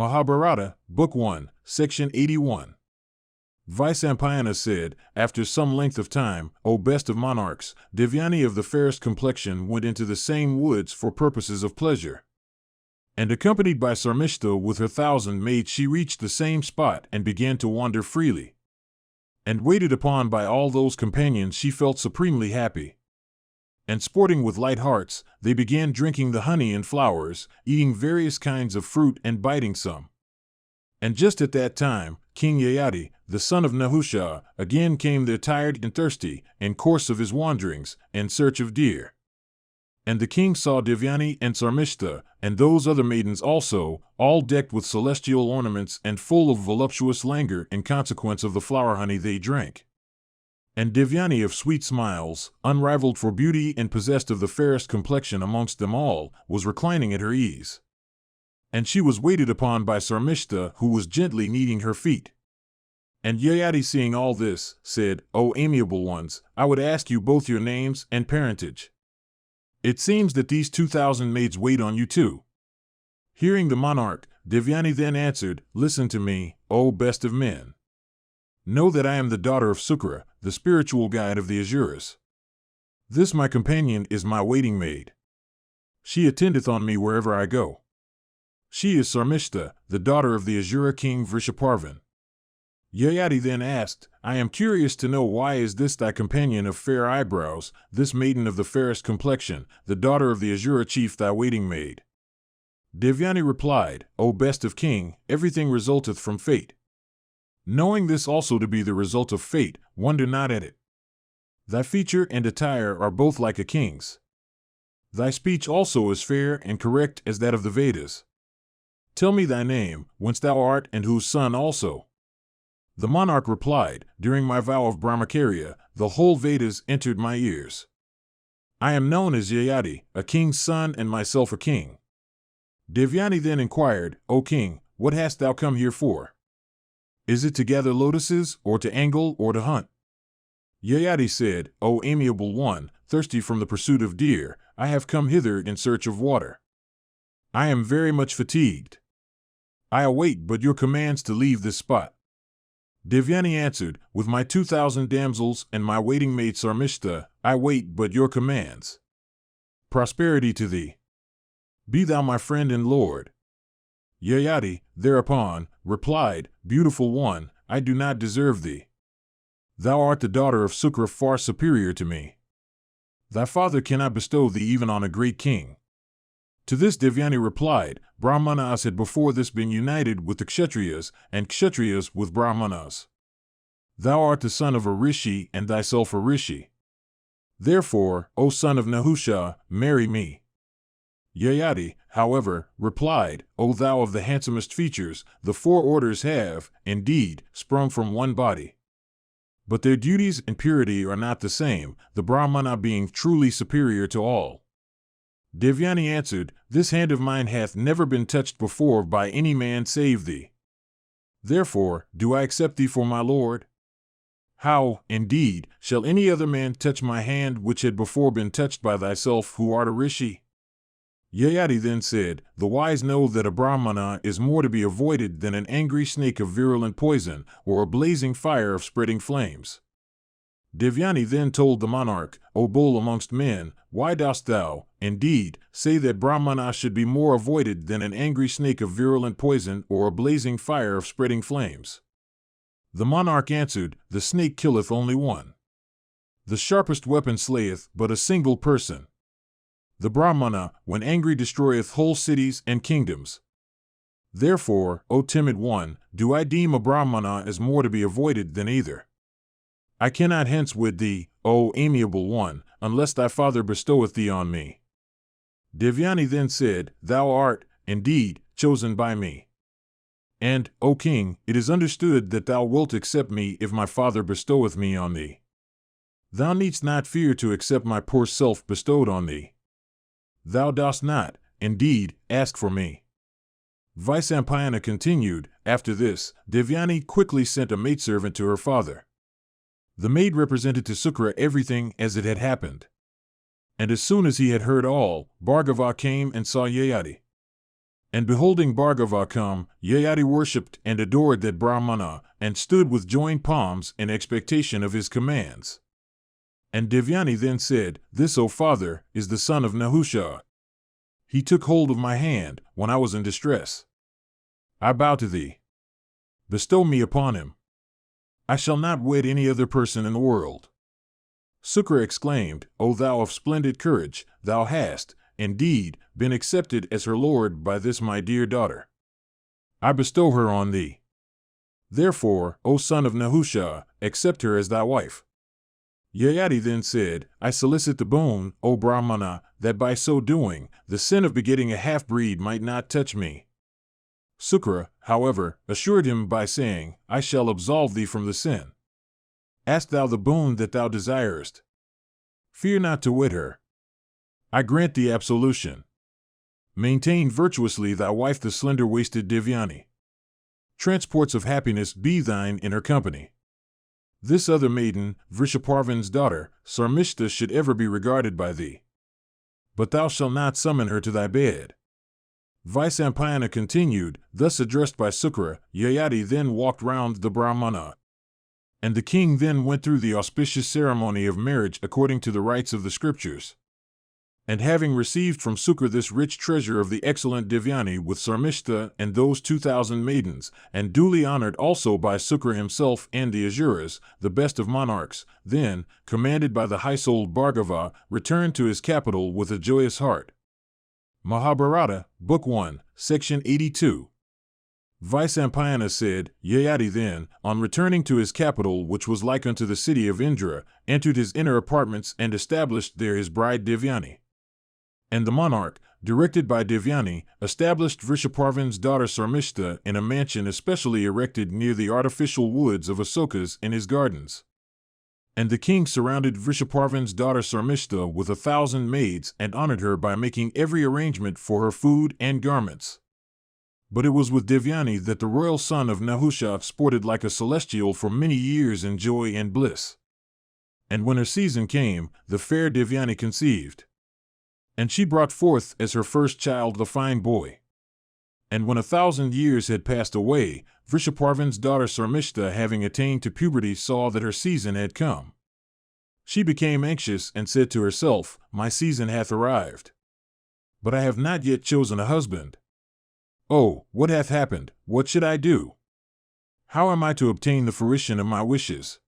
Mahabharata, Book 1, Section 81. Vyasa said, after some length of time, O best of monarchs, Devyani of the fairest complexion went into the same woods for purposes of pleasure. And accompanied by Sarmistha with her 1,000 maids, she reached the same spot and began to wander freely. And waited upon by all those companions, she felt supremely happy. And sporting with light hearts, they began drinking the honey and flowers, eating various kinds of fruit and biting some. And just at that time, King Yayati, the son of Nahusha, again came there tired and thirsty, in course of his wanderings, in search of deer. And the king saw Devyani and Sarmistha, and those other maidens also, all decked with celestial ornaments and full of voluptuous languor in consequence of the flower honey they drank. And Devyani of sweet smiles, unrivaled for beauty and possessed of the fairest complexion amongst them all, was reclining at her ease. And she was waited upon by Sarmistha, who was gently kneading her feet. And Yayati, seeing all this, said, O amiable ones, I would ask you both your names and parentage. It seems that these 2,000 maids wait on you too. Hearing the monarch, Devyani then answered, Listen to me, O best of men. Know that I am the daughter of Sukra, the spiritual guide of the Asuras. This my companion is my waiting maid. She attendeth on me wherever I go. She is Sarmistha, the daughter of the Asura king Vrishaparvan. Yayati then asked, I am curious to know, why is this thy companion of fair eyebrows, this maiden of the fairest complexion, the daughter of the Asura chief, thy waiting maid? Devyani replied, O best of king, everything resulteth from fate. Knowing this also to be the result of fate, wonder not at it. Thy feature and attire are both like a king's. Thy speech also is fair and correct as that of the Vedas. Tell me thy name, whence thou art, and whose son also. The monarch replied, During my vow of Brahmacharya, the whole Vedas entered my ears. I am known as Yayati, a king's son, and myself a king. Devyani then inquired, O king, what hast thou come here for? Is it to gather lotuses, or to angle, or to hunt? Yayati said, O amiable one, thirsty from the pursuit of deer, I have come hither in search of water. I am very much fatigued. I await but your commands to leave this spot. Devyani answered, With my 2,000 damsels and my waiting maid Sarmistha, I wait but your commands. Prosperity to thee. Be thou my friend and lord. Yayati, thereupon, replied, Beautiful one, I do not deserve thee. Thou art the daughter of Sukra, far superior to me. Thy father cannot bestow thee even on a great king. To this Devyani replied, Brahmanas had before this been united with the Kshatriyas, and Kshatriyas with Brahmanas. Thou art the son of a rishi, and thyself a rishi. Therefore, O son of Nahusha, marry me. Yayati, however, replied, O thou of the handsomest features, the 4 orders have, indeed, sprung from one body. But their duties and purity are not the same, the Brahmana being truly superior to all. Devyani answered, This hand of mine hath never been touched before by any man save thee. Therefore, do I accept thee for my lord? How, indeed, shall any other man touch my hand which had before been touched by thyself, who art a rishi? Yayati then said, The wise know that a Brahmana is more to be avoided than an angry snake of virulent poison, or a blazing fire of spreading flames. Devyani then told the monarch, O bull amongst men, why dost thou, indeed, say that Brahmana should be more avoided than an angry snake of virulent poison or a blazing fire of spreading flames? The monarch answered, The snake killeth only one. The sharpest weapon slayeth but a single person. The Brahmana, when angry, destroyeth whole cities and kingdoms. Therefore, O timid one, do I deem a Brahmana as more to be avoided than either. I cannot hence with thee, O amiable one, unless thy father bestoweth thee on me. Devyani then said, Thou art, indeed, chosen by me. And, O king, it is understood that thou wilt accept me if my father bestoweth me on thee. Thou needst not fear to accept my poor self bestowed on thee. Thou dost not, indeed, ask for me. Vyasa continued, After this, Devyani quickly sent a maidservant to her father. The maid represented to Sukra everything as it had happened. And as soon as he had heard all, Bhargava came and saw Yayati. And beholding Bhargava come, Yayati worshipped and adored that Brahmana, and stood with joined palms in expectation of his commands. And Devyani then said, "This, O father, is the son of Nahusha. He took hold of my hand when I was in distress. I bow to thee. Bestow me upon him. I shall not wed any other person in the world." Sukra exclaimed, "O thou of splendid courage, thou hast, indeed, been accepted as her lord by this my dear daughter. I bestow her on thee. Therefore, O son of Nahusha, accept her as thy wife." Yayati then said, "I solicit the boon, O Brahmana, that by so doing, the sin of begetting a half-breed might not touch me." Sukra, however, assured him by saying, "I shall absolve thee from the sin. Ask thou the boon that thou desirest. Fear not to wed her. I grant thee absolution. Maintain virtuously thy wife the slender-waisted Devyani. Transports of happiness be thine in her company. This other maiden, Vrishaparvan's daughter, Sarmistha, should ever be regarded by thee. But thou shalt not summon her to thy bed." Vyasa continued, thus addressed by Sukra. Yayati then walked round the Brahmana. And the king then went through the auspicious ceremony of marriage according to the rites of the scriptures. And having received from Sukra this rich treasure of the excellent Devyani with Sarmistha and those 2,000 maidens, and duly honored also by Sukra himself and the Asuras, the best of monarchs, then, commanded by the high-souled Bhargava, returned to his capital with a joyous heart. Mahabharata, Book 1, Section 82. Vyasa said, Yayati then, on returning to his capital, which was like unto the city of Indra, entered his inner apartments and established there his bride Devyani. And the monarch, directed by Devyani, established Vrishaparvan's daughter Sarmistha in a mansion especially erected near the artificial woods of Asokas in his gardens. And the king surrounded Vrishaparvan's daughter Sarmistha with 1,000 maids and honored her by making every arrangement for her food and garments. But it was with Devyani that the royal son of Nahusha sported like a celestial for many years in joy and bliss. And when her season came, the fair Devyani conceived. And she brought forth as her first child the fine boy. And when 1,000 years had passed away, Vrishaparvan's daughter Sarmistha, having attained to puberty, saw that her season had come. She became anxious and said to herself, My season hath arrived. But I have not yet chosen a husband. Oh, what hath happened? What should I do? How am I to obtain the fruition of my wishes?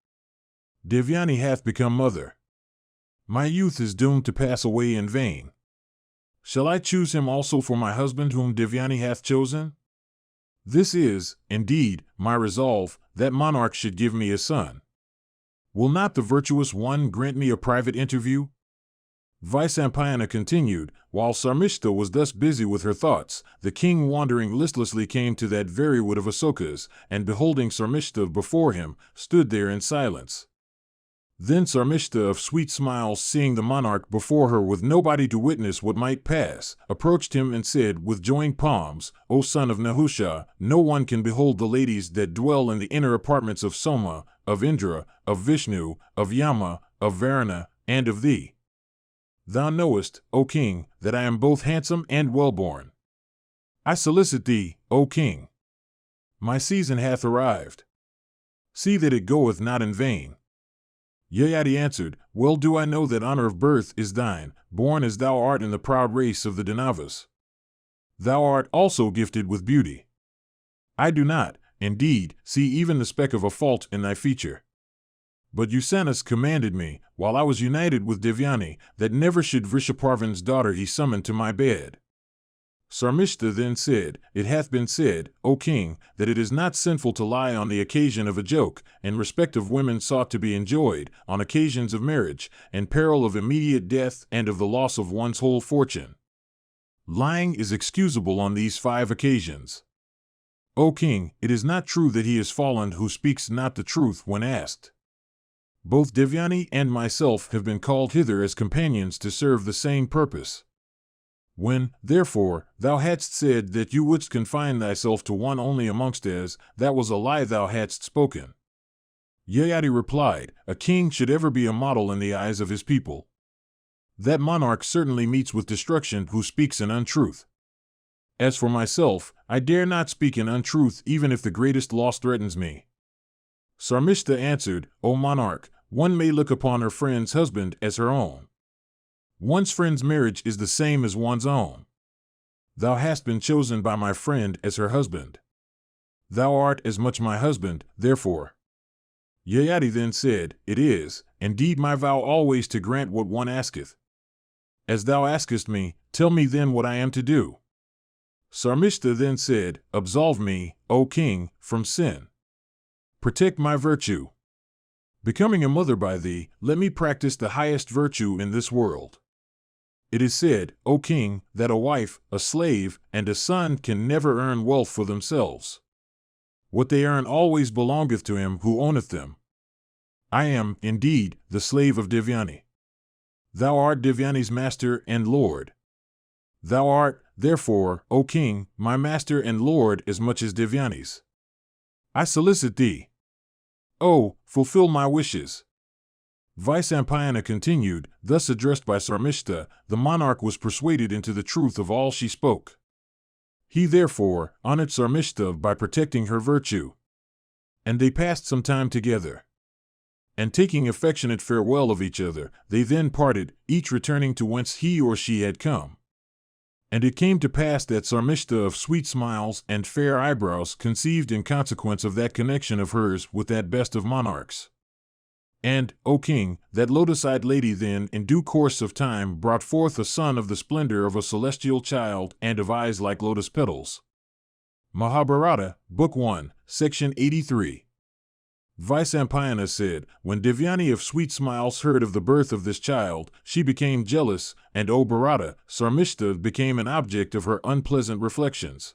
Devyani hath become mother. My youth is doomed to pass away in vain. Shall I choose him also for my husband whom Devyani hath chosen? This is, indeed, my resolve, that monarch should give me a son. Will not the virtuous one grant me a private interview? Vyasa continued, while Sarmistha was thus busy with her thoughts, the king wandering listlessly came to that very wood of Asokas, and beholding Sarmistha before him, stood there in silence. Then Sarmistha, of sweet smiles, seeing the monarch before her with nobody to witness what might pass, approached him and said with joined palms, O son of Nahusha, no one can behold the ladies that dwell in the inner apartments of Soma, of Indra, of Vishnu, of Yama, of Varuna, and of thee. Thou knowest, O king, that I am both handsome and well-born. I solicit thee, O king. My season hath arrived. See that it goeth not in vain. Yayati answered, Well do I know that honor of birth is thine, born as thou art in the proud race of the Pandavas. Thou art also gifted with beauty. I do not, indeed, see even the speck of a fault in thy feature. But Usanas commanded me, while I was united with Devyani, that never should Vrishaparvan's daughter he summon to my bed. Sarmistha then said, It hath been said, O king, that it is not sinful to lie on the occasion of a joke, in respect of women sought to be enjoyed, on occasions of marriage, in peril of immediate death and of the loss of one's whole fortune. Lying is excusable on these 5 occasions. O king, it is not true that he is fallen who speaks not the truth when asked. Both Devyani and myself have been called hither as companions to serve the same purpose. When, therefore, thou hadst said that you wouldst confine thyself to one only amongst us, that was a lie thou hadst spoken. Yayati replied, A king should ever be a model in the eyes of his people. That monarch certainly meets with destruction who speaks an untruth. As for myself, I dare not speak an untruth even if the greatest loss threatens me. Sarmistha answered, O monarch, one may look upon her friend's husband as her own. One's friend's marriage is the same as one's own. Thou hast been chosen by my friend as her husband. Thou art as much my husband, therefore. Yayati then said, It is, indeed, my vow always to grant what one asketh. As thou askest me, tell me then what I am to do. Sarmistha then said, Absolve me, O king, from sin. Protect my virtue. Becoming a mother by thee, let me practice the highest virtue in this world. It is said, O king, that a wife, a slave, and a son can never earn wealth for themselves. What they earn always belongeth to him who owneth them. I am, indeed, the slave of Devyani. Thou art Devyani's master and lord. Thou art, therefore, O king, my master and lord as much as Devyani's. I solicit thee. Oh, fulfill my wishes. Vyasa continued, thus addressed by Sarmistha, the monarch was persuaded into the truth of all she spoke. He therefore honored Sarmistha by protecting her virtue. And they passed some time together. And taking affectionate farewell of each other, they then parted, each returning to whence he or she had come. And it came to pass that Sarmistha of sweet smiles and fair eyebrows conceived in consequence of that connection of hers with that best of monarchs. And, O king, that lotus-eyed lady then in due course of time brought forth a son of the splendor of a celestial child and of eyes like lotus petals. Mahabharata, Book 1, Section 83. Vyasa said, When Devyani of sweet smiles heard of the birth of this child, she became jealous, and O Bharata, Sarmistha became an object of her unpleasant reflections.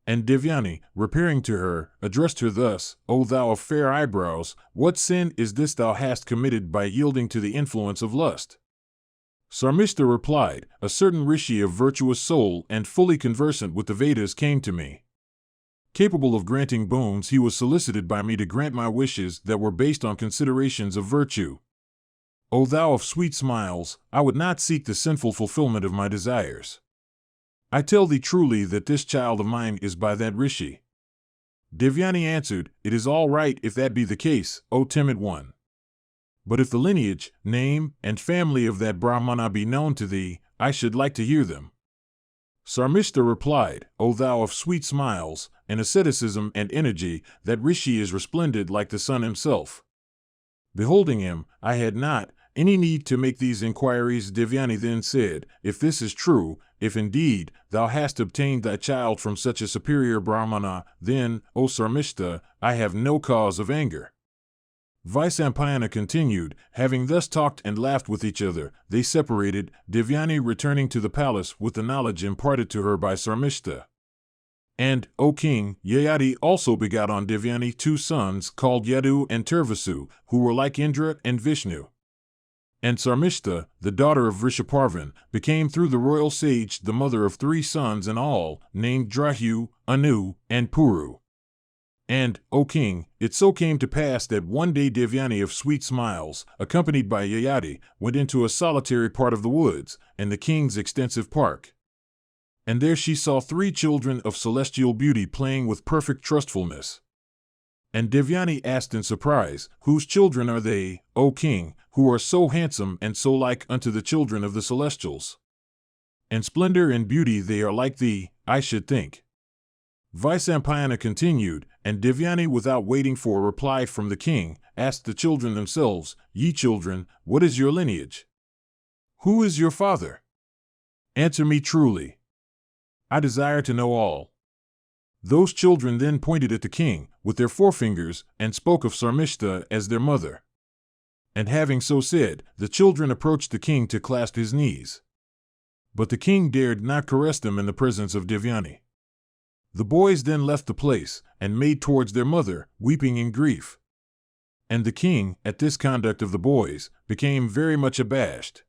And Devyani, repairing to her, addressed her thus, O thou of fair eyebrows, what sin is this thou hast committed by yielding to the influence of lust? Sarmistha replied, A certain rishi of virtuous soul and fully conversant with the Vedas came to me. Capable of granting boons, he was solicited by me to grant my wishes that were based on considerations of virtue. O thou of sweet smiles, I would not seek the sinful fulfillment of my desires. I tell thee truly that this child of mine is by that rishi. Devyani answered, It is all right if that be the case, O timid one. But if the lineage, name, and family of that Brahmana be known to thee, I should like to hear them. Sarmistha replied, O thou of sweet smiles, in asceticism and energy, that rishi is resplendent like the sun himself. Beholding him, I had not any need to make these inquiries. Devyani then said, If this is true, if indeed thou hast obtained thy child from such a superior Brahmana, then, O Sarmistha, I have no cause of anger. Vyasa continued, having thus talked and laughed with each other, they separated, Devyani returning to the palace with the knowledge imparted to her by Sarmistha. And, O king, Yayati also begot on Devyani 2 sons called Yadu and Turvasu, who were like Indra and Vishnu. And Sarmistha, the daughter of Vrishaparvan, became through the royal sage the mother of 3 sons in all, named Drahu, Anu, and Puru. And, O king, it so came to pass that one day Devyani of sweet smiles, accompanied by Yayati, went into a solitary part of the woods, and the king's extensive park. And there she saw 3 children of celestial beauty playing with perfect trustfulness. And Devyani asked in surprise, Whose children are they, O king, who are so handsome and so like unto the children of the celestials? In splendor and beauty they are like thee, I should think. Vyasa continued, and Devyani, without waiting for a reply from the king, asked the children themselves, Ye children, what is your lineage? Who is your father? Answer me truly. I desire to know all. Those children then pointed at the king with their forefingers and spoke of Sarmistha as their mother. And having so said, the children approached the king to clasp his knees. But the king dared not caress them in the presence of Devyani. The boys then left the place and made towards their mother, weeping in grief. And the king, at this conduct of the boys, became very much abashed.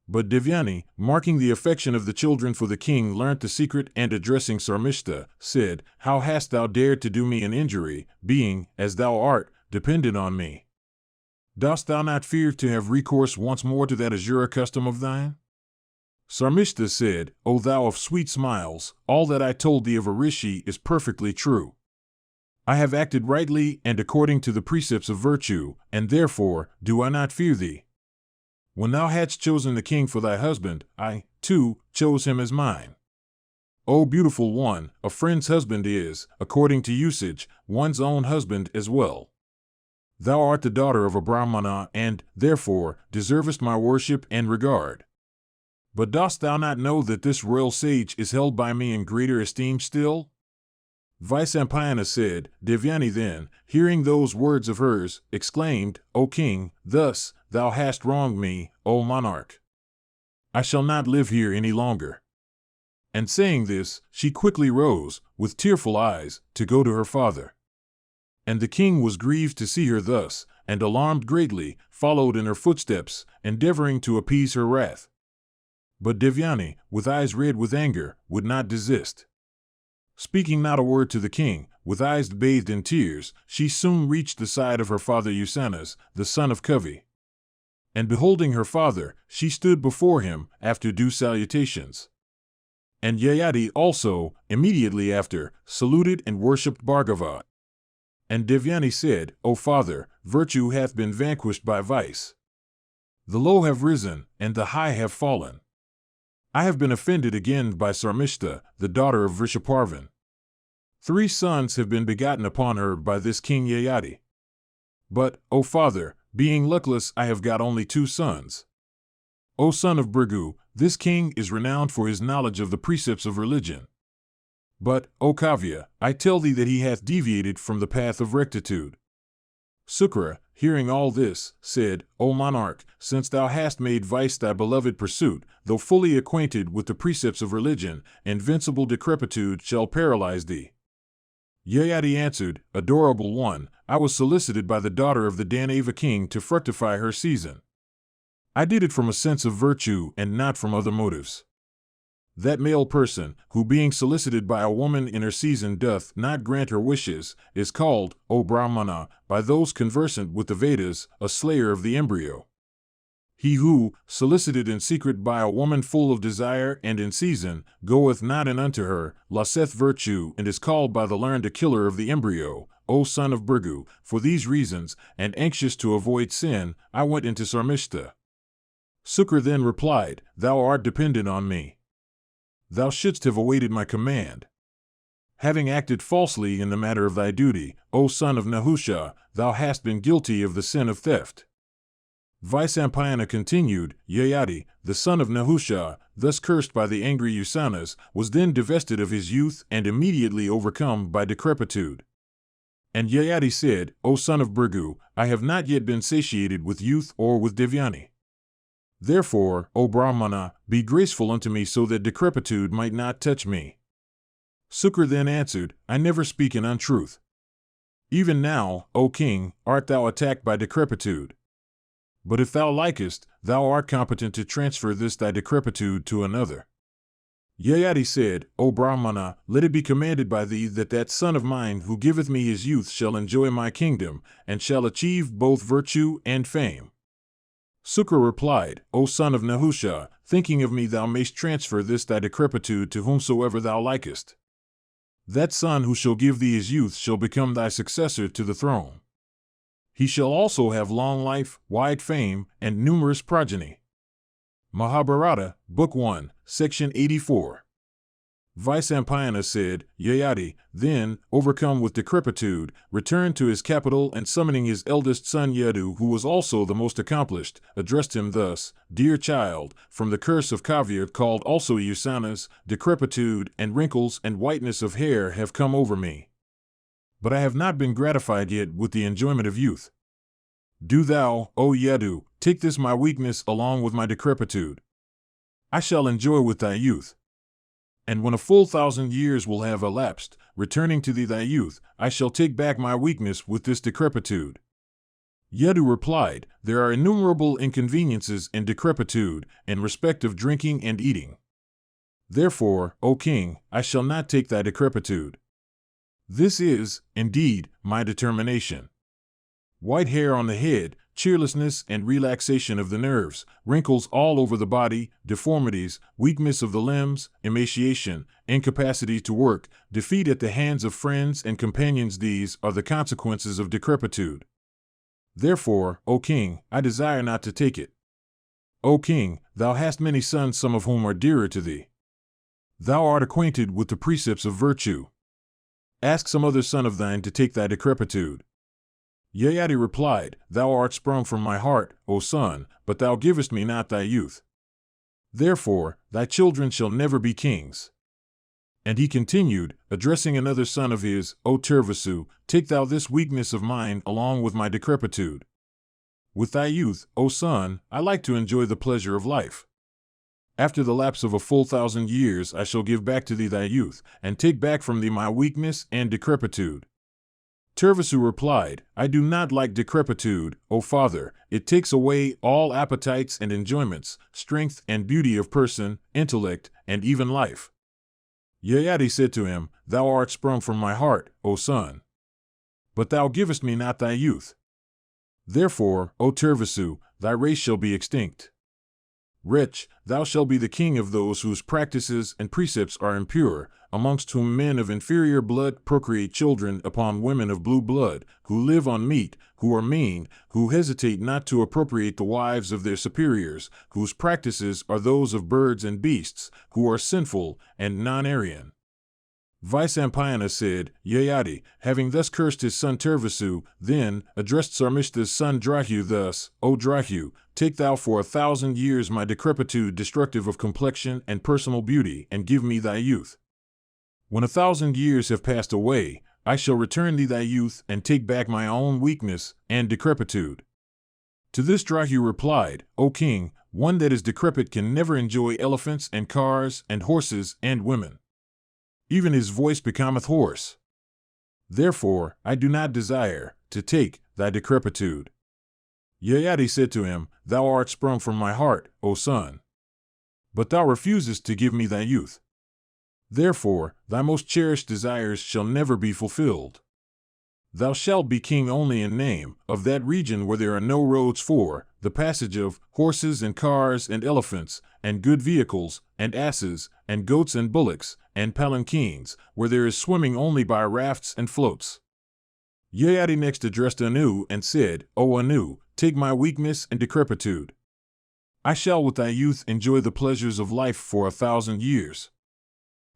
But Devyani, marking the affection of the children for the king, learnt the secret and addressing Sarmistha, said, How hast thou dared to do me an injury, being, as thou art, dependent on me? Dost thou not fear to have recourse once more to that azure custom of thine? Sarmistha said, O thou of sweet smiles, all that I told thee of a rishi is perfectly true. I have acted rightly and according to the precepts of virtue, and therefore do I not fear thee. When thou hadst chosen the king for thy husband, I, too, chose him as mine. O beautiful one, a friend's husband is, according to usage, one's own husband as well. Thou art the daughter of a Brahmana and, therefore, deservest my worship and regard. But dost thou not know that this royal sage is held by me in greater esteem still? Vyasa said. Devyani then, hearing those words of hers, exclaimed, O king, thus thou hast wronged me, O monarch. I shall not live here any longer. And saying this, she quickly rose, with tearful eyes, to go to her father. And the king was grieved to see her thus, and alarmed greatly, followed in her footsteps, endeavoring to appease her wrath. But Devyani, with eyes red with anger, would not desist. Speaking not a word to the king, with eyes bathed in tears, she soon reached the side of her father Usanas, the son of Kavi. And beholding her father, she stood before him, after due salutations. And Yayati also, immediately after, saluted and worshipped Bhargava. And Devyani said, O father, virtue hath been vanquished by vice. The low have risen, and the high have fallen. I have been offended again by Sarmistha, the daughter of Vrishaparvan. 3 sons have been begotten upon her by this king Yayati. But, O father, being luckless I have got only 2 sons. O son of Bhrigu, this king is renowned for his knowledge of the precepts of religion. But, O Kavya, I tell thee that he hath deviated from the path of rectitude. Sukra, hearing all this, said, O monarch, since thou hast made vice thy beloved pursuit, though fully acquainted with the precepts of religion, invincible decrepitude shall paralyze thee. Yayati answered, Adorable one, I was solicited by the daughter of the Danava king to fructify her season. I did it from a sense of virtue and not from other motives. That male person, who being solicited by a woman in her season doth not grant her wishes, is called, O Brahmana, by those conversant with the Vedas, a slayer of the embryo. He who, solicited in secret by a woman full of desire and in season, goeth not in unto her, loseth virtue, and is called by the learned a killer of the embryo, O son of Bhrigu. For these reasons, and anxious to avoid sin, I went into Sarmistha. Sukra then replied, Thou art dependent on me. Thou shouldst have awaited my command. Having acted falsely in the matter of thy duty, O son of Nahusha, thou hast been guilty of the sin of theft. Vyasa continued, Yayati, the son of Nahusha, thus cursed by the angry Usanas, was then divested of his youth and immediately overcome by decrepitude. And Yayati said, O son of Bhrigu, I have not yet been satiated with youth or with Devyani. Therefore, O Brahmana, be graceful unto me so that decrepitude might not touch me. Sukra then answered, I never speak an untruth. Even now, O king, art thou attacked by decrepitude. But if thou likest, thou art competent to transfer this thy decrepitude to another. Yayati said, O Brahmana, let it be commanded by thee that that son of mine who giveth me his youth shall enjoy my kingdom, and shall achieve both virtue and fame. Sukra replied, O son of Nahusha, thinking of me thou mayst transfer this thy decrepitude to whomsoever thou likest. That son who shall give thee his youth shall become thy successor to the throne. He shall also have long life, wide fame, and numerous progeny. Mahabharata, Book 1, Section 84. Vyasa said, Yayati, then, overcome with decrepitude, returned to his capital and summoning his eldest son Yadu, who was also the most accomplished, addressed him thus, Dear child, from the curse of Kavya called also Usanas, decrepitude and wrinkles and whiteness of hair have come over me. But I have not been gratified yet with the enjoyment of youth. Do thou, O Yadu, take this my weakness along with my decrepitude. I shall enjoy with thy youth. And when a full 1,000 years will have elapsed, returning to thee thy youth, I shall take back my weakness with this decrepitude. Yadu replied, There are innumerable inconveniences in decrepitude, in respect of drinking and eating. Therefore, O king, I shall not take thy decrepitude. This is, indeed, my determination. White hair on the head, cheerlessness and relaxation of the nerves, wrinkles all over the body, deformities, weakness of the limbs, emaciation, incapacity to work, defeat at the hands of friends and companions. These are the consequences of decrepitude. Therefore, O king, I desire not to take it. O king, thou hast many sons, some of whom are dearer to thee. Thou art acquainted with the precepts of virtue. Ask some other son of thine to take thy decrepitude. Yayati replied, Thou art sprung from my heart, O son, but thou givest me not thy youth. Therefore, thy children shall never be kings. And he continued, addressing another son of his, O Turvasu, take thou this weakness of mine along with my decrepitude. With thy youth, O son, I like to enjoy the pleasure of life. After the lapse of a full 1,000 years I shall give back to thee thy youth, and take back from thee my weakness and decrepitude. Turvasu replied, I do not like decrepitude, O father. It takes away all appetites and enjoyments, strength and beauty of person, intellect, and even life. Yayati said to him, Thou art sprung from my heart, O son. But thou givest me not thy youth. Therefore, O Turvasu, thy race shall be extinct. Wretch, thou shalt be the king of those whose practices and precepts are impure, amongst whom men of inferior blood procreate children upon women of blue blood, who live on meat, who are mean, who hesitate not to appropriate the wives of their superiors, whose practices are those of birds and beasts, who are sinful and non-Aryan. Vyasa said, Yayati, having thus cursed his son Turvasu, then addressed Sarmistha's son Drahu thus, O Drahu, take thou for 1,000 years my decrepitude destructive of complexion and personal beauty, and give me thy youth. When 1,000 years have passed away, I shall return thee thy youth and take back my own weakness and decrepitude. To this Drahu replied, O king, one that is decrepit can never enjoy elephants and cars and horses and women. Even his voice becometh hoarse. Therefore, I do not desire to take thy decrepitude. Yayati said to him, Thou art sprung from my heart, O son. But thou refusest to give me thy youth. Therefore, thy most cherished desires shall never be fulfilled. Thou shalt be king only in name, of that region where there are no roads for the passage of horses and cars and elephants, and good vehicles, and asses, and goats and bullocks, and palanquins, where there is swimming only by rafts and floats. Yayati next addressed Anu and said, O Anu, take my weakness and decrepitude. I shall with thy youth enjoy the pleasures of life for 1,000 years.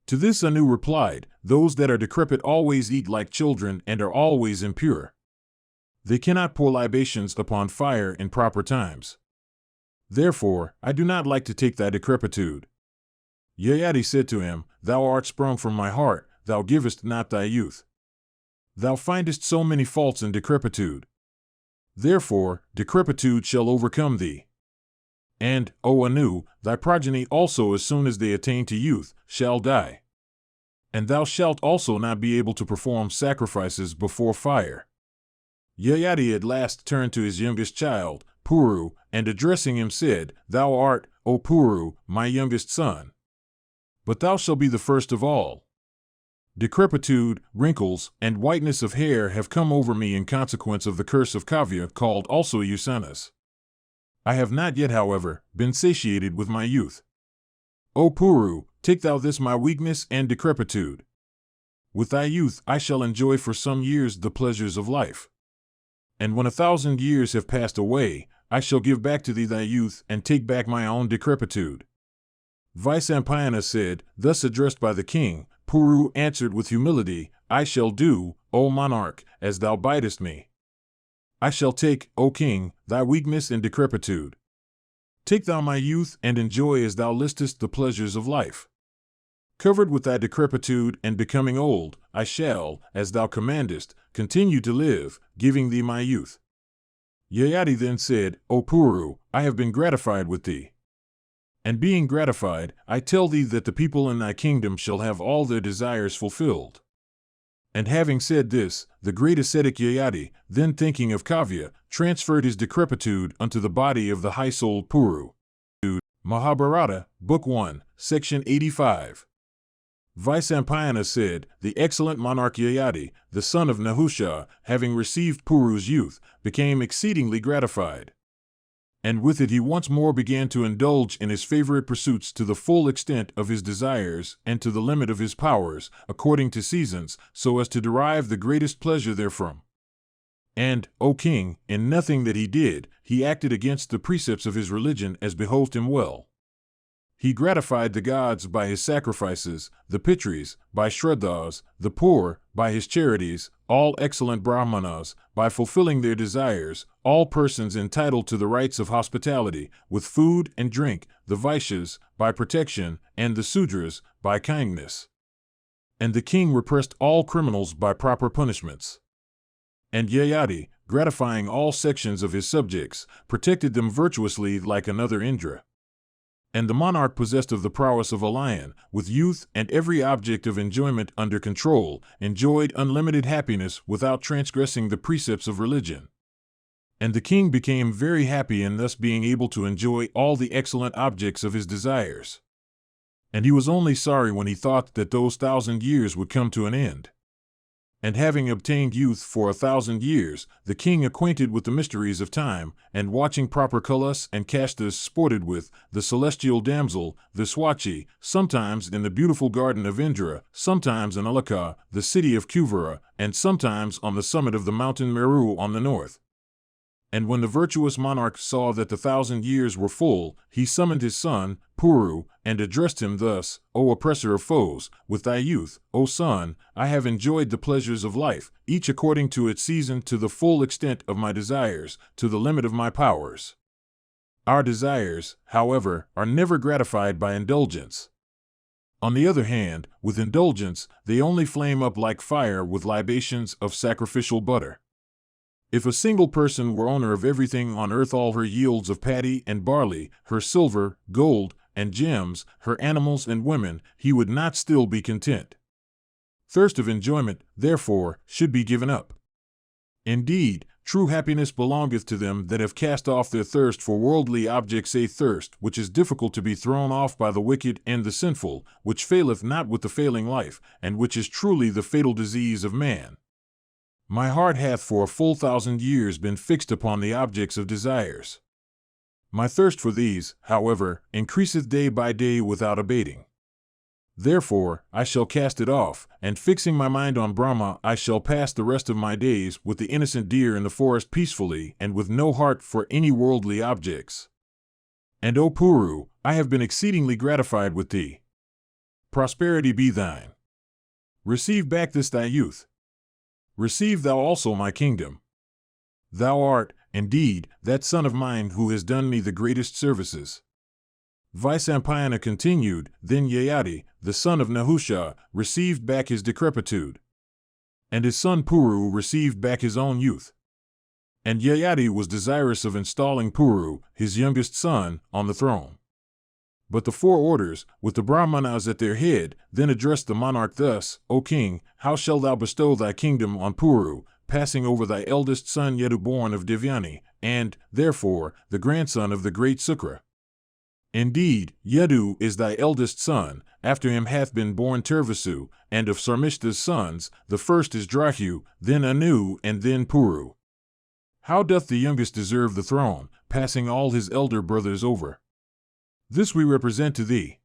To this Anu replied, Those that are decrepit always eat like children and are always impure. They cannot pour libations upon fire in proper times. Therefore, I do not like to take thy decrepitude. Yayati said to him, Thou art sprung from my heart, thou givest not thy youth. Thou findest so many faults in decrepitude. Therefore, decrepitude shall overcome thee. And, O Anu, thy progeny also as soon as they attain to youth, shall die. And thou shalt also not be able to perform sacrifices before fire. Yayati at last turned to his youngest child, Puru, and addressing him said, Thou art, O Puru, my youngest son. But thou shalt be the first of all. Decrepitude, wrinkles, and whiteness of hair have come over me in consequence of the curse of Kavya, called also Usanas. I have not yet, however, been satiated with my youth. O Puru, take thou this my weakness and decrepitude. With thy youth I shall enjoy for some years the pleasures of life. And when 1,000 years have passed away, I shall give back to thee thy youth and take back my own decrepitude. Vyasa said, thus addressed by the king, Puru answered with humility, I shall do, O monarch, as thou bidest me. I shall take, O king, thy weakness and decrepitude. Take thou my youth and enjoy as thou listest the pleasures of life. Covered with thy decrepitude and becoming old, I shall, as thou commandest, continue to live, giving thee my youth. Yayati then said, O Puru, I have been gratified with thee. And being gratified, I tell thee that the people in thy kingdom shall have all their desires fulfilled. And having said this, the great ascetic Yayati, then thinking of Kavya, transferred his decrepitude unto the body of the high-souled Puru. Mahabharata, Book 1, Section 85. Vyasa said, the excellent monarch Yayati, the son of Nahusha, having received Puru's youth, became exceedingly gratified. And with it he once more began to indulge in his favorite pursuits to the full extent of his desires and to the limit of his powers, according to seasons, so as to derive the greatest pleasure therefrom. And, O king, in nothing that he did, he acted against the precepts of his religion as behoved him well. He gratified the gods by his sacrifices, the pitris by shraddhas, the poor by his charities, all excellent brahmanas by fulfilling their desires, all persons entitled to the rights of hospitality, with food and drink, the Vaishyas by protection, and the Sudras by kindness. And the king repressed all criminals by proper punishments. And Yayati, gratifying all sections of his subjects, protected them virtuously like another Indra. And the monarch possessed of the prowess of a lion, with youth and every object of enjoyment under control, enjoyed unlimited happiness without transgressing the precepts of religion. And the king became very happy in thus being able to enjoy all the excellent objects of his desires. And he was only sorry when he thought that those 1,000 years would come to an end. And having obtained youth for 1,000 years, the king, acquainted with the mysteries of time, and watching proper Kalas and Kashtas sported with, the celestial damsel, Viswachi, sometimes in the beautiful garden of Indra, sometimes in Alaka, the city of Kuvara, and sometimes on the summit of the mountain Meru on the north. And when the virtuous monarch saw that the 1,000 years were full, he summoned his son, Puru, and addressed him thus, O oppressor of foes, with thy youth, O son, I have enjoyed the pleasures of life, each according to its season, to the full extent of my desires, to the limit of my powers. Our desires, however, are never gratified by indulgence. On the other hand, with indulgence, they only flame up like fire with libations of sacrificial butter. If a single person were owner of everything on earth, all her yields of paddy and barley, her silver, gold, and gems, her animals and women, he would not still be content. Thirst of enjoyment, therefore, should be given up. Indeed, true happiness belongeth to them that have cast off their thirst for worldly objects, a thirst which is difficult to be thrown off by the wicked and the sinful, which faileth not with the failing life, and which is truly the fatal disease of man. My heart hath for a full 1,000 years been fixed upon the objects of desires. My thirst for these, however, increaseth day by day without abating. Therefore, I shall cast it off, and fixing my mind on Brahma, I shall pass the rest of my days with the innocent deer in the forest peacefully, and with no heart for any worldly objects. And O Puru, I have been exceedingly gratified with thee. Prosperity be thine. Receive back this thy youth. Receive thou also my kingdom. Thou art, indeed, that son of mine who has done me the greatest services. Vyasa continued, then Yayati, the son of Nahusha, received back his decrepitude. And his son Puru received back his own youth. And Yayati was desirous of installing Puru, his youngest son, on the throne. But the four orders, with the Brahmanas at their head, then addressed the monarch thus, O king, how shalt thou bestow thy kingdom on Puru, passing over thy eldest son Yadu born of Devyani, and, therefore, the grandson of the great Sukra? Indeed, Yadu is thy eldest son, after him hath been born Turvasu, and of Sarmishta's sons, the first is Drahu, then Anu, and then Puru. How doth the youngest deserve the throne, passing all his elder brothers over? This we represent to thee.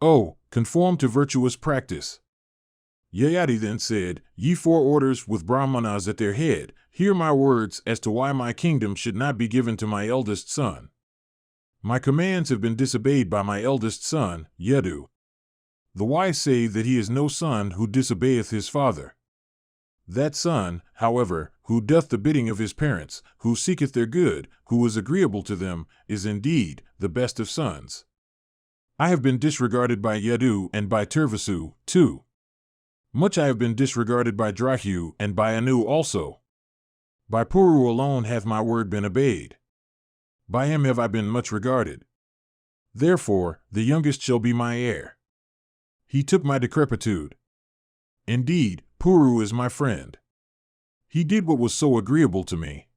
O, conform to virtuous practice. Yayati then said, Ye four orders with Brahmanas at their head, hear my words as to why my kingdom should not be given to my eldest son. My commands have been disobeyed by my eldest son, Yadu. The wise say that he is no son who disobeyeth his father. That son, however, who doth the bidding of his parents, who seeketh their good, who is agreeable to them, is indeed the best of sons. I have been disregarded by Yadu and by Turvasu, too. Much I have been disregarded by Drahu and by Anu also. By Puru alone hath my word been obeyed. By him have I been much regarded. Therefore, the youngest shall be my heir. He took my decrepitude. Indeed, Puru is my friend. He did what was so agreeable to me.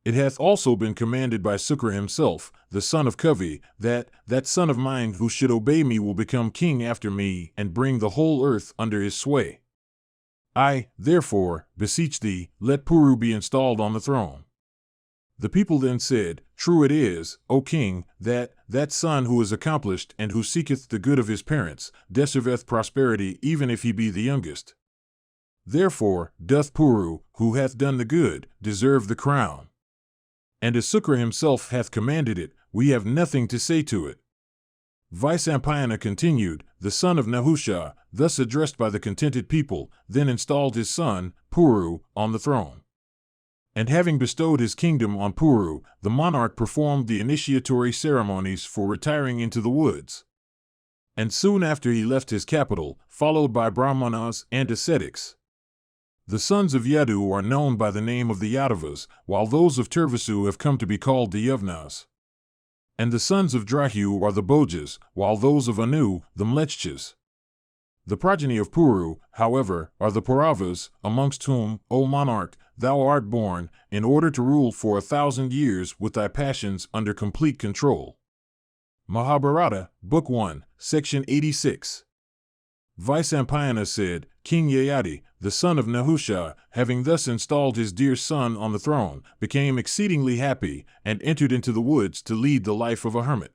It hath also been commanded by Sukra himself, the son of Kavi, that son of mine who should obey me will become king after me and bring the whole earth under his sway. I, therefore, beseech thee, let Puru be installed on the throne. The people then said, True it is, O king, that son who is accomplished and who seeketh the good of his parents, deserveth prosperity even if he be the youngest. Therefore doth Puru, who hath done the good, deserve the crown. And as Sukra himself hath commanded it, we have nothing to say to it. Vyasa continued, the son of Nahusha, thus addressed by the contented people, then installed his son, Puru, on the throne. And having bestowed his kingdom on Puru, the monarch performed the initiatory ceremonies for retiring into the woods. And soon after he left his capital, followed by Brahmanas and ascetics. The sons of Yadu are known by the name of the Yadavas, while those of Turvasu have come to be called the Yavnas. And the sons of Drahu are the Bojas, while those of Anu, the Mlechchas. The progeny of Puru, however, are the Kauravas, amongst whom, O monarch, thou art born, in order to rule for 1,000 years with thy passions under complete control. Mahabharata, Book 1, Section 86. Vyasa said, King Yayati, the son of Nahusha, having thus installed his dear son on the throne, became exceedingly happy, and entered into the woods to lead the life of a hermit.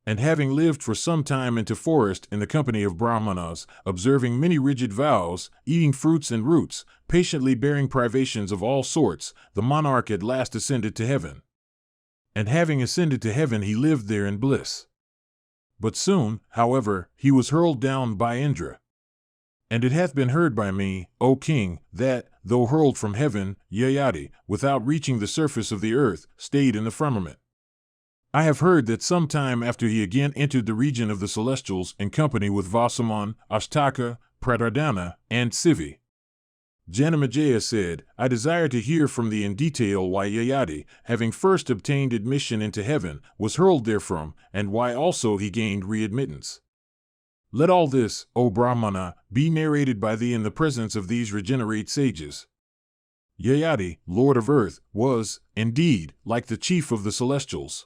And having lived for some time into forest in the company of Brahmanas, observing many rigid vows, eating fruits and roots, patiently bearing privations of all sorts, the monarch at last ascended to heaven. And having ascended to heaven he lived there in bliss. But soon, however, he was hurled down by Indra. And it hath been heard by me, O king, that, though hurled from heaven, Yayati, without reaching the surface of the earth, stayed in the firmament. I have heard that some time after he again entered the region of the celestials in company with Vasaman, Ashtaka, Pratardana, and Sivi. Janamajaya said, I desire to hear from thee in detail why Yayati, having first obtained admission into heaven, was hurled therefrom, and why also he gained readmittance. Let all this, O Brahmana, be narrated by thee in the presence of these regenerate sages. Yayati, lord of earth, was, indeed, like the chief of the celestials.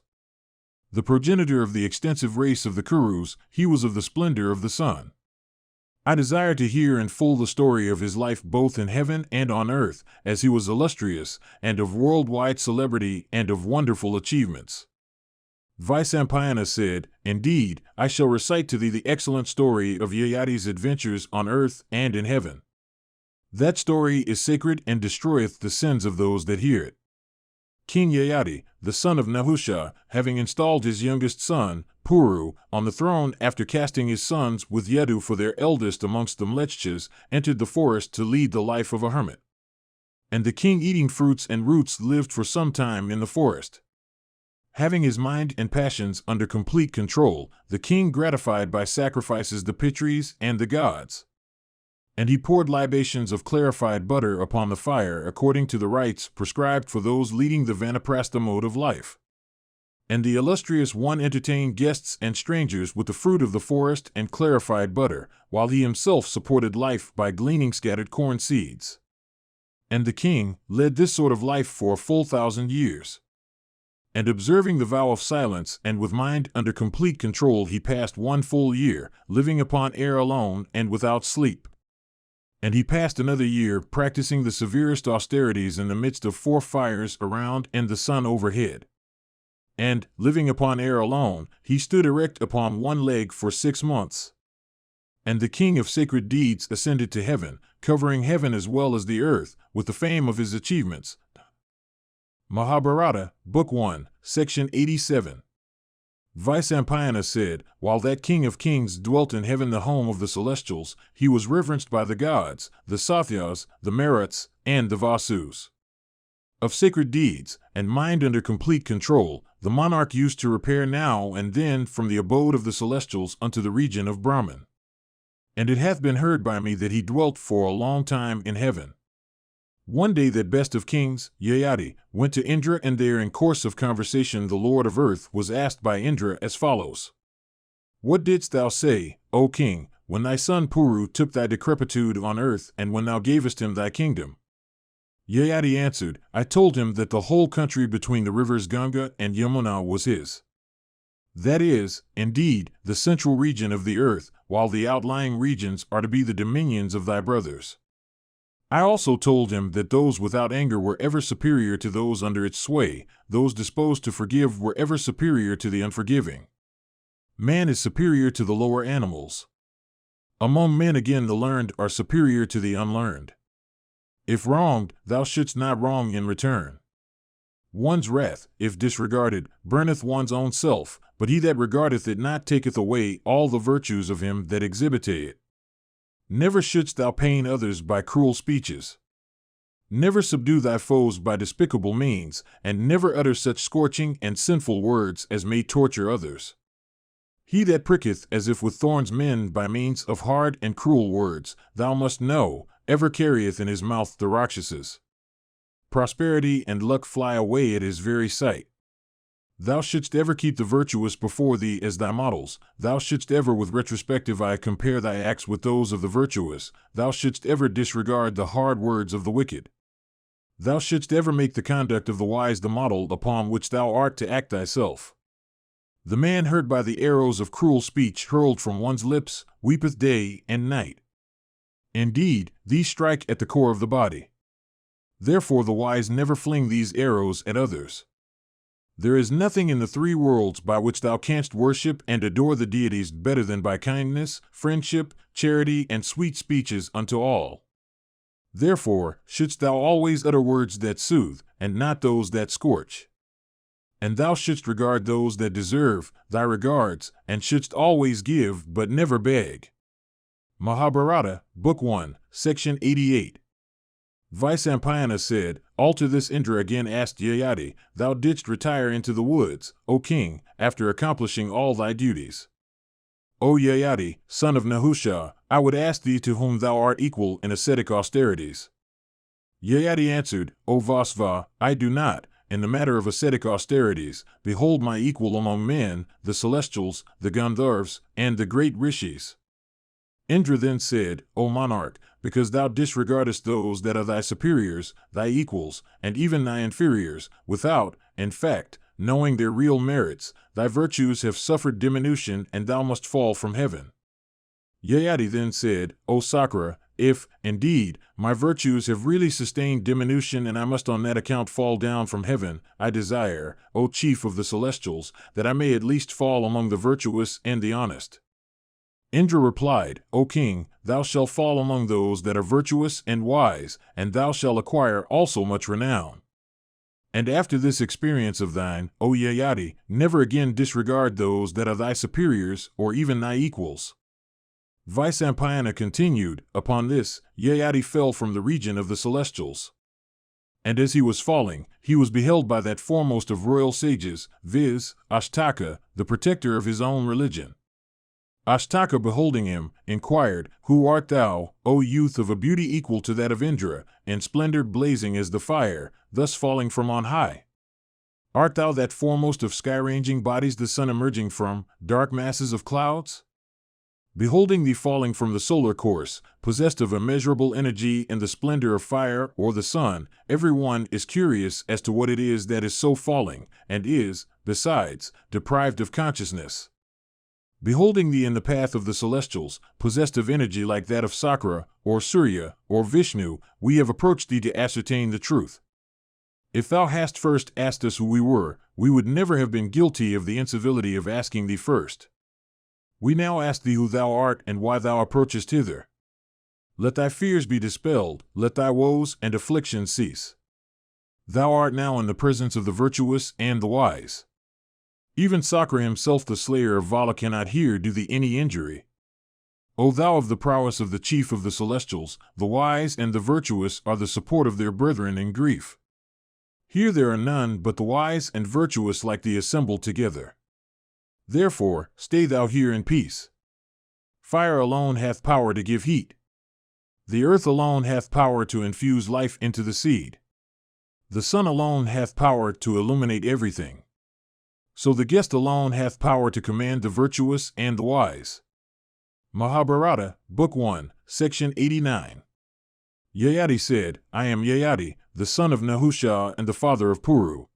The progenitor of the extensive race of the Kurus, he was of the splendor of the sun. I desire to hear in full the story of his life both in heaven and on earth, as he was illustrious, and of worldwide celebrity and of wonderful achievements. Vyasa said, Indeed, I shall recite to thee the excellent story of Yayati's adventures on earth and in heaven. That story is sacred and destroyeth the sins of those that hear it. King Yayati, the son of Nahusha, having installed his youngest son, Puru, on the throne after casting his sons with Yadu for their eldest amongst the Mlechchas, entered the forest to lead the life of a hermit. And the king eating fruits and roots lived for some time in the forest. Having his mind and passions under complete control, the king gratified by sacrifices the Pitris and the gods. And he poured libations of clarified butter upon the fire according to the rites prescribed for those leading the Vanaprastha mode of life. And the illustrious one entertained guests and strangers with the fruit of the forest and clarified butter, while he himself supported life by gleaning scattered corn seeds. And the king led this sort of life for a full 1,000 years. And observing the vow of silence and with mind under complete control he passed 1 full year, living upon air alone and without sleep. And he passed another year practicing the severest austerities in the midst of 4 fires around and the sun overhead. And, living upon air alone, he stood erect upon 1 leg for 6 months. And the king of sacred deeds ascended to heaven, covering heaven as well as the earth, with the fame of his achievements. Mahabharata, Book 1, Section 87. Vyasa said, While that king of kings dwelt in heaven, the home of the celestials, he was reverenced by the gods, the Satyas, the Maruts, and the Vasus. Of sacred deeds, and mind under complete control, the monarch used to repair now and then from the abode of the celestials unto the region of Brahman. And it hath been heard by me that he dwelt for a long time in heaven. One day that best of kings, Yayati, went to Indra, and there in course of conversation the Lord of earth was asked by Indra as follows. What didst thou say, O king, when thy son Puru took thy decrepitude on earth, and when thou gavest him thy kingdom? Yayati answered, I told him that the whole country between the rivers Ganga and Yamuna was his. That is, indeed, the central region of the earth, while the outlying regions are to be the dominions of thy brothers. I also told him that those without anger were ever superior to those under its sway, those disposed to forgive were ever superior to the unforgiving. Man is superior to the lower animals. Among men again the learned are superior to the unlearned. If wronged, thou shouldst not wrong in return. One's wrath, if disregarded, burneth one's own self, but he that regardeth it not taketh away all the virtues of him that exhibiteth it. Never shouldst thou pain others by cruel speeches. Never subdue thy foes by despicable means, and never utter such scorching and sinful words as may torture others. He that pricketh as if with thorns men by means of hard and cruel words, thou must know, ever carrieth in his mouth the Rakshasas. Prosperity and luck fly away at his very sight. Thou shouldst ever keep the virtuous before thee as thy models, thou shouldst ever with retrospective eye compare thy acts with those of the virtuous, thou shouldst ever disregard the hard words of the wicked. Thou shouldst ever make the conduct of the wise the model upon which thou art to act thyself. The man hurt by the arrows of cruel speech hurled from one's lips, weepeth day and night. Indeed, these strike at the core of the body. Therefore the wise never fling these arrows at others. There is nothing in the three worlds by which thou canst worship and adore the deities better than by kindness, friendship, charity, and sweet speeches unto all. Therefore shouldst thou always utter words that soothe, and not those that scorch. And thou shouldst regard those that deserve thy regards, and shouldst always give but never beg. Mahabharata, Book 1, Section 88. Vyasa said, Alter this Indra again asked Yayati, Thou didst retire into the woods, O king, after accomplishing all thy duties. O Yayati, son of Nahusha, I would ask thee to whom thou art equal in ascetic austerities. Yayati answered, O Vasva, I do not, in the matter of ascetic austerities, behold my equal among men, the celestials, the Gandharvas, and the great rishis. Indra then said, O monarch, because thou disregardest those that are thy superiors, thy equals, and even thy inferiors, without, in fact, knowing their real merits, thy virtues have suffered diminution and thou must fall from heaven. Yayati then said, O Sakra, if, indeed, my virtues have really sustained diminution and I must on that account fall down from heaven, I desire, O chief of the celestials, that I may at least fall among the virtuous and the honest. Indra replied, O king, thou shalt fall among those that are virtuous and wise, and thou shalt acquire also much renown. And after this experience of thine, O Yayati, never again disregard those that are thy superiors or even thy equals. Vyasa continued, Upon this, Yayati fell from the region of the celestials. And as he was falling, he was beheld by that foremost of royal sages, viz., Ashtaka, the protector of his own religion. Ashtaka, beholding him, inquired, Who art thou, O youth of a beauty equal to that of Indra, in splendor blazing as the fire, thus falling from on high? Art thou that foremost of sky-ranging bodies, the sun emerging from dark masses of clouds? Beholding thee falling from the solar course, possessed of immeasurable energy in the splendor of fire or the sun, every one is curious as to what it is that is so falling, and is, besides, deprived of consciousness. Beholding thee in the path of the celestials, possessed of energy like that of Sakra, or Surya, or Vishnu, we have approached thee to ascertain the truth. If thou hadst first asked us who we were, we would never have been guilty of the incivility of asking thee first. We now ask thee who thou art and why thou approachest hither. Let thy fears be dispelled, let thy woes and afflictions cease. Thou art now in the presence of the virtuous and the wise. Even Sakra himself, the slayer of Vala, cannot here do thee any injury. O thou of the prowess of the chief of the celestials, the wise and the virtuous are the support of their brethren in grief. Here there are none but the wise and virtuous like thee assembled together. Therefore, stay thou here in peace. Fire alone hath power to give heat. The earth alone hath power to infuse life into the seed. The sun alone hath power to illuminate everything. So the guest alone hath power to command the virtuous and the wise. Mahabharata, Book 1, Section 89. Yayati said, I am Yayati, the son of Nahusha and the father of Puru.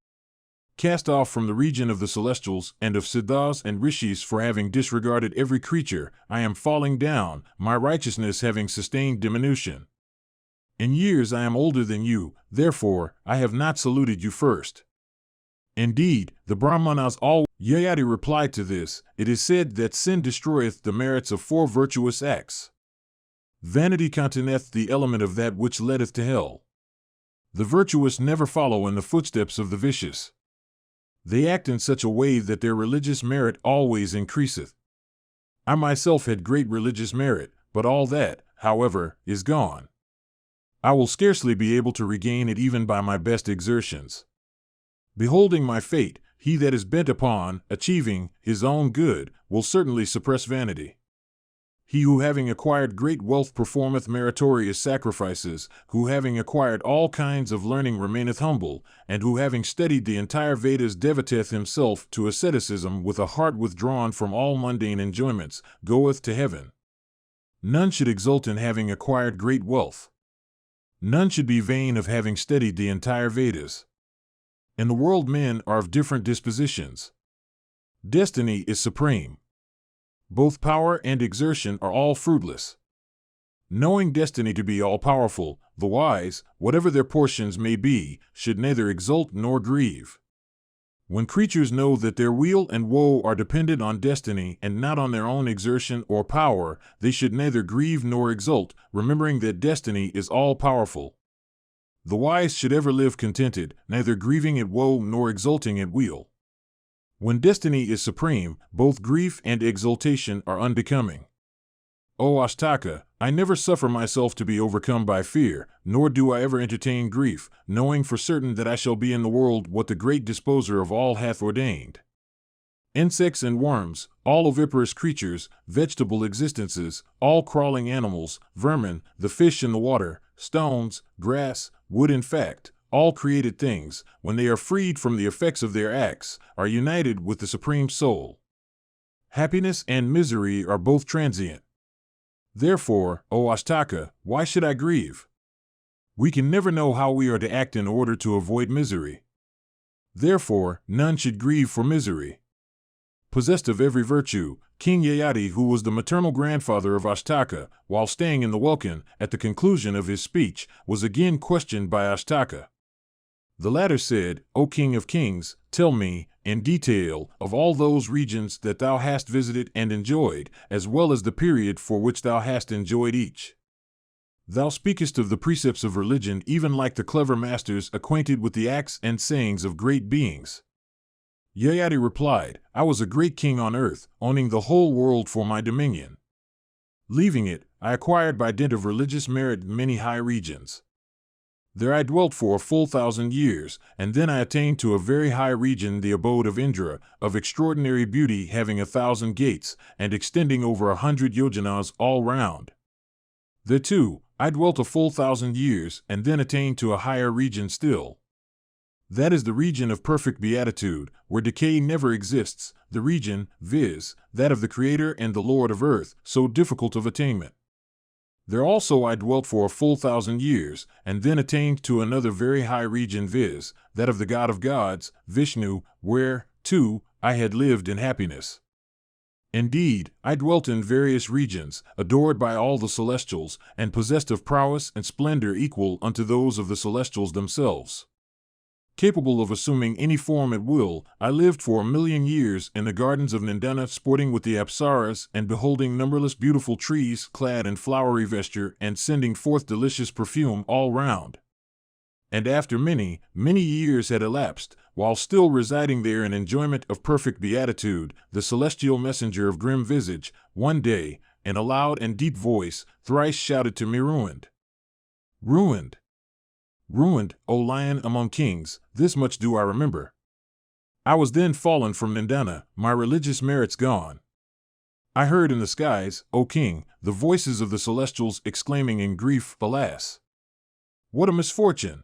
Cast off from the region of the celestials and of siddhas and rishis for having disregarded every creature, I am falling down, my righteousness having sustained diminution. In years I am older than you, therefore I have not saluted you first. Indeed, the Brahmanas all. Yayati replied to this, it is said that sin destroyeth the merits of 4 virtuous acts. Vanity containeth the element of that which leadeth to hell. The virtuous never follow in the footsteps of the vicious. They act in such a way that their religious merit always increaseth. I myself had great religious merit, but all that, however, is gone. I will scarcely be able to regain it even by my best exertions. Beholding my fate, he that is bent upon achieving his own good will certainly suppress vanity. He who having acquired great wealth performeth meritorious sacrifices, who having acquired all kinds of learning remaineth humble, and who having studied the entire Vedas devouteth himself to asceticism with a heart withdrawn from all mundane enjoyments, goeth to heaven. None should exult in having acquired great wealth. None should be vain of having studied the entire Vedas. In the world men are of different dispositions. Destiny is supreme. Both power and exertion are all fruitless. Knowing destiny to be all-powerful, the wise, whatever their portions may be, should neither exult nor grieve. When creatures know that their weal and woe are dependent on destiny and not on their own exertion or power, they should neither grieve nor exult, remembering that destiny is all-powerful. The wise should ever live contented, neither grieving at woe nor exulting at weal. When destiny is supreme, both grief and exultation are unbecoming. O Ashtaka, I never suffer myself to be overcome by fear, nor do I ever entertain grief, knowing for certain that I shall be in the world what the great disposer of all hath ordained. Insects and worms, all oviparous creatures, vegetable existences, all crawling animals, vermin, the fish in the water, stones, grass, wood, in fact, all created things, when they are freed from the effects of their acts, are united with the Supreme Soul. Happiness and misery are both transient. Therefore, O Ashtaka, why should I grieve? We can never know how we are to act in order to avoid misery. Therefore, none should grieve for misery. Possessed of every virtue, King Yayati, who was the maternal grandfather of Ashtaka, while staying in the welkin, at the conclusion of his speech, was again questioned by Ashtaka. The latter said, O King of Kings, tell me, in detail, of all those regions that thou hast visited and enjoyed, as well as the period for which thou hast enjoyed each. Thou speakest of the precepts of religion even like the clever masters acquainted with the acts and sayings of great beings. Yayati replied, I was a great king on earth, owning the whole world for my dominion. Leaving it, I acquired by dint of religious merit many high regions. There I dwelt for a full 1,000 years, and then I attained to a very high region, the abode of Indra, of extraordinary beauty, having 1,000 gates, and extending over 100 yojanas all round. There too, I dwelt a full 1,000 years, and then attained to a higher region still. That is the region of perfect beatitude, where decay never exists, the region, viz., that of the Creator and the Lord of earth, so difficult of attainment. There also I dwelt for a full 1,000 years, and then attained to another very high region, viz., that of the God of gods, Vishnu, where, too, I had lived in happiness. Indeed, I dwelt in various regions, adored by all the celestials, and possessed of prowess and splendor equal unto those of the celestials themselves. Capable of assuming any form at will, I lived for 1,000,000 years in the gardens of Nandana, sporting with the Apsaras and beholding numberless beautiful trees clad in flowery vesture and sending forth delicious perfume all round. And after many, many years had elapsed, while still residing there in enjoyment of perfect beatitude, the celestial messenger of grim visage, one day, in a loud and deep voice, thrice shouted to me, Ruined! Ruined! Ruined, O lion among kings, this much do I remember. I was then fallen from Nandana, my religious merits gone. I heard in the skies, O king, the voices of the celestials exclaiming in grief, Alas! What a misfortune!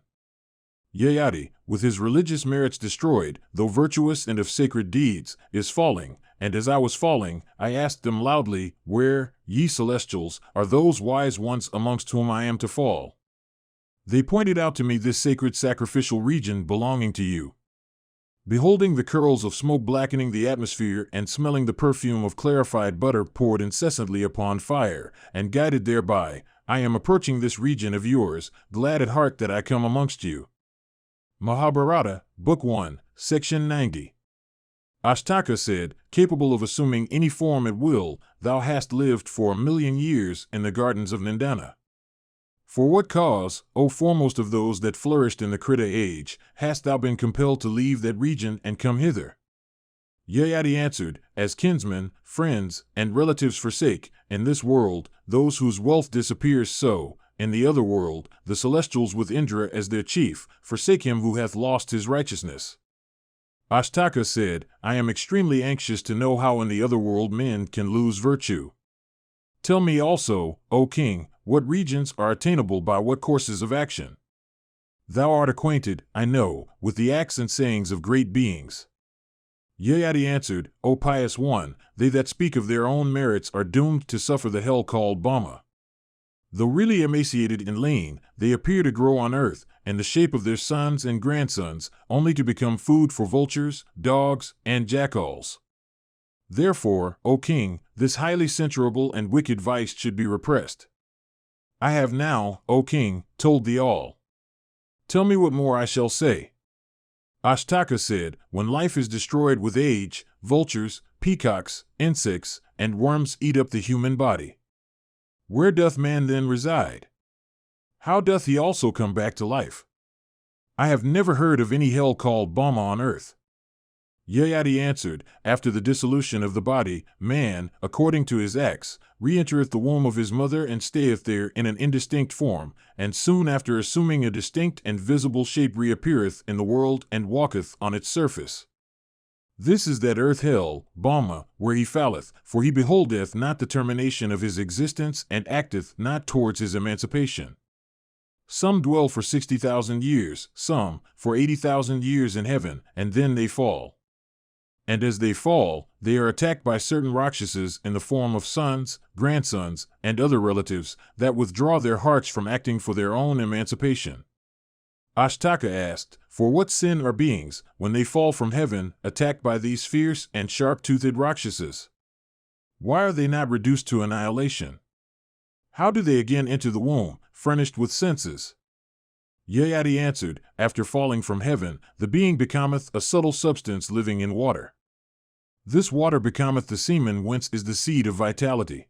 Yayati, with his religious merits destroyed, though virtuous and of sacred deeds, is falling, and as I was falling, I asked them loudly, Where, ye celestials, are those wise ones amongst whom I am to fall? They pointed out to me this sacred sacrificial region belonging to you. Beholding the curls of smoke blackening the atmosphere and smelling the perfume of clarified butter poured incessantly upon fire, and guided thereby, I am approaching this region of yours, glad at heart that I come amongst you. Mahabharata, Book 1, Section 90. Ashtaka said, capable of assuming any form at will, thou hast lived for 1,000,000 years in the gardens of Nandana. For what cause, O foremost of those that flourished in the Krita age, hast thou been compelled to leave that region and come hither? Yayati answered, as kinsmen, friends, and relatives forsake, in this world, those whose wealth disappears, so, in the other world, the celestials with Indra as their chief, forsake him who hath lost his righteousness. Ashtaka said, I am extremely anxious to know how in the other world men can lose virtue. Tell me also, O king, what regions are attainable by what courses of action? Thou art acquainted, I know, with the acts and sayings of great beings. Yayati answered, O pious one, they that speak of their own merits are doomed to suffer the hell called Bama. Though really emaciated and lean, they appear to grow on earth, in the shape of their sons and grandsons, only to become food for vultures, dogs, and jackals. Therefore, O king, this highly censurable and wicked vice should be repressed. I have now, O king, told thee all. Tell me what more I shall say. Ashtaka said, when life is destroyed with age, vultures, peacocks, insects, and worms eat up the human body. Where doth man then reside? How doth he also come back to life? I have never heard of any hell called Bama on earth. Yayati answered, after the dissolution of the body, man, according to his acts, re-entereth the womb of his mother and stayeth there in an indistinct form, and soon after assuming a distinct and visible shape reappeareth in the world and walketh on its surface. This is that earth hell, Bama, where he falleth, for he beholdeth not the termination of his existence and acteth not towards his emancipation. Some dwell for 60,000 years, some for 80,000 years in heaven, and then they fall. And as they fall, they are attacked by certain Rakshasas in the form of sons, grandsons, and other relatives that withdraw their hearts from acting for their own emancipation. Ashtaka asked, for what sin are beings, when they fall from heaven, attacked by these fierce and sharp-toothed Rakshasas? Why are they not reduced to annihilation? How do they again enter the womb, furnished with senses? Yayati answered, after falling from heaven, the being becometh a subtle substance living in water. This water becometh the semen whence is the seed of vitality.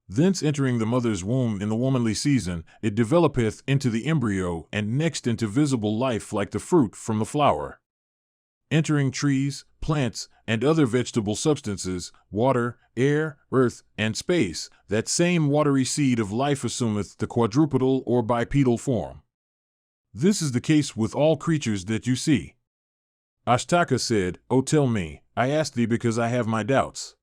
Thence entering the mother's womb in the womanly season, it developeth into the embryo and next into visible life like the fruit from the flower. Entering trees, plants, and other vegetable substances, water, air, earth, and space, that same watery seed of life assumeth the quadrupedal or bipedal form. This is the case with all creatures that you see. Ashtaka said, O tell me, I ask thee because I have my doubts.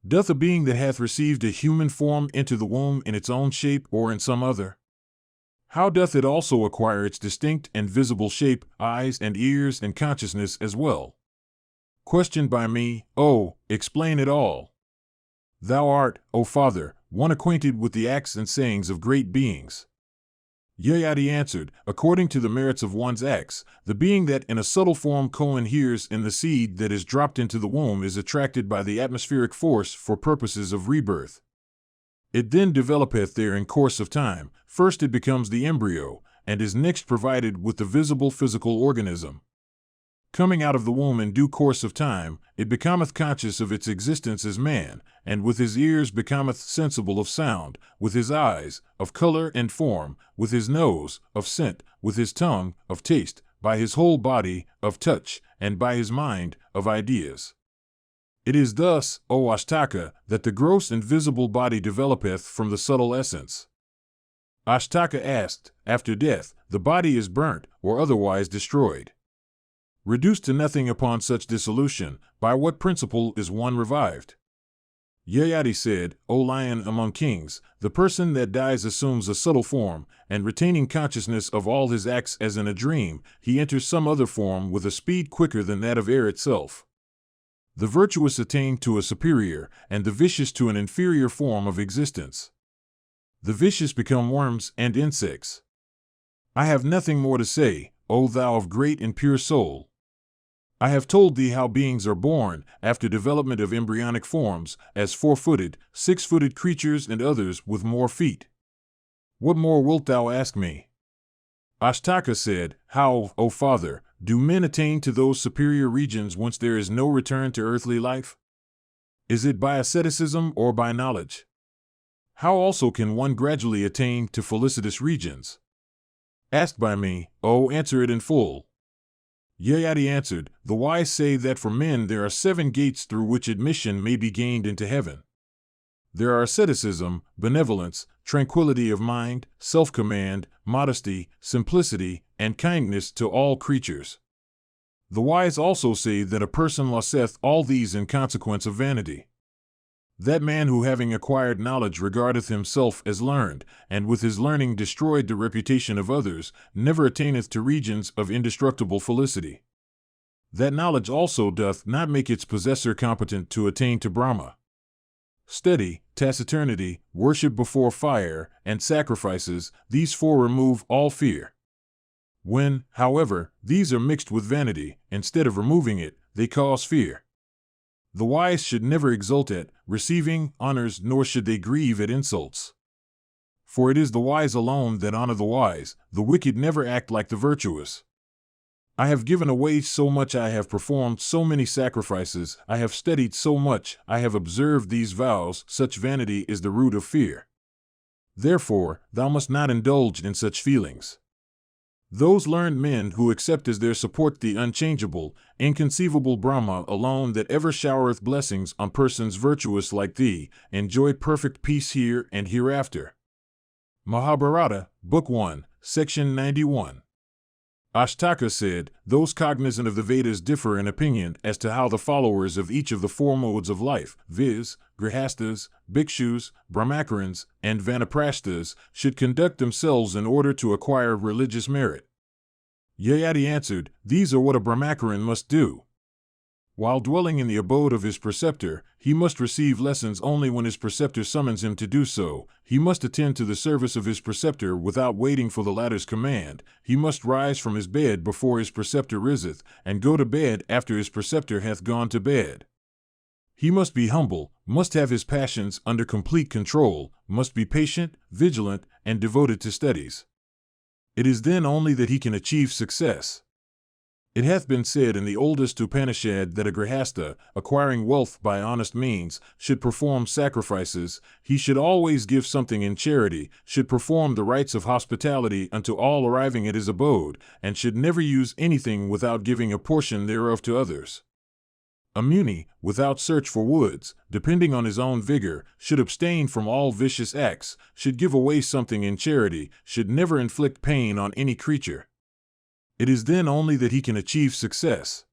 Doth a being that hath received a human form enter the womb in its own shape or in some other? How doth it also acquire its distinct and visible shape, eyes and ears and consciousness as well? Questioned by me, O, explain it all. Thou art, O Father, one acquainted with the acts and sayings of great beings. Yayati answered, according to the merits of one's acts, the being that in a subtle form coheres in the seed that is dropped into the womb is attracted by the atmospheric force for purposes of rebirth. It then developeth there in course of time. First it becomes the embryo, and is next provided with the visible physical organism. Coming out of the womb in due course of time, it becometh conscious of its existence as man, and with his ears becometh sensible of sound, with his eyes, of color and form, with his nose, of scent, with his tongue, of taste, by his whole body, of touch, and by his mind, of ideas. It is thus, O Ashtaka, that the gross and visible body developeth from the subtle essence. Ashtaka asked, after death, the body is burnt, or otherwise destroyed. Reduced to nothing upon such dissolution, by what principle is one revived? Yayati said, O lion among kings, the person that dies assumes a subtle form, and retaining consciousness of all his acts as in a dream, he enters some other form with a speed quicker than that of air itself. The virtuous attain to a superior, and the vicious to an inferior form of existence. The vicious become worms and insects. I have nothing more to say, O thou of great and pure soul. I have told thee how beings are born, after development of embryonic forms, as 4-footed, 6-footed creatures and others with more feet. What more wilt thou ask me? Ashtaka said, How, O Father, do men attain to those superior regions whence there is no return to earthly life? Is it by asceticism or by knowledge? How also can one gradually attain to felicitous regions? Asked by me, O answer it in full. Yayati answered, The wise say that for men there are 7 gates through which admission may be gained into heaven. There are asceticism, benevolence, tranquility of mind, self-command, modesty, simplicity, and kindness to all creatures. The wise also say that a person loseth all these in consequence of vanity. That man who having acquired knowledge regardeth himself as learned, and with his learning destroyed the reputation of others, never attaineth to regions of indestructible felicity. That knowledge also doth not make its possessor competent to attain to Brahma. Study, taciturnity, worship before fire, and sacrifices, these 4 remove all fear. When, however, these are mixed with vanity, instead of removing it, they cause fear. The wise should never exult at receiving honors, nor should they grieve at insults. For it is the wise alone that honor the wise, the wicked never act like the virtuous. I have given away so much, I have performed so many sacrifices, I have studied so much, I have observed these vows, such vanity is the root of fear. Therefore, thou must not indulge in such feelings. Those learned men who accept as their support the unchangeable, inconceivable Brahma alone that ever showereth blessings on persons virtuous like thee, enjoy perfect peace here and hereafter. Mahabharata, Book 1, Section 91. Ashtaka said, Those cognizant of the Vedas differ in opinion as to how the followers of each of the 4 modes of life, viz., grihastas, bhikshus, brahmacarans, and vanaprashtas, should conduct themselves in order to acquire religious merit. Yayati answered, These are what a brahmacaran must do. While dwelling in the abode of his preceptor, he must receive lessons only when his preceptor summons him to do so. He must attend to the service of his preceptor without waiting for the latter's command. He must rise from his bed before his preceptor riseth, and go to bed after his preceptor hath gone to bed. He must be humble, must have his passions under complete control, must be patient, vigilant, and devoted to studies. It is then only that he can achieve success. It hath been said in the oldest Upanishad that a grihasta, acquiring wealth by honest means, should perform sacrifices, he should always give something in charity, should perform the rites of hospitality unto all arriving at his abode, and should never use anything without giving a portion thereof to others. A muni, without search for woods, depending on his own vigor, should abstain from all vicious acts, should give away something in charity, should never inflict pain on any creature. It is then only that he can achieve success.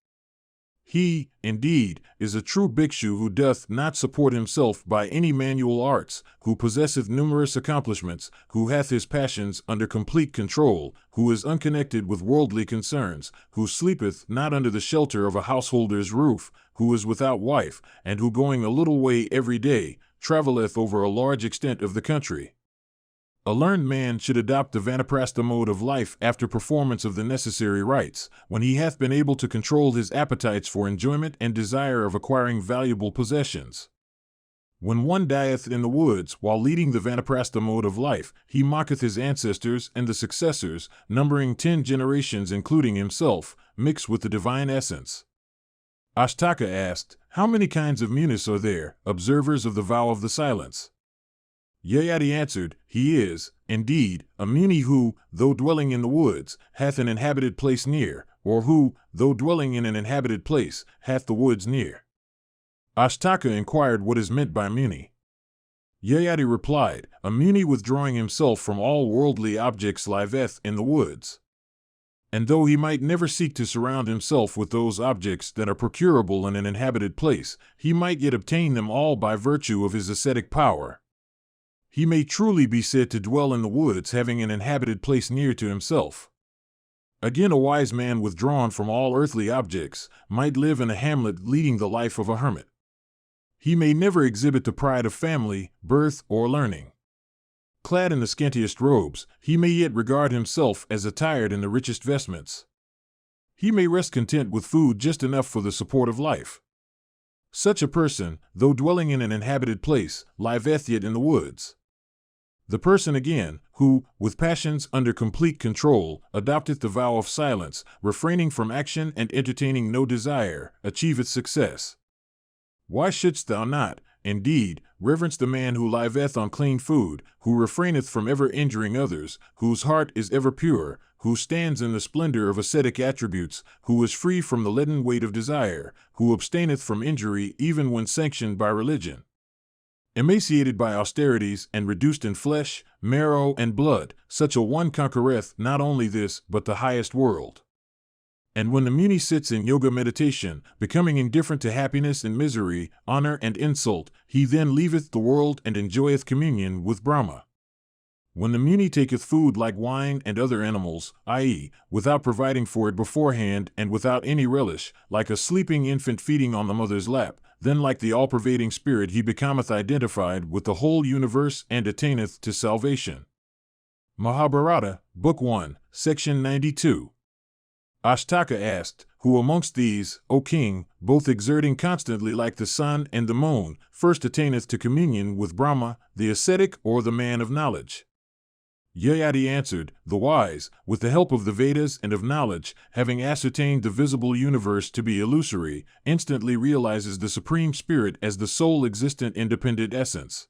He, indeed, is a true bhikshu who doth not support himself by any manual arts, who possesseth numerous accomplishments, who hath his passions under complete control, who is unconnected with worldly concerns, who sleepeth not under the shelter of a householder's roof, who is without wife, and who going a little way every day, travelleth over a large extent of the country. A learned man should adopt the vanaprastha mode of life after performance of the necessary rites, when he hath been able to control his appetites for enjoyment and desire of acquiring valuable possessions. When one dieth in the woods while leading the vanaprastha mode of life, he mocketh his ancestors and the successors, numbering 10 generations including himself, mixed with the divine essence. Ashtaka asked, How many kinds of munis are there, observers of the vow of the silence? Yayati answered, He is, indeed, a muni who, though dwelling in the woods, hath an inhabited place near, or who, though dwelling in an inhabited place, hath the woods near. Ashtaka inquired what is meant by muni. Yayati replied, A muni withdrawing himself from all worldly objects liveth in the woods. And though he might never seek to surround himself with those objects that are procurable in an inhabited place, he might yet obtain them all by virtue of his ascetic power. He may truly be said to dwell in the woods having an inhabited place near to himself. Again, a wise man withdrawn from all earthly objects might live in a hamlet leading the life of a hermit. He may never exhibit the pride of family, birth, or learning. Clad in the scantiest robes, he may yet regard himself as attired in the richest vestments. He may rest content with food just enough for the support of life. Such a person, though dwelling in an inhabited place, liveth yet in the woods. The person again, who, with passions under complete control, adopteth the vow of silence, refraining from action and entertaining no desire, achieveth success. Why shouldst thou not, indeed, reverence the man who liveth on clean food, who refraineth from ever injuring others, whose heart is ever pure, who stands in the splendor of ascetic attributes, who is free from the leaden weight of desire, who abstaineth from injury even when sanctioned by religion? Emaciated by austerities and reduced in flesh, marrow, and blood, such a one conquereth not only this but the highest world. And when the Muni sits in yoga meditation, becoming indifferent to happiness and misery, honor and insult, he then leaveth the world and enjoyeth communion with Brahma. When the Muni taketh food like wine and other animals, i.e., without providing for it beforehand and without any relish, like a sleeping infant feeding on the mother's lap, then like the all-pervading spirit he becometh identified with the whole universe and attaineth to salvation. Mahabharata, Book 1, Section 92. Ashtaka asked, Who amongst these, O king, both exerting constantly like the sun and the moon, first attaineth to communion with Brahma, the ascetic or the man of knowledge? Yayati answered, The wise, with the help of the Vedas and of knowledge, having ascertained the visible universe to be illusory, instantly realizes the Supreme Spirit as the sole existent independent essence.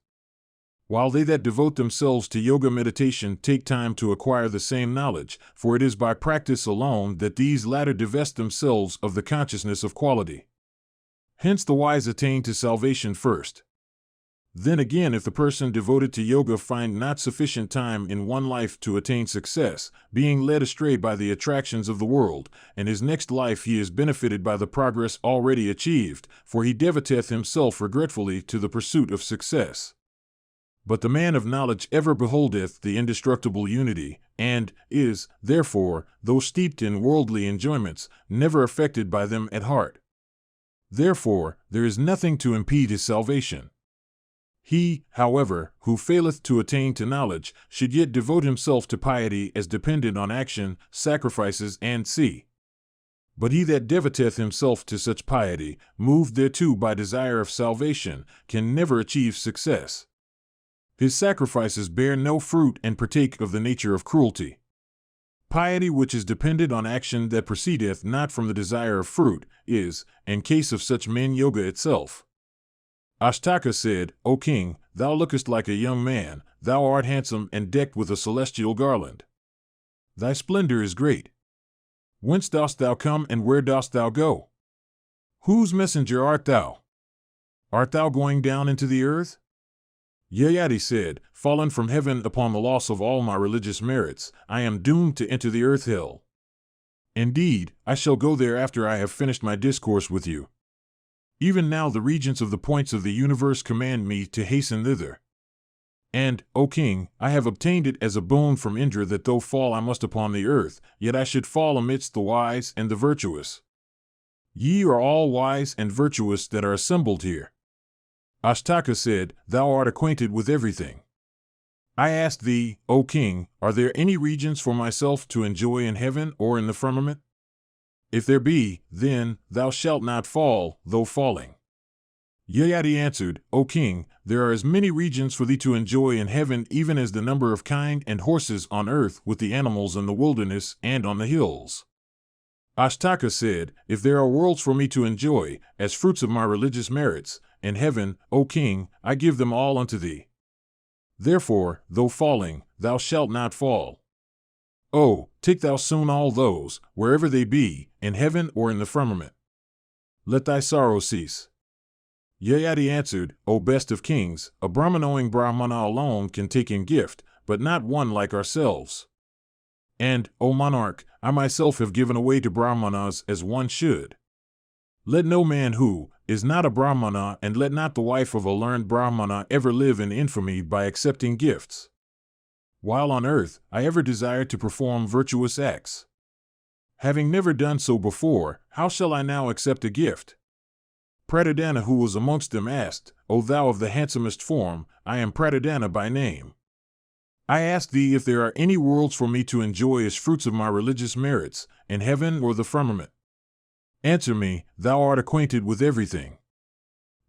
While they that devote themselves to yoga meditation take time to acquire the same knowledge, for it is by practice alone that these latter divest themselves of the consciousness of quality. Hence the wise attain to salvation first. Then again, if the person devoted to yoga find not sufficient time in one life to attain success, being led astray by the attractions of the world, in his next life he is benefited by the progress already achieved, for he devouteth himself regretfully to the pursuit of success. But the man of knowledge ever beholdeth the indestructible unity, and is, therefore, though steeped in worldly enjoyments, never affected by them at heart. Therefore, there is nothing to impede his salvation. He, however, who faileth to attain to knowledge, should yet devote himself to piety as dependent on action, sacrifices, and see. But he that devoteth himself to such piety, moved thereto by desire of salvation, can never achieve success. His sacrifices bear no fruit and partake of the nature of cruelty. Piety which is dependent on action that proceedeth not from the desire of fruit, is, in case of such men, yoga itself. Ashtaka said, O king, thou lookest like a young man, thou art handsome and decked with a celestial garland. Thy splendor is great. Whence dost thou come and where dost thou go? Whose messenger art thou? Art thou going down into the earth? Yayati said, Fallen from heaven upon the loss of all my religious merits, I am doomed to enter the earth hell. Indeed, I shall go there after I have finished my discourse with you. Even now the regents of the points of the universe command me to hasten thither. And, O king, I have obtained it as a boon from Indra that though fall I must upon the earth, yet I should fall amidst the wise and the virtuous. Ye are all wise and virtuous that are assembled here. Ashtaka said, Thou art acquainted with everything. I ask thee, O king, are there any regions for myself to enjoy in heaven or in the firmament? If there be, then, thou shalt not fall, though falling. Yayati answered, O king, there are as many regions for thee to enjoy in heaven even as the number of kine and horses on earth with the animals in the wilderness and on the hills. Ashtaka said, If there are worlds for me to enjoy, as fruits of my religious merits, in heaven, O king, I give them all unto thee. Therefore, though falling, thou shalt not fall. Oh, take thou soon all those, wherever they be, in heaven or in the firmament. Let thy sorrow cease. Yayati answered, O best of kings, a Brahman-knowing Brahmana alone can take in gift, but not one like ourselves. And, O monarch, I myself have given away to Brahmanas as one should. Let no man who is not a Brahmana and let not the wife of a learned Brahmana ever live in infamy by accepting gifts. While on earth, I ever desired to perform virtuous acts. Having never done so before, how shall I now accept a gift? Pratidana, who was amongst them, asked, O thou of the handsomest form, I am Pratidana by name. I ask thee if there are any worlds for me to enjoy as fruits of my religious merits, in heaven or the firmament. Answer me, thou art acquainted with everything.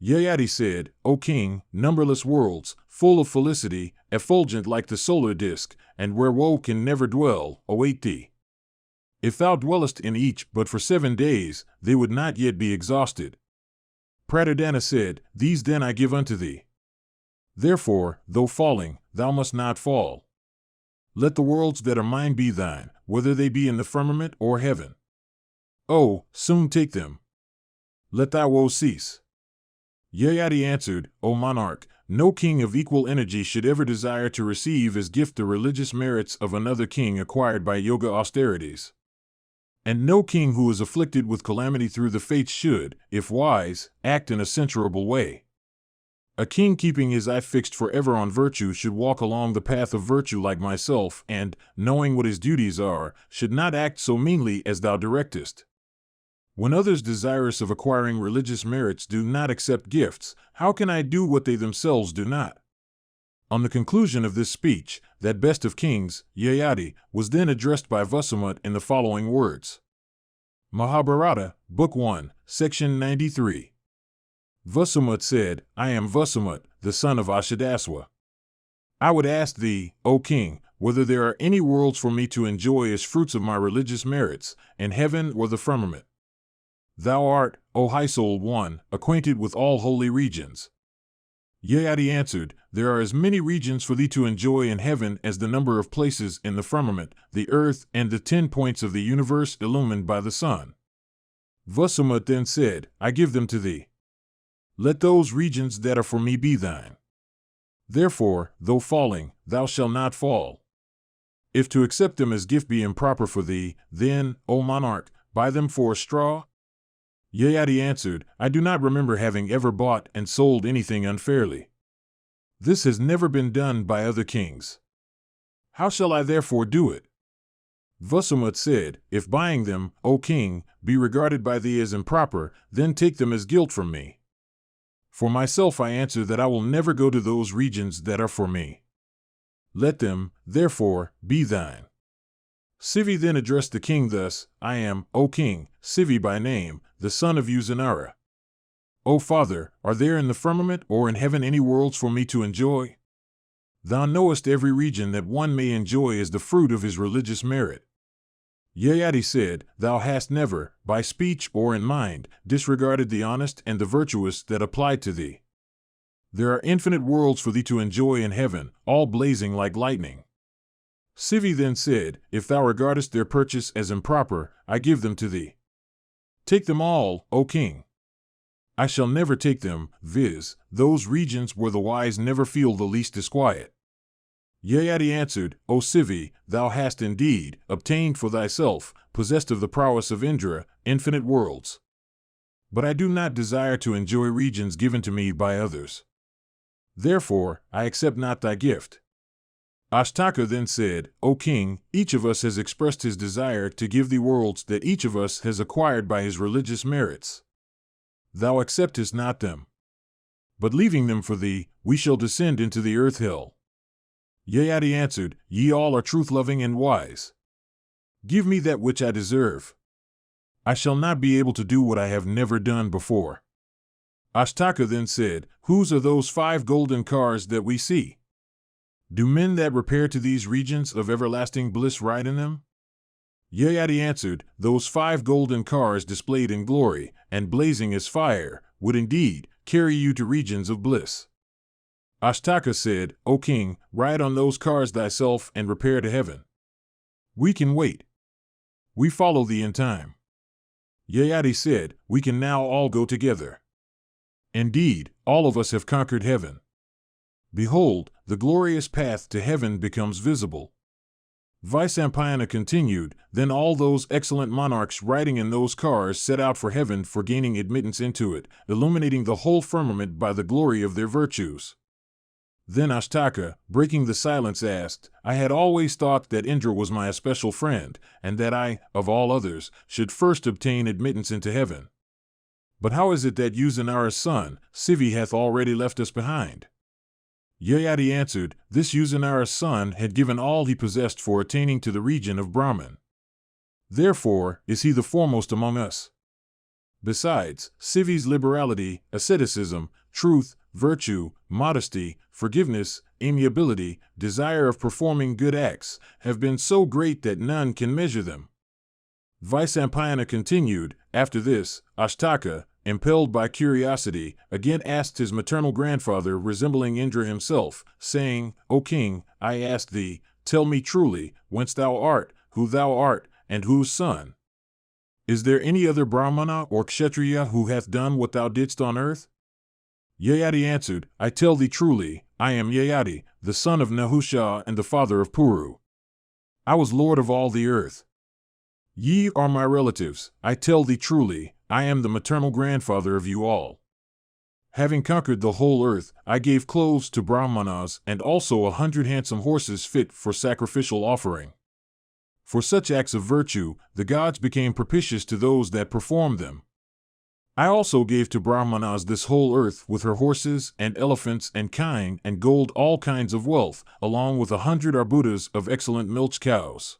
Yayati said, O king, numberless worlds, full of felicity, effulgent like the solar disk, and where woe can never dwell, await thee. If thou dwellest in each but for 7 days, they would not yet be exhausted. Pratardana said, These then I give unto thee. Therefore, though falling, thou must not fall. Let the worlds that are mine be thine, whether they be in the firmament or heaven. Oh, soon take them. Let thy woe cease. Yayati answered, O monarch, no king of equal energy should ever desire to receive as gift the religious merits of another king acquired by yoga austerities. And no king who is afflicted with calamity through the fates should, if wise, act in a censurable way. A king keeping his eye fixed forever on virtue should walk along the path of virtue like myself, and, knowing what his duties are, should not act so meanly as thou directest. When others desirous of acquiring religious merits do not accept gifts, how can I do what they themselves do not? On the conclusion of this speech, that best of kings, Yayati, was then addressed by Vasumut in the following words. Mahabharata, Book 1, Section 93. Vasumut said, I am Vasumut, the son of Ashadaswa. I would ask thee, O king, whether there are any worlds for me to enjoy as fruits of my religious merits, in heaven or the firmament. Thou art, O high-souled one, acquainted with all holy regions. Yayati answered, There are as many regions for thee to enjoy in heaven as the number of places in the firmament, the earth, and the 10 points of the universe illumined by the sun. Vasumut then said, I give them to thee. Let those regions that are for me be thine. Therefore, though falling, thou shalt not fall. If to accept them as gift be improper for thee, then, O monarch, buy them for a straw? Yayati answered, I do not remember having ever bought and sold anything unfairly. This has never been done by other kings. How shall I therefore do it? Vasumut said, If buying them, O king, be regarded by thee as improper, then take them as guilt from me. For myself I answer that I will never go to those regions that are for me. Let them, therefore, be thine. Sivi then addressed the king thus, I am, O king, Sivi by name, the son of Uzanara. O father, are there in the firmament or in heaven any worlds for me to enjoy? Thou knowest every region that one may enjoy as the fruit of his religious merit. Yayati said, Thou hast never, by speech or in mind, disregarded the honest and the virtuous that applied to thee. There are infinite worlds for thee to enjoy in heaven, all blazing like lightning. Sivi then said, If thou regardest their purchase as improper, I give them to thee. Take them all, O king. I shall never take them, viz., those regions where the wise never feel the least disquiet. Yayati answered, O Sivi, thou hast indeed obtained for thyself, possessed of the prowess of Indra, infinite worlds. But I do not desire to enjoy regions given to me by others. Therefore, I accept not thy gift. Ashtaka then said, O king, each of us has expressed his desire to give thee worlds that each of us has acquired by his religious merits. Thou acceptest not them. But leaving them for thee, we shall descend into the earth hill. Yayati answered, Ye all are truth-loving and wise. Give me that which I deserve. I shall not be able to do what I have never done before. Ashtaka then said, Whose are those 5 golden cars that we see? Do men that repair to these regions of everlasting bliss ride in them? Yayati answered, Those 5 golden cars displayed in glory, and blazing as fire, would indeed carry you to regions of bliss. Ashtaka said, O king, ride on those cars thyself and repair to heaven. We can wait. We follow thee in time. Yayati said, We can now all go together. Indeed, all of us have conquered heaven. Behold, the glorious path to heaven becomes visible. Vyasa continued, Then all those excellent monarchs riding in those cars set out for heaven for gaining admittance into it, illuminating the whole firmament by the glory of their virtues. Then Ashtaka, breaking the silence, asked, I had always thought that Indra was my especial friend, and that I, of all others, should first obtain admittance into heaven. But how is it that Uzanara's son, Sivi, hath already left us behind? Yayati answered, this Usanara's son had given all he possessed for attaining to the region of Brahman. Therefore is he the foremost among us. Besides, Sivi's liberality, asceticism, truth, virtue, modesty, forgiveness, amiability, desire of performing good acts, have been so great that none can measure them. Vyasa continued, after this, Ashtaka, impelled by curiosity, again asked his maternal grandfather resembling Indra himself, saying, O king, I ask thee, tell me truly, whence thou art, who thou art, and whose son? Is there any other Brahmana or Kshatriya who hath done what thou didst on earth? Yayati answered, I tell thee truly, I am Yayati, the son of Nahusha and the father of Puru. I was lord of all the earth. Ye are my relatives, I tell thee truly, I am the maternal grandfather of you all. Having conquered the whole earth, I gave clothes to Brahmanas and also 100 handsome horses fit for sacrificial offering. For such acts of virtue, the gods became propitious to those that performed them. I also gave to Brahmanas this whole earth with her horses and elephants and kine and gold, all kinds of wealth, along with 100 arbutas of excellent milch cows.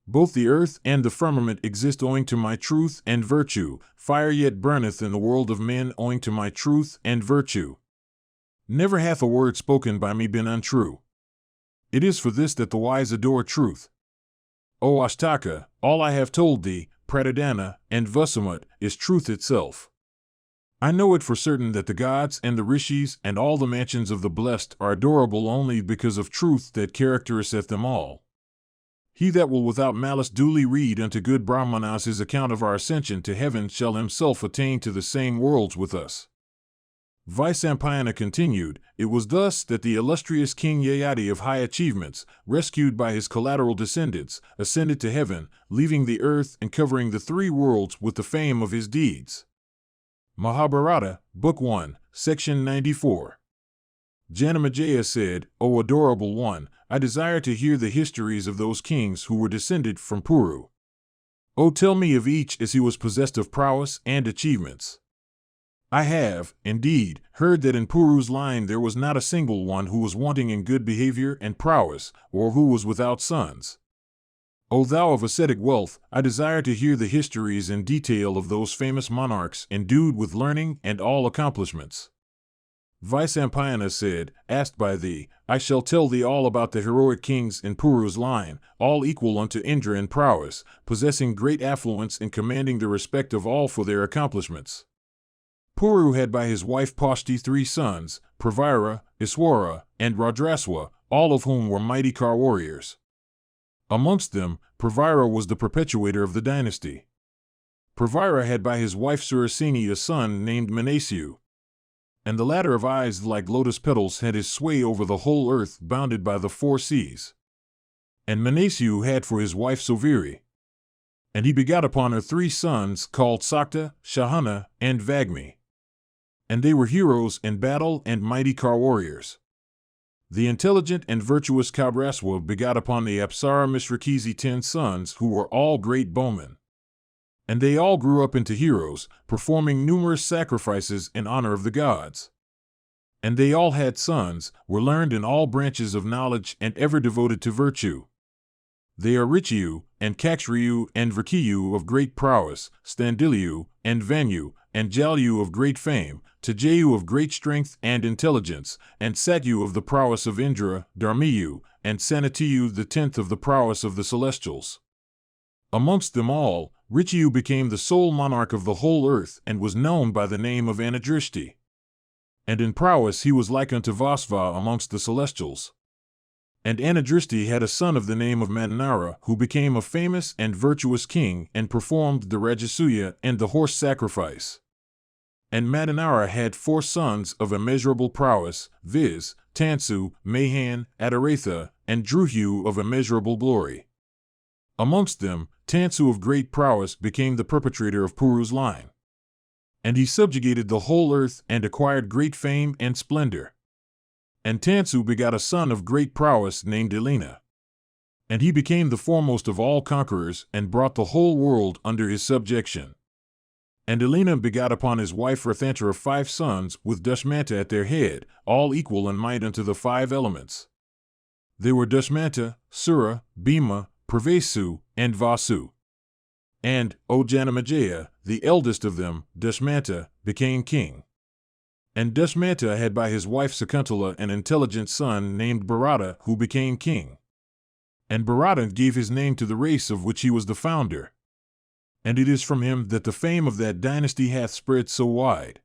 Both the earth and the firmament exist owing to my truth and virtue. Fire yet burneth in the world of men owing to my truth and virtue. Never hath a word spoken by me been untrue. It is for this that the wise adore truth. O Ashtaka, all I have told thee, Pratidana, and Vasamut, is truth itself. I know it for certain that the gods and the rishis and all the mansions of the blessed are adorable only because of truth that characteriseth them all. He that will without malice duly read unto good Brahmanas his account of our ascension to heaven shall himself attain to the same worlds with us. Vyasa continued, it was thus that the illustrious King Yayati of high achievements, rescued by his collateral descendants, ascended to heaven, leaving the earth and covering the 3 worlds with the fame of his deeds. Mahabharata, Book 1, Section 94. Janamejaya said, O adorable one, I desire to hear the histories of those kings who were descended from Puru. O tell me of each as he was possessed of prowess and achievements. I have, indeed, heard that in Puru's line there was not a single one who was wanting in good behavior and prowess, or who was without sons. O thou of ascetic wealth, I desire to hear the histories in detail of those famous monarchs endued with learning and all accomplishments. Vyasa said, asked by thee, I shall tell thee all about the heroic kings in Puru's line, all equal unto Indra in prowess, possessing great affluence and commanding the respect of all for their accomplishments. Puru had by his wife Pashti 3 sons, Pravira, Iswara, and Radraswa, all of whom were mighty car warriors. Amongst them, Pravira was the perpetuator of the dynasty. Pravira had by his wife Surasini a son named Manasyu. And the latter of eyes like lotus petals had his sway over the whole earth bounded by the 4 seas. And Manasyu had for his wife Soviri. And he begot upon her 3 sons called Sakta, Shahana, and Vagmi. And they were heroes in battle and mighty car warriors. The intelligent and virtuous Kabraswa begot upon the Apsara Mishrakizi 10 sons who were all great bowmen. And they all grew up into heroes, performing numerous sacrifices in honor of the gods. And they all had sons, were learned in all branches of knowledge and ever devoted to virtue. They are Richiyu, and Kakshriyu, and Virkiyu of great prowess, Standiliyu, and Vanyu, and Jalyu of great fame, Tajayu of great strength and intelligence, and Satyu of the prowess of Indra, Dharmiyu, and Sanatiyu the 10th of the prowess of the celestials. Amongst them all, Richiyu became the sole monarch of the whole earth and was known by the name of Anadrishti. And in prowess he was like unto Vasva amongst the celestials. And Anadrishti had a son of the name of Madanara, who became a famous and virtuous king and performed the Rajasuya and the horse sacrifice. And Madanara had 4 sons of immeasurable prowess, viz., Tansu, Mahan, Adaratha, and Druhu of immeasurable glory. Amongst them, Tansu of great prowess became the perpetrator of Puru's line. And he subjugated the whole earth and acquired great fame and splendor. And Tansu begot a son of great prowess named Elena. And he became the foremost of all conquerors and brought the whole world under his subjection. And Elena begot upon his wife Rathantra 5 sons, with Dushmanta at their head, all equal in might unto the 5 elements. They were Dushmanta, Sura, Bhima, Pravesu, and Vasu. And, O Janamejaya, the eldest of them, Dushmanta, became king. And Dushmanta had by his wife Sakuntala an intelligent son named Bharata, who became king. And Bharata gave his name to the race of which he was the founder. And it is from him that the fame of that dynasty hath spread so wide.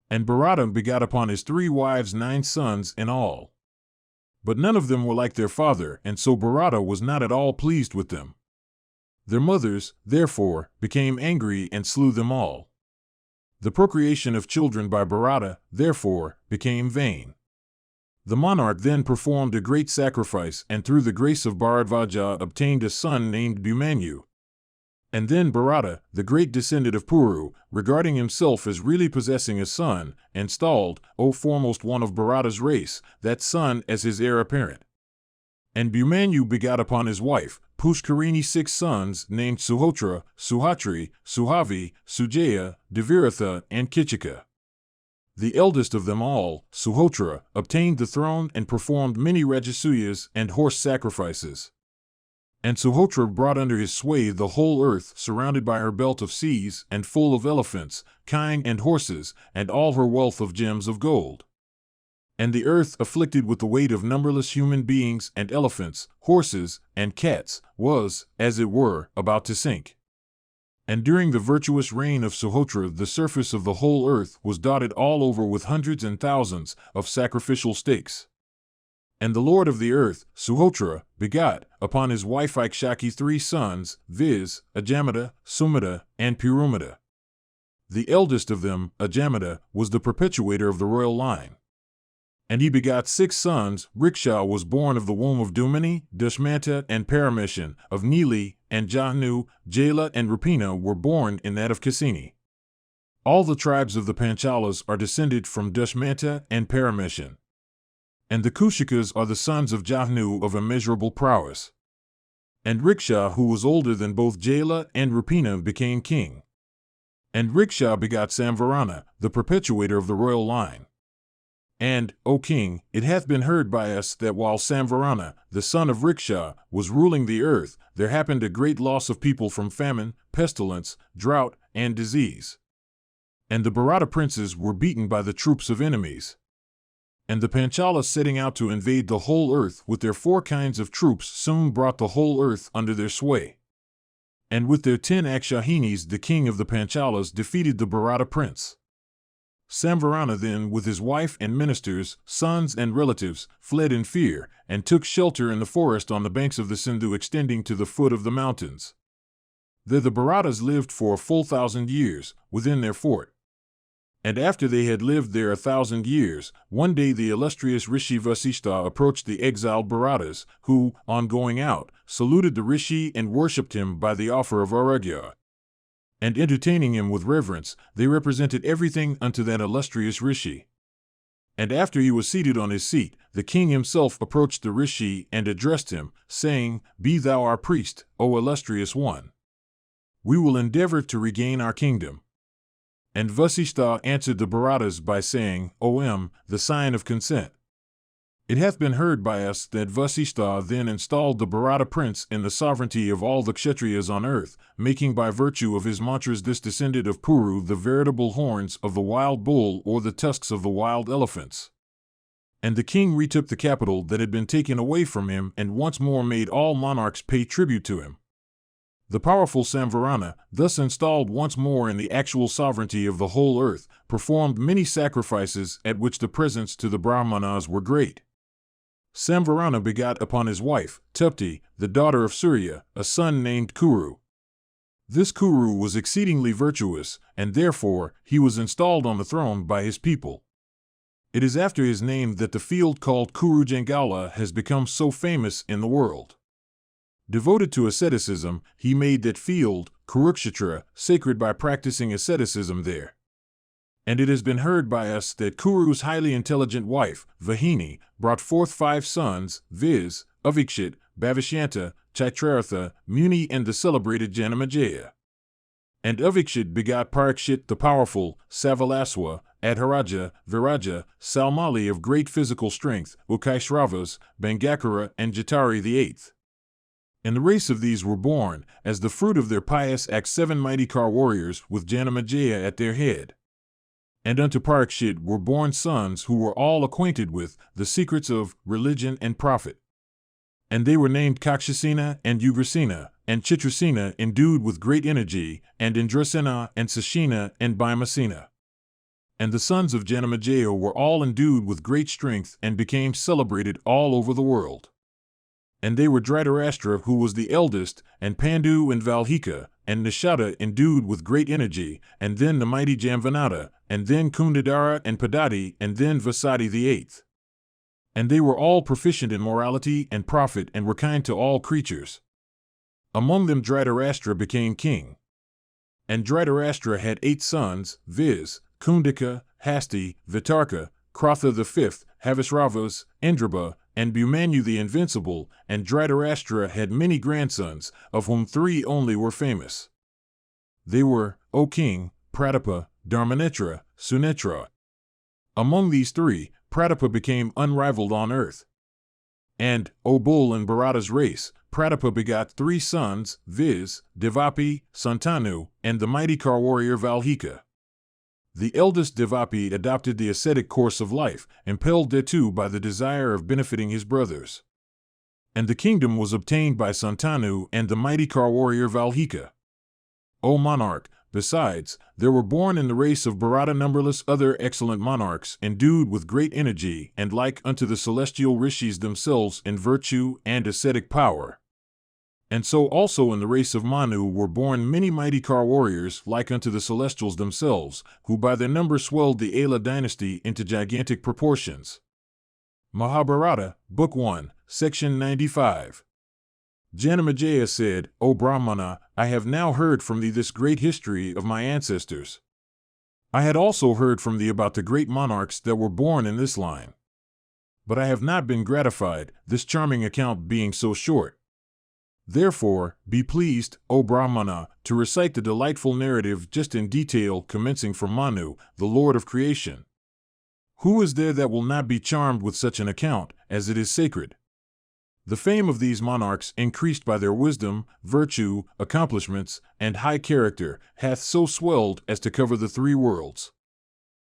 And Bharata begot upon his 3 wives 9 sons in all. But none of them were like their father, and so Bharata was not at all pleased with them. Their mothers, therefore, became angry and slew them all. The procreation of children by Bharata, therefore, became vain. The monarch then performed a great sacrifice, and through the grace of Bharadvaja obtained a son named Bhumanyu. And then Bharata, the great descendant of Puru, regarding himself as really possessing a son, installed, O foremost one of Bharata's race, that son as his heir apparent. And Bhumanyu begot upon his wife, Pushkarini 6 sons named Suhotra, Suhatri, Suhavi, Sujaya, Deviratha, and Kichika. The eldest of them all, Suhotra, obtained the throne and performed many Rajasuyas and horse sacrifices. And Suhotra brought under his sway the whole earth, surrounded by her belt of seas, and full of elephants, kine and horses, and all her wealth of gems of gold. And the earth, afflicted with the weight of numberless human beings and elephants, horses, and cats, was, as it were, about to sink. And during the virtuous reign of Suhotra, the surface of the whole earth was dotted all over with hundreds and thousands of sacrificial stakes. And the Lord of the earth, Suhotra, begot upon his wife Ikshaki 3 sons, viz., Ajamata, Sumata, and Purumata. The eldest of them, Ajamata, was the perpetuator of the royal line. And he begot 6 sons. Riksha was born of the womb of Dumani, Dushmanta, and Parameshan, of Nili, and Jahnu, Jala, and Rapina were born in that of Kasini. All the tribes of the Panchalas are descended from Dushmanta and Parameshan. And the Kushikas are the sons of Jahnu of immeasurable prowess. And Riksha, who was older than both Jala and Rapina, became king. And Riksha begot Samvarana, the perpetuator of the royal line. And, O king, it hath been heard by us that while Samvarana, the son of Riksha, was ruling the earth, there happened a great loss of people from famine, pestilence, drought, and disease. And the Bharata princes were beaten by the troops of enemies. And the Panchalas, setting out to invade the whole earth with their 4 kinds of troops, soon brought the whole earth under their sway. And with their 10 Akshahinis, the king of the Panchalas defeated the Bharata prince. Samvarana then, with his wife and ministers, sons and relatives, fled in fear, and took shelter in the forest on the banks of the Sindhu extending to the foot of the mountains. There the Bharatas lived for a full 1,000 years, within their fort. And after they had lived there 1,000 years, one day the illustrious Rishi Vasishtha approached the exiled Bharatas, who, on going out, saluted the Rishi and worshipped him by the offer of Aragya. And entertaining him with reverence, they represented everything unto that illustrious Rishi. And after he was seated on his seat, the king himself approached the Rishi and addressed him, saying, Be thou our priest, O illustrious one. We will endeavor to regain our kingdom. And Vasishtha answered the Bharatas by saying, O the sign of consent. It hath been heard by us that Vasishtha then installed the Bharata prince in the sovereignty of all the Kshatriyas on earth, making by virtue of his mantras this descendant of Puru the veritable horns of the wild bull or the tusks of the wild elephants. And the king retook the capital that had been taken away from him and once more made all monarchs pay tribute to him. The powerful Samvarana, thus installed once more in the actual sovereignty of the whole earth, performed many sacrifices at which the presents to the Brahmanas were great. Samvarana begot upon his wife, Tupti, the daughter of Surya, a son named Kuru. This Kuru was exceedingly virtuous, and therefore he was installed on the throne by his people. It is after his name that the field called Kurujangala has become so famous in the world. Devoted to asceticism, he made that field, Kurukshetra, sacred by practicing asceticism there. And it has been heard by us that Kuru's highly intelligent wife, Vahini, brought forth 5 sons, viz., Avikshit, Bhavishanta, Chitrangada, Muni, and the celebrated Janamejaya. And Avikshit begot Parikshit the powerful, Savalaswa, Adhiraja, Viraja, Salmali of great physical strength, Ukaishravas, Bangakara, and Jatari the eighth. And the race of these were born, as the fruit of their pious acts, 7 mighty Kar warriors, with Janamajaya at their head. And unto Parikshit were born sons who were all acquainted with the secrets of religion and profit. And they were named Kakshasena and Ugrasena, and Chitrasena endued with great energy, and Indrasena and Sashina and Bhimasena. And the sons of Janamajaya were all endued with great strength and became celebrated all over the world. And they were Dhritarashtra, who was the eldest, and Pandu and Valhika, and Nishada endued with great energy, and then the mighty Jamvanada, and then Kundadara and Padati, and then Vasati the eighth. And they were all proficient in morality and profit, and were kind to all creatures. Among them Dhritarashtra became king. And Dhritarashtra had 8 sons, viz., Kundika, Hasti, Vitarka, Kratha the fifth, Havisravas, Indraba, and Bhumanyu the Invincible, and Dhritarashtra had many grandsons, of whom 3 only were famous. They were, O king, Pratapa, Dharmanitra, Sunetra. Among these 3, Pratapa became unrivaled on earth. And, O bull in Bharata's race, Pratapa begot 3 sons, viz., Devapi, Santanu, and the mighty Kar warrior Valhika. The eldest Devapi adopted the ascetic course of life, impelled thereto by the desire of benefiting his brothers. And the kingdom was obtained by Santanu and the mighty Kar warrior Valhika. O monarch, besides, there were born in the race of Bharata numberless other excellent monarchs endued with great energy and like unto the celestial rishis themselves in virtue and ascetic power. And so also in the race of Manu were born many mighty Kar warriors like unto the celestials themselves, who by their number swelled the Ala dynasty into gigantic proportions. Mahabharata, Book 1, Section 95. Janamajaya said, O Brahmana, I have now heard from thee this great history of my ancestors. I had also heard from thee about the great monarchs that were born in this line. But I have not been gratified, this charming account being so short. Therefore, be pleased, O Brahmana, to recite the delightful narrative just in detail, commencing from Manu, the Lord of creation. Who is there that will not be charmed with such an account, as it is sacred? The fame of these monarchs, increased by their wisdom, virtue, accomplishments, and high character, hath so swelled as to cover the 3 worlds.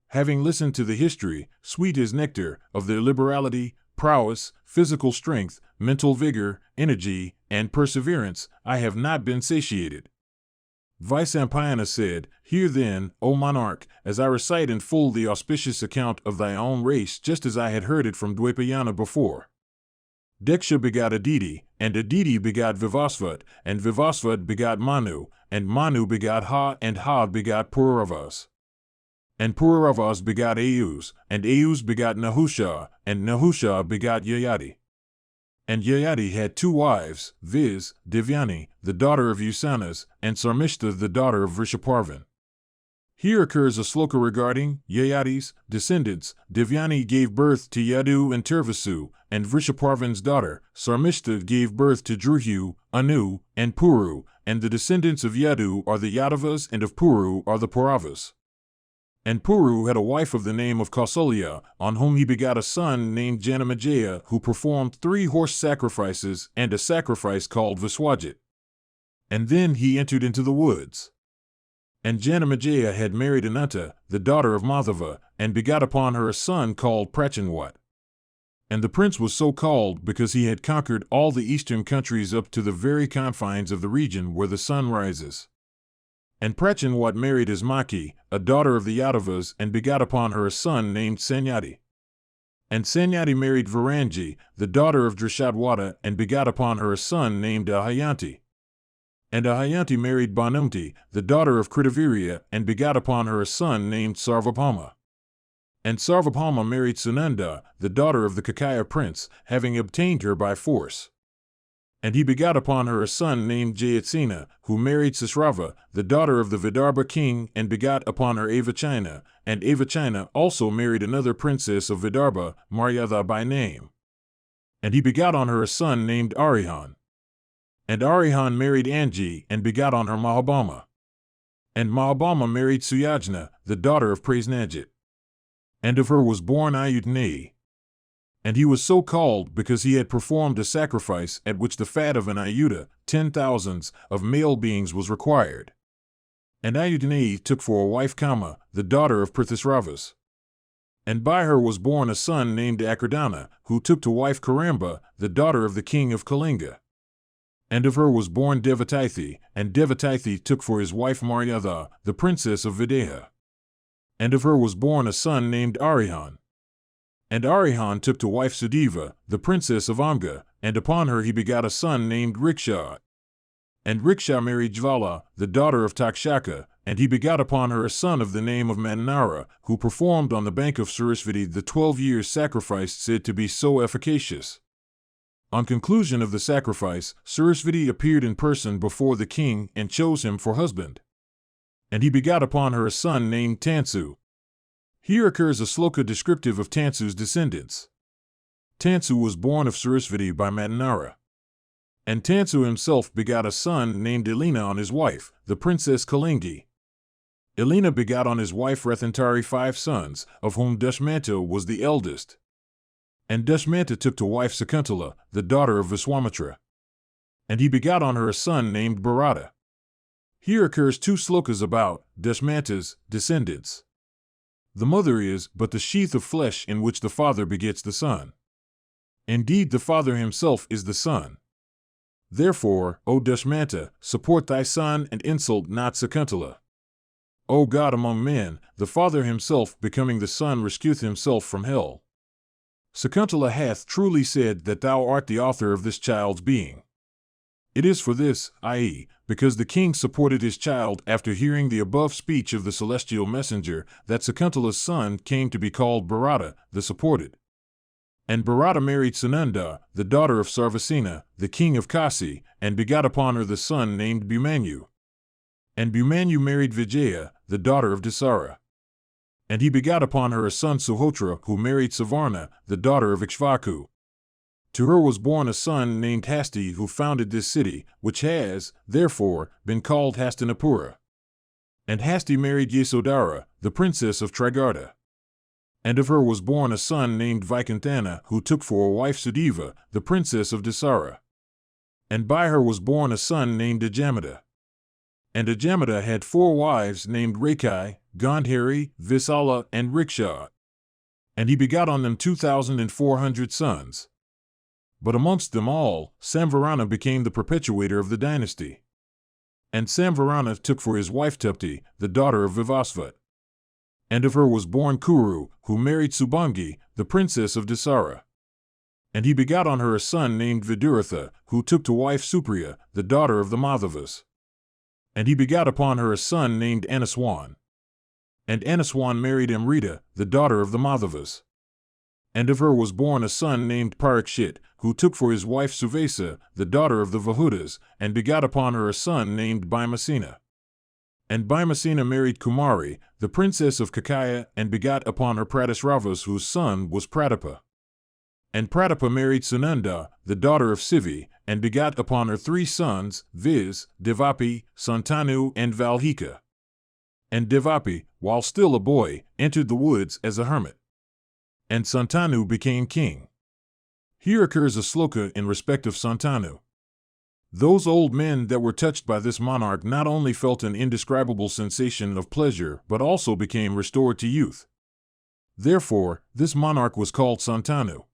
Having listened to the history, sweet as nectar, of their liberality, prowess, physical strength, mental vigor, energy, and perseverance, I have not been satiated. Vyasa said, Hear then, O monarch, as I recite in full the auspicious account of thy own race just as I had heard it from Dwapayana before. Deksha begot Aditi, and Aditi begot Vivasvat, and Vivasvat begot Manu, and Manu begot Ha, and Ha begot Kauravas. And Kauravas begot Ayus, and Ayus begot Nahusha, and Nahusha begot Yayati. And Yayati had 2 wives, viz., Devyani, the daughter of Usanas, and Sarmistha, the daughter of Vrishaparvan. Here occurs a sloka regarding Yayati's descendants. Devyani gave birth to Yadu and Turvasu, and Vrishaparvan's daughter, Sarmistha, gave birth to Druhu, Anu, and Puru, and the descendants of Yadu are the Yadavas and of Puru are the Pauravas. And Puru had a wife of the name of Kausalya, on whom he begot a son named Janamajaya, who performed 3 horse sacrifices and a sacrifice called Viswajit. And then he entered into the woods. And Janamajaya had married Ananta, the daughter of Madhava, and begot upon her a son called Prachanwat. And the prince was so called because he had conquered all the eastern countries up to the very confines of the region where the sun rises. And Prachanwat married Asmaki, a daughter of the Yadavas, and begot upon her a son named Sanyati. And Sanyati married Varangi, the daughter of Drishadwata, and begot upon her a son named Ahayanti. And Ahayanti married Banumti, the daughter of Kritavirya, and begot upon her a son named Sarvabhauma. And Sarvabhauma married Sunanda, the daughter of the Kakaya prince, having obtained her by force. And he begot upon her a son named Jayatsena, who married Sisrava, the daughter of the Vidarbha king, and begot upon her Avachina, and Avachina also married another princess of Vidarbha, Maryadha by name. And he begot on her a son named Arihan. And Arihan married Anji, and begot on her Mahabharata. And Mahabharata married Suyajna, the daughter of Prasnajit. And of her was born Ayudhni. And he was so called because he had performed a sacrifice at which the fat of an Ayudha, 10,000s, of male beings was required. And Ayudhni took for a wife Kama, the daughter of Prithvisravas. And by her was born a son named Akradana, who took to wife Karamba, the daughter of the king of Kalinga. And of her was born Devatithi, and Devatithi took for his wife Maryadha, the princess of Videha. And of her was born a son named Arihan. And Arihan took to wife Sudeva, the princess of Amga, and upon her he begot a son named Riksha. And Riksha married Jvala, the daughter of Takshaka, and he begot upon her a son of the name of Mananara, who performed on the bank of Sarasvati the 12 years sacrifice said to be so efficacious. On conclusion of the sacrifice, Sarasvati appeared in person before the king and chose him for husband. And he begot upon her a son named Tansu. Here occurs a sloka descriptive of Tansu's descendants. Tansu was born of Sarasvati by Mananara. And Tansu himself begot a son named Elena on his wife, the princess Kalingi. Elena begot on his wife Rathantari 5 sons, of whom Dushmanta was the eldest. And Dushmanta took to wife Sakuntala, the daughter of Viswamitra. And he begot on her a son named Bharata. Here occurs 2 slokas about Dushmanta's descendants. The mother is but the sheath of flesh in which the father begets the son. Indeed, the father himself is the son. Therefore, O Dushmanta, support thy son and insult not Sakuntala. O God among men, the father himself becoming the son rescueth himself from hell. Sakuntala hath truly said that thou art the author of this child's being. It is for this, i.e., because the king supported his child after hearing the above speech of the celestial messenger, that Sakuntala's son came to be called Bharata, the supported. And Bharata married Sananda, the daughter of Sarvasena, the king of Kasi, and begot upon her the son named Bhumanyu. And Bhumanyu married Vijaya, the daughter of Dasara. And he begot upon her a son Suhotra, who married Savarna, the daughter of Ikshvaku. To her was born a son named Hasti, who founded this city, which has, therefore, been called Hastinapura. And Hasti married Yasodhara, the princess of Trigarta. And of her was born a son named Vaikunthana, who took for a wife Sudeva, the princess of Dasara. And by her was born a son named Ajamata. And Ajamata had 4 wives named Rakai, Gandhari, Visala, and Riksha. And he begot on them 2,400 sons. But amongst them all, Samvarana became the perpetuator of the dynasty. And Samvarana took for his wife Tupti, the daughter of Vivasvat. And of her was born Kuru, who married Subhangi, the princess of Dasara. And he begot on her a son named Viduratha, who took to wife Supriya, the daughter of the Madhavas. And he begot upon her a son named Anaswan. And Anaswan married Amrita, the daughter of the Madhavas. And of her was born a son named Parikshit, who took for his wife Suvesa, the daughter of the Vahudas, and begot upon her a son named Bhimasena. And Bhimasena married Kumari, the princess of Kakaya, and begot upon her Pratisravas, whose son was Pratapa. And Pratapa married Sunanda, the daughter of Sivi, and begot upon her 3 sons, viz., Devapi, Santanu, and Valhika. And Devapi, while still a boy, entered the woods as a hermit. And Santanu became king. Here occurs a sloka in respect of Santanu. Those old men that were touched by this monarch not only felt an indescribable sensation of pleasure, but also became restored to youth. Therefore, this monarch was called Santanu.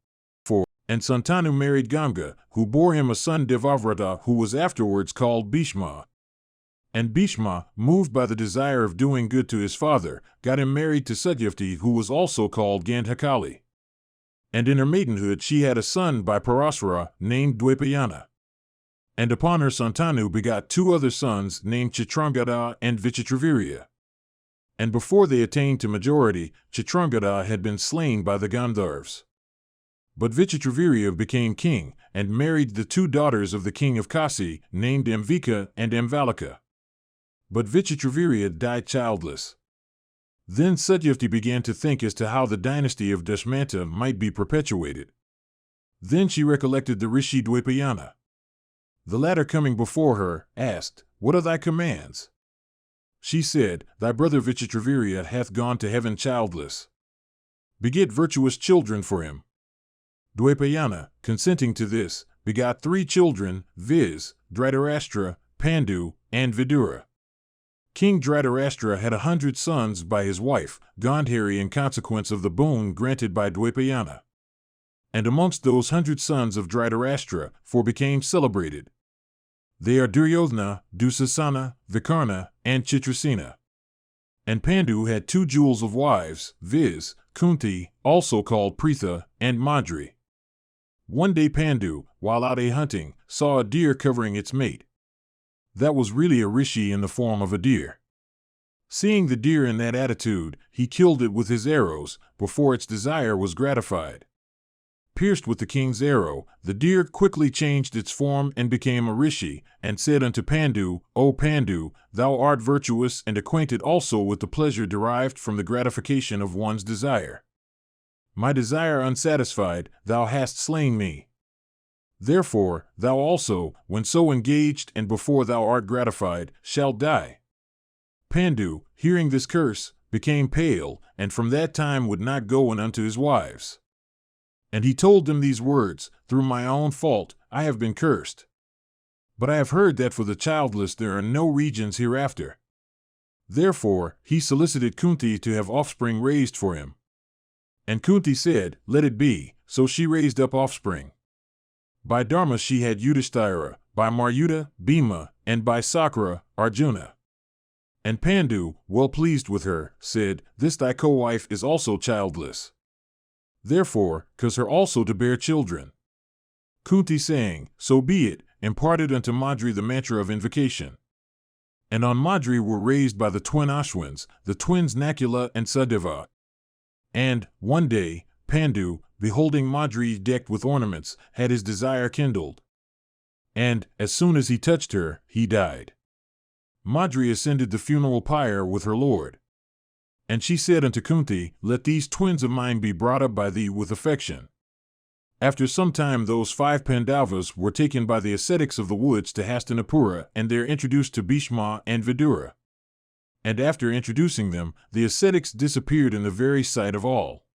And Santanu married Ganga, who bore him a son Devavrata, who was afterwards called Bhishma. And Bhishma, moved by the desire of doing good to his father, got him married to Satyavati, who was also called Gandhakali. And in her maidenhood she had a son by Parasara, named Dwapayana. And upon her Santanu begot 2 other sons named Chitrangada and Vichitravirya. And before they attained to majority, Chitrangada had been slain by the Gandharvas. But Vichitravirya became king, and married the 2 daughters of the king of Kasi, named Amvika and Amvalika. But Vichitravirya died childless. Then Satyavati began to think as to how the dynasty of Dushmanta might be perpetuated. Then she recollected the Rishi Dwapayana. The latter coming before her, asked, "What are thy commands?" She said, "Thy brother Vichitravirya hath gone to heaven childless. Beget virtuous children for him." Dwapayana, consenting to this, begot 3 children, viz., Dhritarashtra, Pandu, and Vidura. King Dhritarashtra had 100 sons by his wife, Gandhari, in consequence of the boon granted by Dwapayana. And amongst those 100 sons of Dhritarashtra, 4 became celebrated. They are Duryodhana, Dusasana, Vikarna, and Chitrasena. And Pandu had 2 jewels of wives, viz., Kunti, also called Pritha, and Madri. One day Pandu, while out hunting, saw a deer covering its mate. That was really a rishi in the form of a deer. Seeing the deer in that attitude, he killed it with his arrows, before its desire was gratified. Pierced with the king's arrow, the deer quickly changed its form and became a rishi, and said unto Pandu, "O Pandu, thou art virtuous and acquainted also with the pleasure derived from the gratification of one's desire. My desire unsatisfied, thou hast slain me. Therefore, thou also, when so engaged and before thou art gratified, shalt die." Pandu, hearing this curse, became pale, and from that time would not go in unto his wives. And he told them these words, "Through my own fault, I have been cursed. But I have heard that for the childless there are no regions hereafter." Therefore, he solicited Kunti to have offspring raised for him. And Kunti said, "Let it be." So she raised up offspring. By Dharma she had Yudhishthira, by Maryuddha, Bhima, and by Sakra, Arjuna. And Pandu, well pleased with her, said, "This thy co-wife is also childless. Therefore, cause her also to bear children." Kunti, saying, "So be it," imparted unto Madri the mantra of invocation. And on Madri were raised by the twin Ashwins, the twins Nakula and Sadeva. And, one day, Pandu, beholding Madri decked with ornaments, had his desire kindled. And, as soon as he touched her, he died. Madri ascended the funeral pyre with her lord. And she said unto Kunti, "Let these twins of mine be brought up by thee with affection." After some time those 5 Pandavas were taken by the ascetics of the woods to Hastinapura and there introduced to Bhishma and Vidura. And after introducing them, the ascetics disappeared in the very sight of all.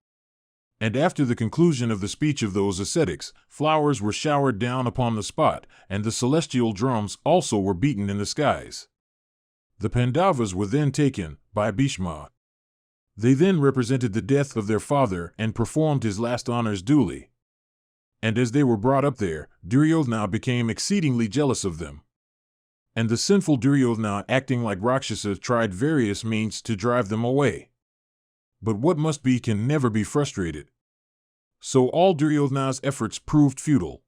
And after the conclusion of the speech of those ascetics, flowers were showered down upon the spot, and the celestial drums also were beaten in the skies. The Pandavas were then taken by Bhishma. They then represented the death of their father and performed his last honors duly. And as they were brought up there, Duryodhana became exceedingly jealous of them. And the sinful Duryodhana, acting like Rakshasa, tried various means to drive them away. But what must be can never be frustrated. So all Duryodhana's efforts proved futile.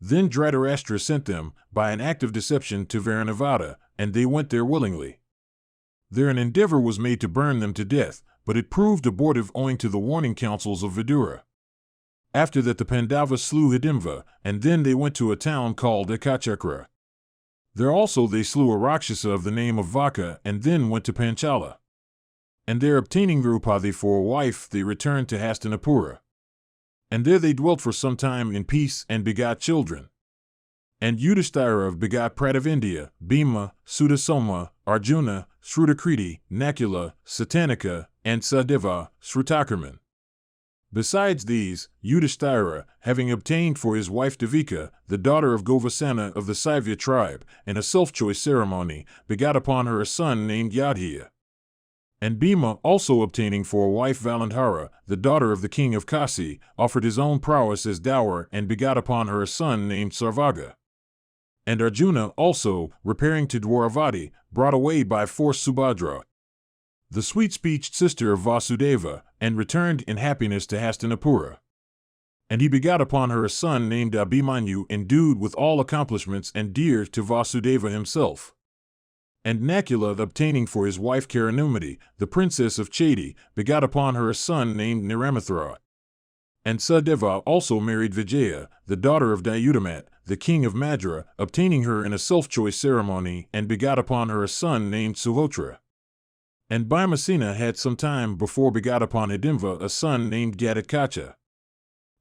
Then Dhritarashtra sent them, by an act of deception, to Varanavada, and they went there willingly. There an endeavor was made to burn them to death, but it proved abortive owing to the warning counsels of Vidura. After that the Pandavas slew Hidimva, and then they went to a town called Ekachakra. There also they slew a Rakshasa of the name of Vaka, and then went to Panchala. And there obtaining Draupadi for a wife they returned to Hastinapura. And there they dwelt for some time in peace and begot children. And Yudhishthira begot Pratavindiya, Bhima, Sudasoma, Arjuna, Shrutakriti, Nakula, Satanika, and Sadeva, Shrutakarman. Besides these, Yudhishthira, having obtained for his wife Devika, the daughter of Govasana of the Saivya tribe, in a self-choice ceremony, begot upon her a son named Yadhiya. And Bhima, also obtaining for a wife Valendhara, the daughter of the king of Kasi, offered his own prowess as dower and begot upon her a son named Sarvaga. And Arjuna also, repairing to Dwaravati, brought away by force Subhadra, the sweet-speeched sister of Vasudeva, and returned in happiness to Hastinapura. And he begot upon her a son named Abhimanyu, endued with all accomplishments and dear to Vasudeva himself. And Nakula, obtaining for his wife Karanumati, the princess of Chedi, begot upon her a son named Niramathara. And Sadeva also married Vijaya, the daughter of Dayudamat, the king of Madra, obtaining her in a self-choice ceremony, and begot upon her a son named Suhotra. And Bhimasena had some time before begot upon Hidimva a son named Gatotkacha.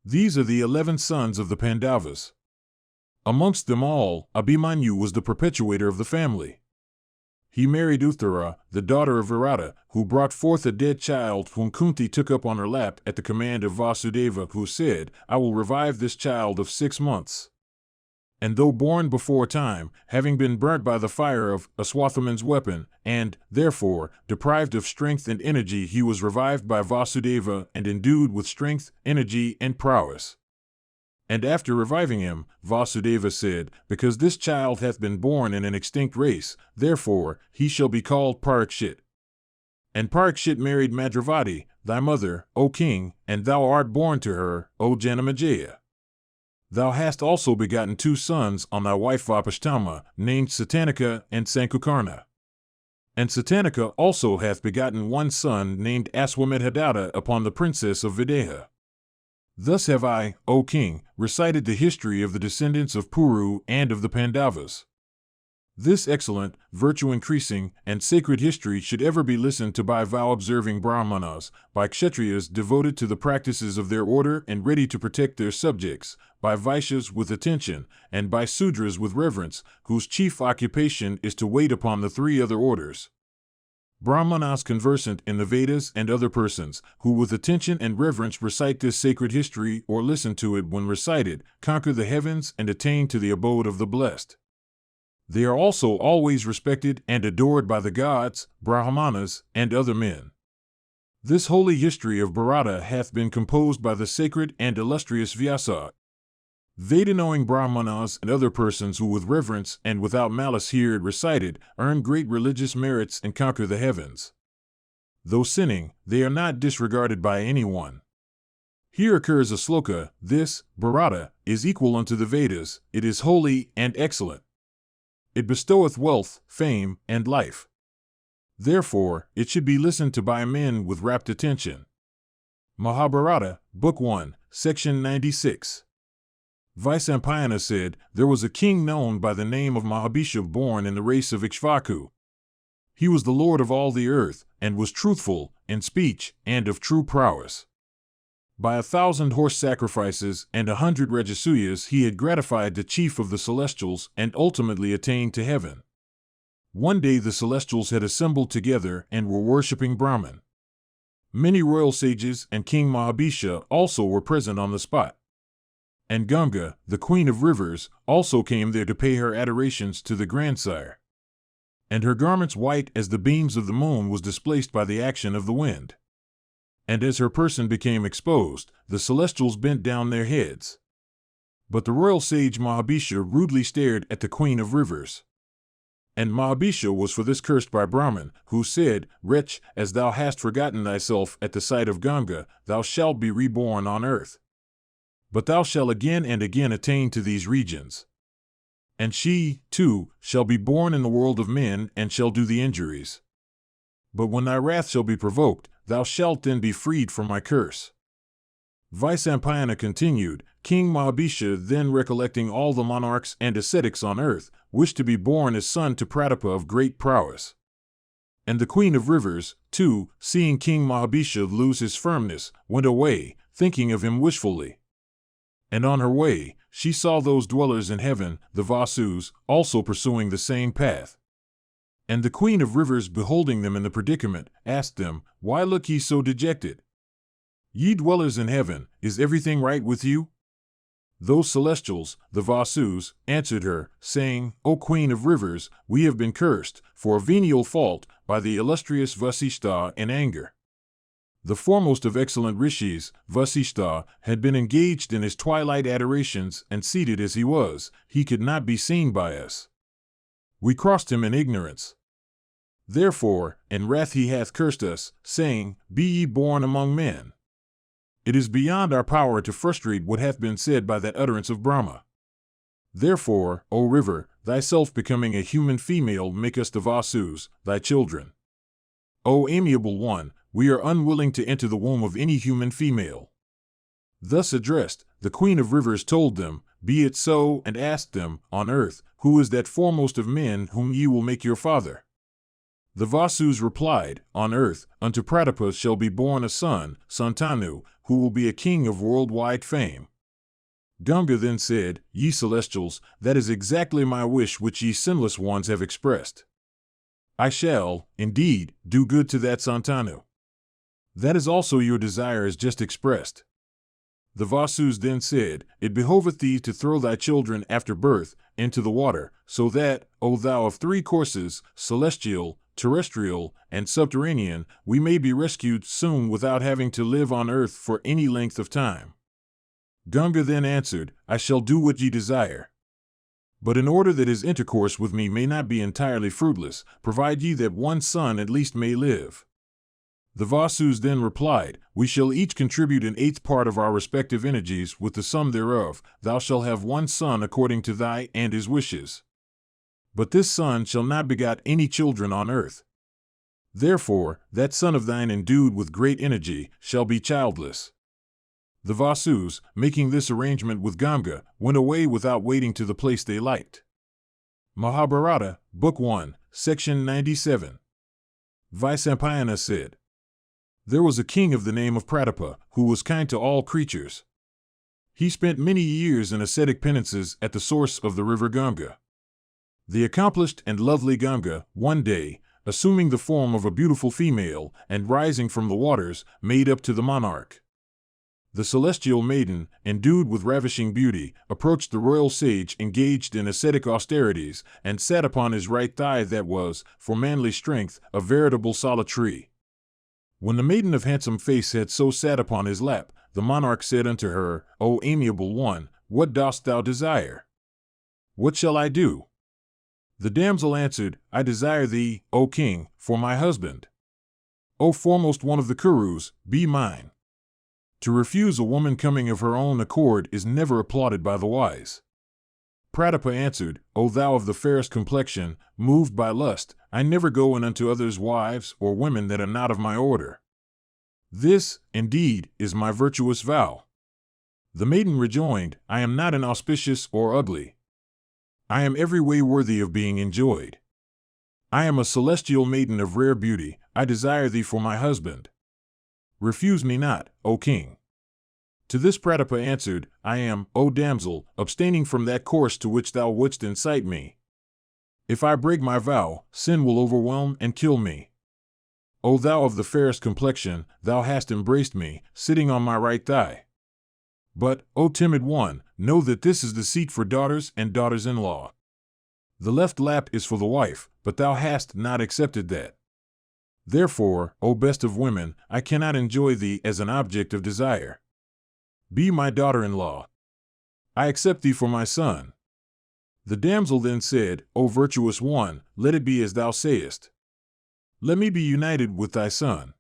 These are the 11 sons of the Pandavas. Amongst them all, Abhimanyu was the perpetuator of the family. He married Uttara, the daughter of Bharata, who brought forth a dead child whom Kunti took up on her lap at the command of Vasudeva, who said, "I will revive this child of 6 months." And though born before time, having been burnt by the fire of Aswathaman's weapon, and, therefore, deprived of strength and energy, he was revived by Vasudeva and endued with strength, energy, and prowess. And after reviving him, Vasudeva said, "Because this child hath been born in an extinct race, therefore he shall be called Parikshit." And Parikshit married Madravati, thy mother, O king, and thou art born to her, O Janamejaya. Thou hast also begotten 2 sons on thy wife Vapashtama, named Satanaka and Sankukarna. And Satanaka also hath begotten 1 son named Aswamedhadatta upon the princess of Videha. Thus have I, O king, recited the history of the descendants of Puru and of the Pandavas. This excellent, virtue-increasing, and sacred history should ever be listened to by vow-observing Brahmanas, by Kshatriyas devoted to the practices of their order and ready to protect their subjects, by Vaishyas with attention, and by Sudras with reverence, whose chief occupation is to wait upon the 3 other orders. Brahmanas conversant in the Vedas and other persons, who with attention and reverence recite this sacred history or listen to it when recited, conquer the heavens and attain to the abode of the blessed. They are also always respected and adored by the gods, Brahmanas, and other men. This holy history of Bharata hath been composed by the sacred and illustrious Vyasa. Veda-knowing Brahmanas and other persons who with reverence and without malice hear it recited, earn great religious merits and conquer the heavens. Though sinning, they are not disregarded by anyone. Here occurs a sloka, this, Bharata, is equal unto the Vedas, it is holy and excellent. It bestoweth wealth, fame, and life. Therefore, it should be listened to by men with rapt attention. Mahabharata, Book 1, Section 96. Vyasa said, there was a king known by the name of Mahabhisha born in the race of Ikshvaku. He was the lord of all the earth, and was truthful, in speech, and of true prowess. By 1,000 horse sacrifices and 100 Rajasuyas he had gratified the chief of the celestials and ultimately attained to heaven. One day the celestials had assembled together and were worshipping Brahman. Many royal sages and King Mahabhisha also were present on the spot. And Ganga, the queen of rivers, also came there to pay her adorations to the grandsire. And her garments white as the beams of the moon was displaced by the action of the wind. And as her person became exposed, the celestials bent down their heads. But the royal sage Mahabhisha rudely stared at the queen of rivers. And Mahabhisha was for this cursed by Brahman, who said, "Wretch, as thou hast forgotten thyself at the sight of Ganga, thou shalt be reborn on earth. But thou shalt again and again attain to these regions. And she, too, shall be born in the world of men and shall do the injuries. But when thy wrath shall be provoked, thou shalt then be freed from my curse." Vyasa continued, King Mahabhisha then recollecting all the monarchs and ascetics on earth, wished to be born as son to Pratapa of great prowess. And the queen of rivers, too, seeing King Mahabhisha lose his firmness, went away, thinking of him wishfully. And on her way, she saw those dwellers in heaven, the Vasus, also pursuing the same path. And the queen of rivers, beholding them in the predicament, asked them, "Why look ye so dejected? Ye dwellers in heaven, is everything right with you?" Those celestials, the Vasus, answered her, saying, "O queen of rivers, we have been cursed, for a venial fault, by the illustrious Vasishtha in anger. The foremost of excellent rishis, Vasishtha, had been engaged in his twilight adorations, and seated as he was, he could not be seen by us. We crossed him in ignorance. Therefore, in wrath he hath cursed us, saying, Be ye born among men. It is beyond our power to frustrate what hath been said by that utterance of Brahma. Therefore, O river, thyself becoming a human female, make us the Vasus, thy children. O amiable one, we are unwilling to enter the womb of any human female." Thus addressed, the queen of rivers told them, "Be it so," and asked them, on earth, "Who is that foremost of men whom ye will make your father?" The Vasus replied, "On earth, unto Pratapa shall be born a son, Santanu, who will be a king of worldwide fame." Ganga then said, "Ye celestials, that is exactly my wish which ye sinless ones have expressed. I shall, indeed, do good to that Santanu. That is also your desire as just expressed. The Vasus then said, It behoveth thee to throw thy children after birth into the water, so that, O thou of three courses, celestial, terrestrial, and subterranean, we may be rescued soon without having to live on earth for any length of time. Ganga then answered, I shall do what ye desire. But in order that his intercourse with me may not be entirely fruitless, provide ye that one son at least may live. The Vasus then replied, We shall each contribute an eighth part of our respective energies with the sum thereof. Thou shalt have one son according to thy and his wishes. But this son shall not begot any children on earth. Therefore, that son of thine endued with great energy shall be childless. The Vasus, making this arrangement with Ganga, went away without waiting to the place they liked. Mahabharata, Book 1, Section 97. Vyasa said, There was a king of the name of Pratapa, who was kind to all creatures. He spent many years in ascetic penances at the source of the river Ganga. The accomplished and lovely Ganga, one day, assuming the form of a beautiful female and rising from the waters, made up to the monarch. The celestial maiden, endued with ravishing beauty, approached the royal sage engaged in ascetic austerities and sat upon his right thigh that was, for manly strength, a veritable solid tree. When the maiden of handsome face had so sat upon his lap, the monarch said unto her, O amiable one, what dost thou desire? What shall I do? The damsel answered, I desire thee, O king, for my husband. O foremost one of the Kurus, be mine. To refuse a woman coming of her own accord is never applauded by the wise. Pratapa answered, O thou of the fairest complexion, moved by lust, I never go in unto others' wives or women that are not of my order. This, indeed, is my virtuous vow. The maiden rejoined, I am not inauspicious or ugly. I am every way worthy of being enjoyed. I am a celestial maiden of rare beauty, I desire thee for my husband. Refuse me not, O king. To this Pratapa answered, I am, O damsel, abstaining from that course to which thou wouldst incite me. If I break my vow, sin will overwhelm and kill me. O thou of the fairest complexion, thou hast embraced me, sitting on my right thigh. But, O timid one, know that this is the seat for daughters and daughters-in-law. The left lap is for the wife, but thou hast not accepted that. Therefore, O best of women, I cannot enjoy thee as an object of desire. Be my daughter-in-law. I accept thee for my son. The damsel then said, O virtuous one, let it be as thou sayest. Let me be united with thy son.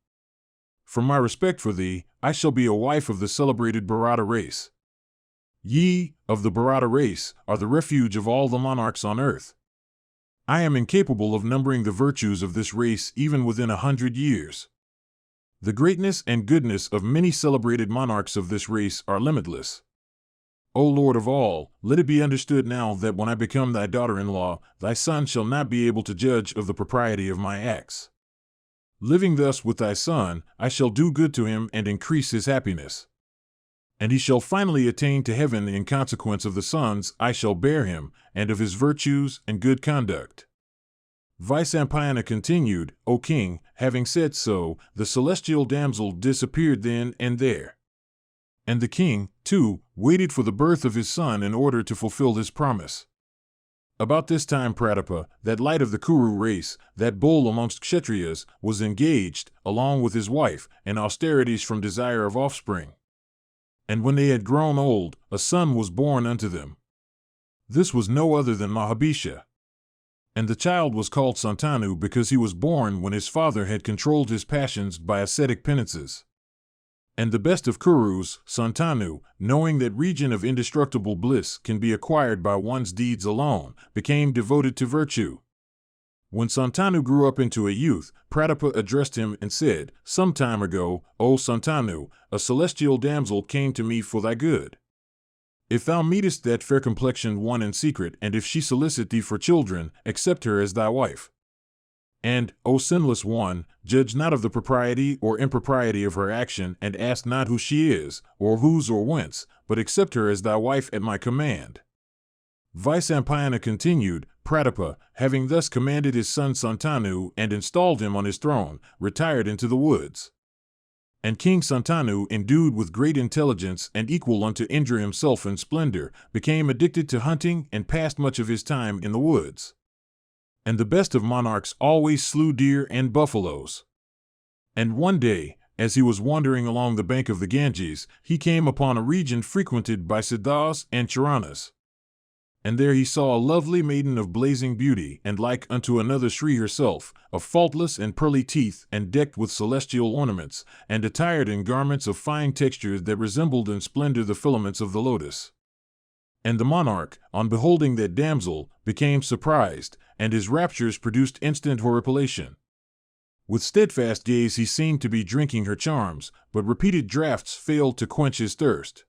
From my respect for thee, I shall be a wife of the celebrated Bharata race. Ye, of the Bharata race, are the refuge of all the monarchs on earth. I am incapable of numbering the virtues of this race even within 100 years. The greatness and goodness of many celebrated monarchs of this race are limitless. O Lord of all, let it be understood now that when I become thy daughter-in-law, thy son shall not be able to judge of the propriety of my acts. Living thus with thy son, I shall do good to him and increase his happiness. And he shall finally attain to heaven in consequence of the sons I shall bear him, and of his virtues and good conduct. Vyasa continued, O king, having said so, the celestial damsel disappeared then and there. And the king, too, waited for the birth of his son in order to fulfill this promise. About this time Pratapa, that light of the Kuru race, that bull amongst Kshatriyas, was engaged, along with his wife, in austerities from desire of offspring. And when they had grown old, a son was born unto them. This was no other than Mahabharata. And the child was called Santanu because he was born when his father had controlled his passions by ascetic penances. And the best of Kurus, Santanu, knowing that region of indestructible bliss can be acquired by one's deeds alone, became devoted to virtue. When Santanu grew up into a youth, Pratapa addressed him and said, Some time ago, O Santanu, a celestial damsel came to me for thy good. If thou meetest that fair-complexioned one in secret, and if she solicit thee for children, accept her as thy wife. And, O sinless one, judge not of the propriety or impropriety of her action, and ask not who she is, or whose or whence, but accept her as thy wife at my command. Vyasa continued, Pratapa, having thus commanded his son Santanu and installed him on his throne, retired into the woods. And King Santanu, endued with great intelligence and equal unto Indra himself in splendor, became addicted to hunting and passed much of his time in the woods. And the best of monarchs always slew deer and buffaloes. And one day, as he was wandering along the bank of the Ganges, he came upon a region frequented by Siddhas and Charanas. And there he saw a lovely maiden of blazing beauty, and like unto another Shri herself, of faultless and pearly teeth, and decked with celestial ornaments, and attired in garments of fine texture that resembled in splendor the filaments of the lotus. And the monarch, on beholding that damsel, became surprised, and his raptures produced instant horripilation. With steadfast gaze he seemed to be drinking her charms, but repeated draughts failed to quench his thirst.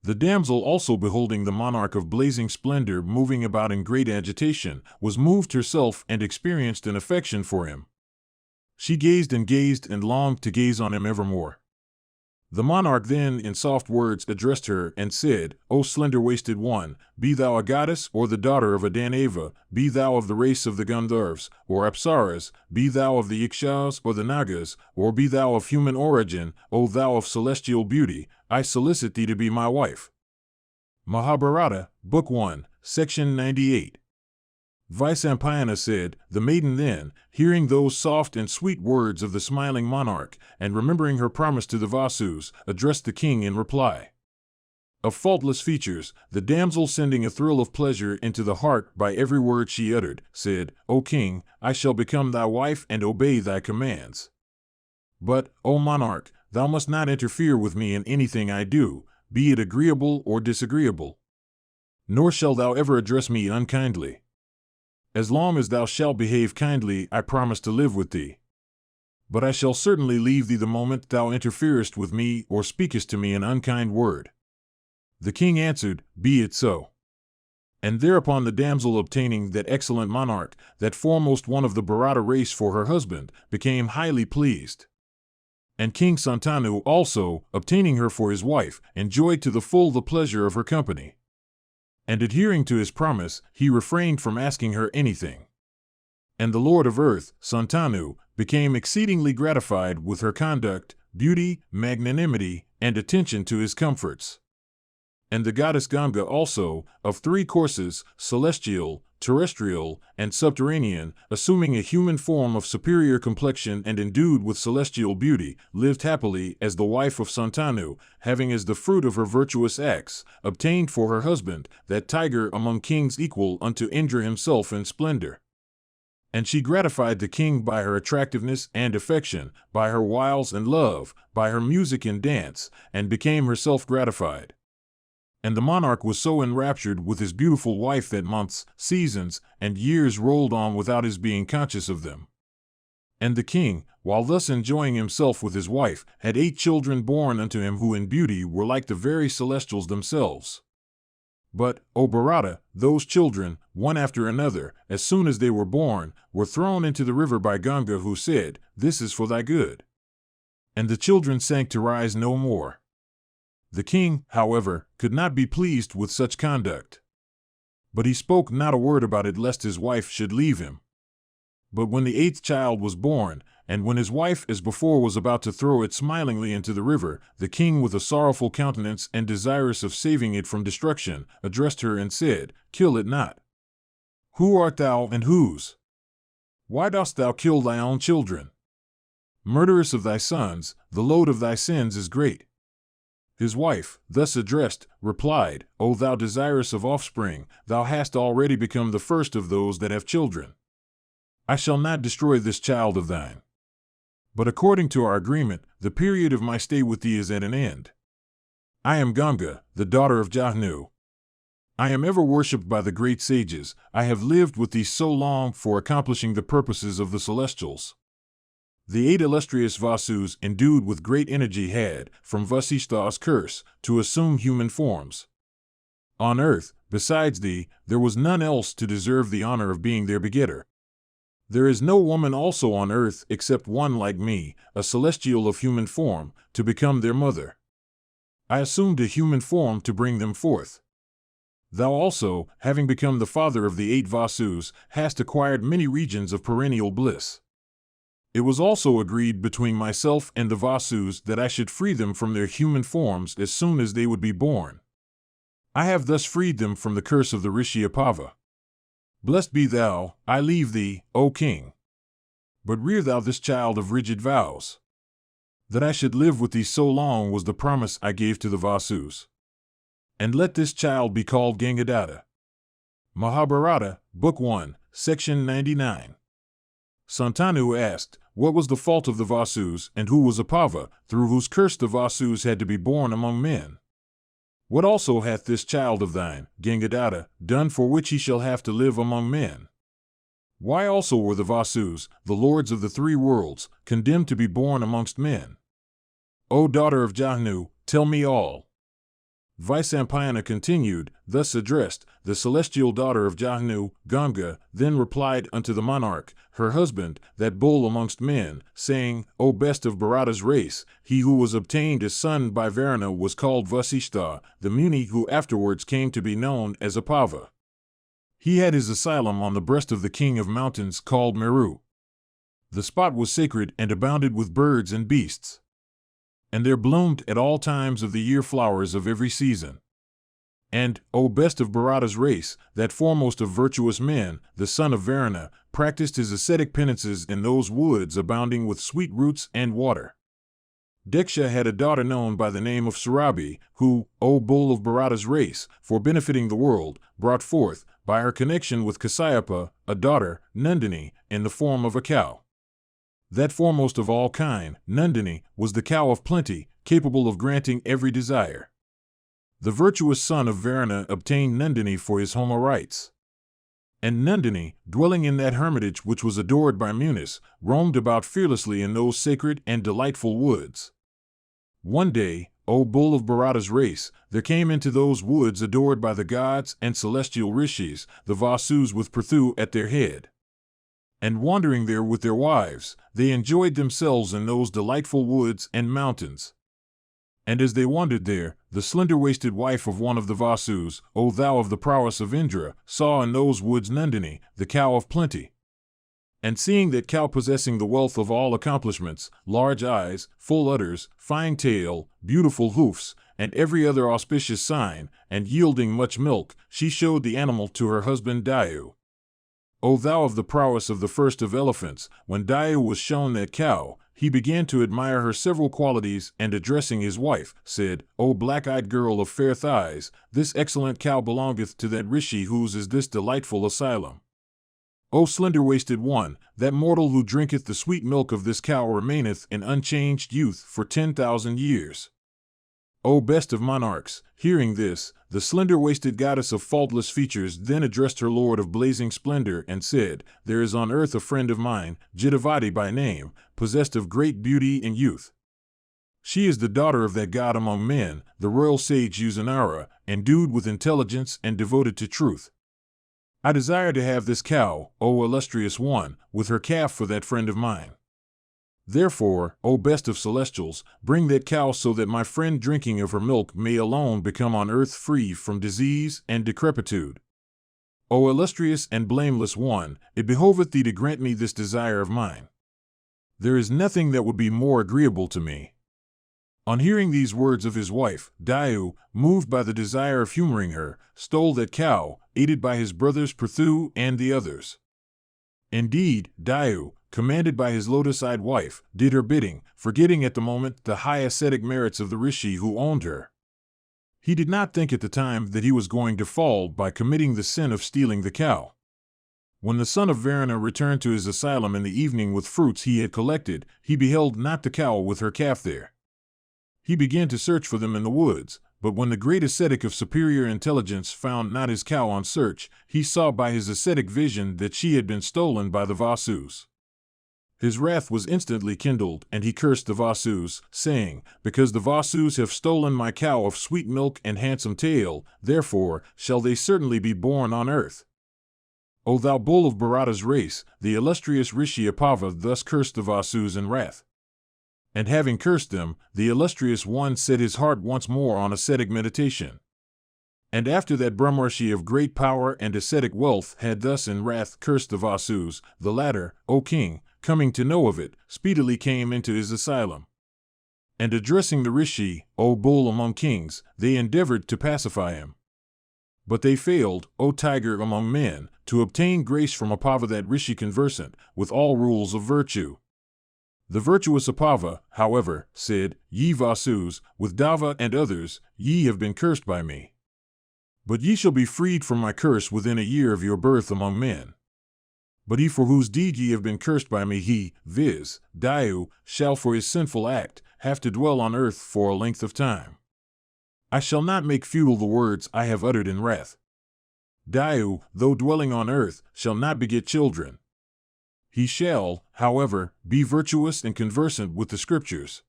The damsel also, beholding the monarch of blazing splendor moving about in great agitation, was moved herself and experienced an affection for him. She gazed and longed to gaze on him evermore. The monarch then in soft words addressed her and said, O slender-waisted one, be thou a goddess or the daughter of a Danava, be thou of the race of the Gandharvas or Apsaras, be thou of the Ikshas or the Nagas, or be thou of human origin, O thou of celestial beauty, I solicit thee to be my wife. Mahabharata, Book 1, Section 98. Vyasa said, the maiden then, hearing those soft and sweet words of the smiling monarch, and remembering her promise to the Vasus, addressed the king in reply. Of faultless features, the damsel, sending a thrill of pleasure into the heart by every word she uttered, said, O king, I shall become thy wife and obey thy commands. But, O monarch, thou must not interfere with me in anything I do, be it agreeable or disagreeable. Nor shall thou ever address me unkindly. As long as thou shalt behave kindly, I promise to live with thee. But I shall certainly leave thee the moment thou interferest with me or speakest to me an unkind word. The king answered, Be it so. And thereupon the damsel, obtaining that excellent monarch, that foremost one of the Bharata race for her husband, became highly pleased. And King Santanu also, obtaining her for his wife, enjoyed to the full the pleasure of her company. And adhering to his promise, he refrained from asking her anything. And the Lord of Earth, Santanu, became exceedingly gratified with her conduct, beauty, magnanimity, and attention to his comforts. And the goddess Ganga also, of three courses, celestial, terrestrial, and subterranean, assuming a human form of superior complexion and endued with celestial beauty, lived happily as the wife of Santanu, having as the fruit of her virtuous acts, obtained for her husband, that tiger among kings equal unto Indra himself in splendor. And she gratified the king by her attractiveness and affection, by her wiles and love, by her music and dance, and became herself gratified. And the monarch was so enraptured with his beautiful wife that months, seasons, and years rolled on without his being conscious of them. And the king, while thus enjoying himself with his wife, had 8 children born unto him who in beauty were like the very celestials themselves. But, O Bharata, those children, one after another, as soon as they were born, were thrown into the river by Ganga, who said, This is for thy good. And the children sank to rise no more. The king, however, could not be pleased with such conduct. But he spoke not a word about it lest his wife should leave him. But when the 8th child was born, and when his wife as before was about to throw it smilingly into the river, the king, with a sorrowful countenance and desirous of saving it from destruction, addressed her and said, Kill it not. Who art thou and whose? Why dost thou kill thy own children? Murderess of thy sons, the load of thy sins is great. His wife, thus addressed, replied, O thou desirous of offspring, thou hast already become the first of those that have children. I shall not destroy this child of thine. But according to our agreement, the period of my stay with thee is at an end. I am Ganga, the daughter of Jahnu. I am ever worshipped by the great sages. I have lived with thee so long for accomplishing the purposes of the celestials. The 8 illustrious Vasus, endued with great energy, had, from Vasishtha's curse, to assume human forms. On earth, besides thee, there was none else to deserve the honor of being their begetter. There is no woman also on earth except one like me, a celestial of human form, to become their mother. I assumed a human form to bring them forth. Thou also, having become the father of the 8 Vasus, hast acquired many regions of perennial bliss. It was also agreed between myself and the Vasus that I should free them from their human forms as soon as they would be born. I have thus freed them from the curse of the Rishi Apava. Blessed be thou, I leave thee, O king. But rear thou this child of rigid vows. That I should live with thee so long was the promise I gave to the Vasus. And let this child be called Gangadatta. Mahabharata, Book 1, Section 99. Santanu asked, what was the fault of the Vasus, and who was Apava, through whose curse the Vasus had to be born among men? What also hath this child of thine, Gangadatta, done for which he shall have to live among men? Why also were the Vasus, the lords of the 3 worlds, condemned to be born amongst men? O daughter of Jahnu, tell me all. Vyasa continued, thus addressed, the celestial daughter of Jahnu, Ganga, then replied unto the monarch, her husband, that bull amongst men, saying, O best of Bharata's race, he who was obtained as son by Varuna was called Vasishtha, the Muni who afterwards came to be known as Apava. He had his asylum on the breast of the king of mountains called Meru. The spot was sacred and abounded with birds and beasts. And there bloomed at all times of the year flowers of every season. And, O best of Bharata's race, that foremost of virtuous men, the son of Varuna, practiced his ascetic penances in those woods abounding with sweet roots and water. Deksha had a daughter known by the name of Surabi, who, O bull of Bharata's race, for benefiting the world, brought forth, by her connection with Kasyapa, a daughter, Nandini, in the form of a cow. That foremost of all kind, Nandini, was the cow of plenty, capable of granting every desire. The virtuous son of Varuna obtained Nandini for his homo rights. And Nandini, dwelling in that hermitage which was adored by Munis, roamed about fearlessly in those sacred and delightful woods. One day, O bull of Bharata's race, there came into those woods adored by the gods and celestial rishis, the Vasus with Prithu at their head. And wandering there with their wives, they enjoyed themselves in those delightful woods and mountains. And as they wandered there, the slender-waisted wife of one of the Vasus, O thou of the prowess of Indra, saw in those woods Nandini, the cow of plenty. And seeing that cow possessing the wealth of all accomplishments, large eyes, full udders, fine tail, beautiful hoofs, and every other auspicious sign, and yielding much milk, she showed the animal to her husband Dayu. O thou of the prowess of the first of elephants, when Dayu was shown that cow, he began to admire her several qualities and addressing his wife, said, O black-eyed girl of fair thighs, this excellent cow belongeth to that rishi whose is this delightful asylum. O slender-waisted one, that mortal who drinketh the sweet milk of this cow remaineth in unchanged youth for 10,000 years. O best of monarchs, hearing this, the slender-waisted goddess of faultless features then addressed her lord of blazing splendor and said, There is on earth a friend of mine, Chitrangada by name, possessed of great beauty and youth. She is the daughter of that god among men, the royal sage Usanara, endued with intelligence and devoted to truth. I desire to have this cow, O illustrious one, with her calf for that friend of mine. Therefore, O best of celestials, bring that cow so that my friend drinking of her milk may alone become on earth free from disease and decrepitude. O illustrious and blameless one, it behoveth thee to grant me this desire of mine. There is nothing that would be more agreeable to me. On hearing these words of his wife, Dayu, moved by the desire of humoring her, stole that cow, aided by his brothers Prithu and the others. Indeed, Dayu, commanded by his lotus-eyed wife, did her bidding, forgetting at the moment the high ascetic merits of the rishi who owned her. He did not think at the time that he was going to fall by committing the sin of stealing the cow. When the son of Varuna returned to his asylum in the evening with fruits he had collected, he beheld not the cow with her calf there. He began to search for them in the woods, but when the great ascetic of superior intelligence found not his cow on search, he saw by his ascetic vision that she had been stolen by the Vasus. His wrath was instantly kindled, and he cursed the Vasus, saying, Because the Vasus have stolen my cow of sweet milk and handsome tail, therefore shall they certainly be born on earth. O thou bull of Bharata's race, the illustrious Rishi Apava thus cursed the Vasus in wrath. And having cursed them, the illustrious one set his heart once more on ascetic meditation. And after that Brahmarshi of great power and ascetic wealth had thus in wrath cursed the Vasus, the latter, O king, coming to know of it, speedily came into his asylum. And addressing the Rishi, O bull among kings, they endeavored to pacify him. But they failed, O tiger among men, to obtain grace from Apava that Rishi conversant with all rules of virtue. The virtuous Apava, however, said, Ye Vasus, with Dava and others, ye have been cursed by me. But ye shall be freed from my curse within a year of your birth among men. But he for whose deed ye have been cursed by me, he, viz., Dayu, shall for his sinful act have to dwell on earth for a length of time. I shall not make futile the words I have uttered in wrath. Dayu, though dwelling on earth, shall not beget children. He shall, however, be virtuous and conversant with the Scriptures.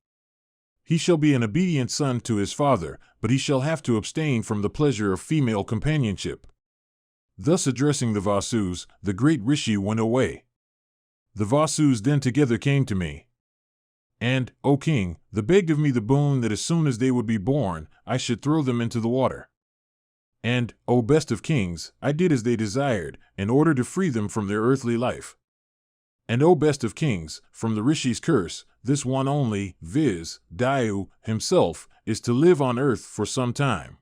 He shall be an obedient son to his father, but he shall have to abstain from the pleasure of female companionship. Thus addressing the Vasus, the great Rishi went away. The Vasus then together came to me. And, O king, they begged of me the boon that as soon as they would be born, I should throw them into the water. And, O best of kings, I did as they desired, in order to free them from their earthly life. And O best of kings, from the Rishi's curse, this one only, viz., Dayu, himself, is to live on earth for some time.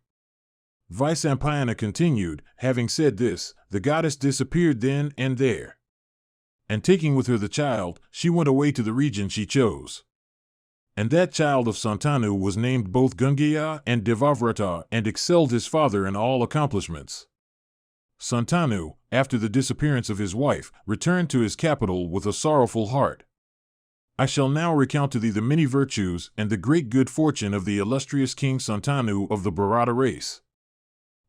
Vyasa continued, having said this, the goddess disappeared then and there. And taking with her the child, she went away to the region she chose. And that child of Santanu was named both Gangaya and Devavrata and excelled his father in all accomplishments. Santanu, after the disappearance of his wife, returned to his capital with a sorrowful heart. I shall now recount to thee the many virtues and the great good fortune of the illustrious King Santanu of the Bharata race.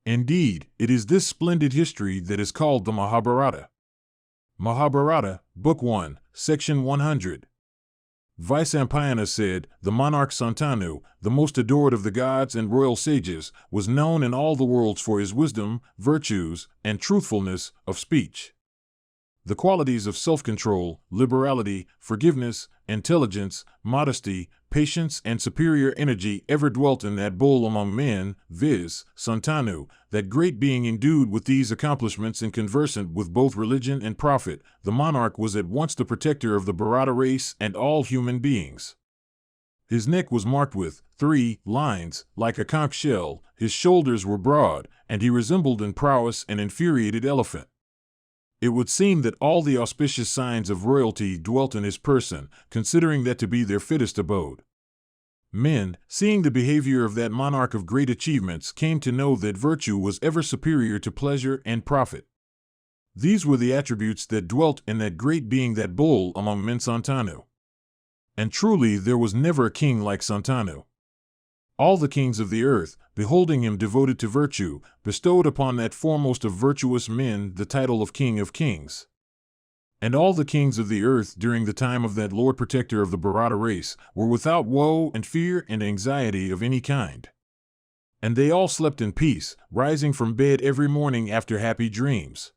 Indeed, it is this splendid history that is called the Mahabharata. Mahabharata, Book 1, Section 100. Vyasa said, the monarch Santanu, the most adored of the gods and royal sages, was known in all the worlds for his wisdom, virtues, and truthfulness of speech. The qualities of self-control, liberality, forgiveness, intelligence, modesty, patience, and superior energy ever dwelt in that bull among men, viz., Santanu, that great being endued with these accomplishments and conversant with both religion and profit, the monarch was at once the protector of the Bharata race and all human beings. His neck was marked with 3 lines, like a conch shell, his shoulders were broad, and he resembled in prowess an infuriated elephant. It would seem that all the auspicious signs of royalty dwelt in his person, considering that to be their fittest abode. Men, seeing the behavior of that monarch of great achievements, came to know that virtue was ever superior to pleasure and profit. These were the attributes that dwelt in that great being, that bull among men, Santanu. And truly there was never a king like Santanu. All the kings of the earth, beholding him devoted to virtue, bestowed upon that foremost of virtuous men the title of King of Kings. And all the kings of the earth during the time of that Lord Protector of the Bharata race were without woe and fear and anxiety of any kind. And they all slept in peace, rising from bed every morning after happy dreams.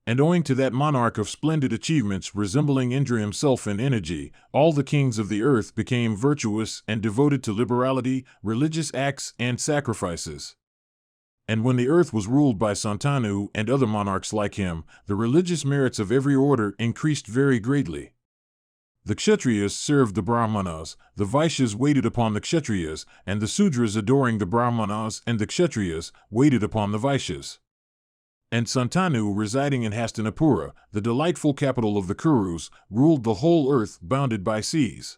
And owing to that monarch of splendid achievements resembling Indra himself in energy, all the kings of the earth became virtuous and devoted to liberality, religious acts, and sacrifices. And when the earth was ruled by Santanu and other monarchs like him, the religious merits of every order increased very greatly. The Kshatriyas served the Brahmanas, the Vaishyas waited upon the Kshatriyas, and the Sudras, adoring the Brahmanas and the Kshatriyas, waited upon the Vaishyas. And Santanu, residing in Hastinapura, the delightful capital of the Kurus, ruled the whole earth bounded by seas.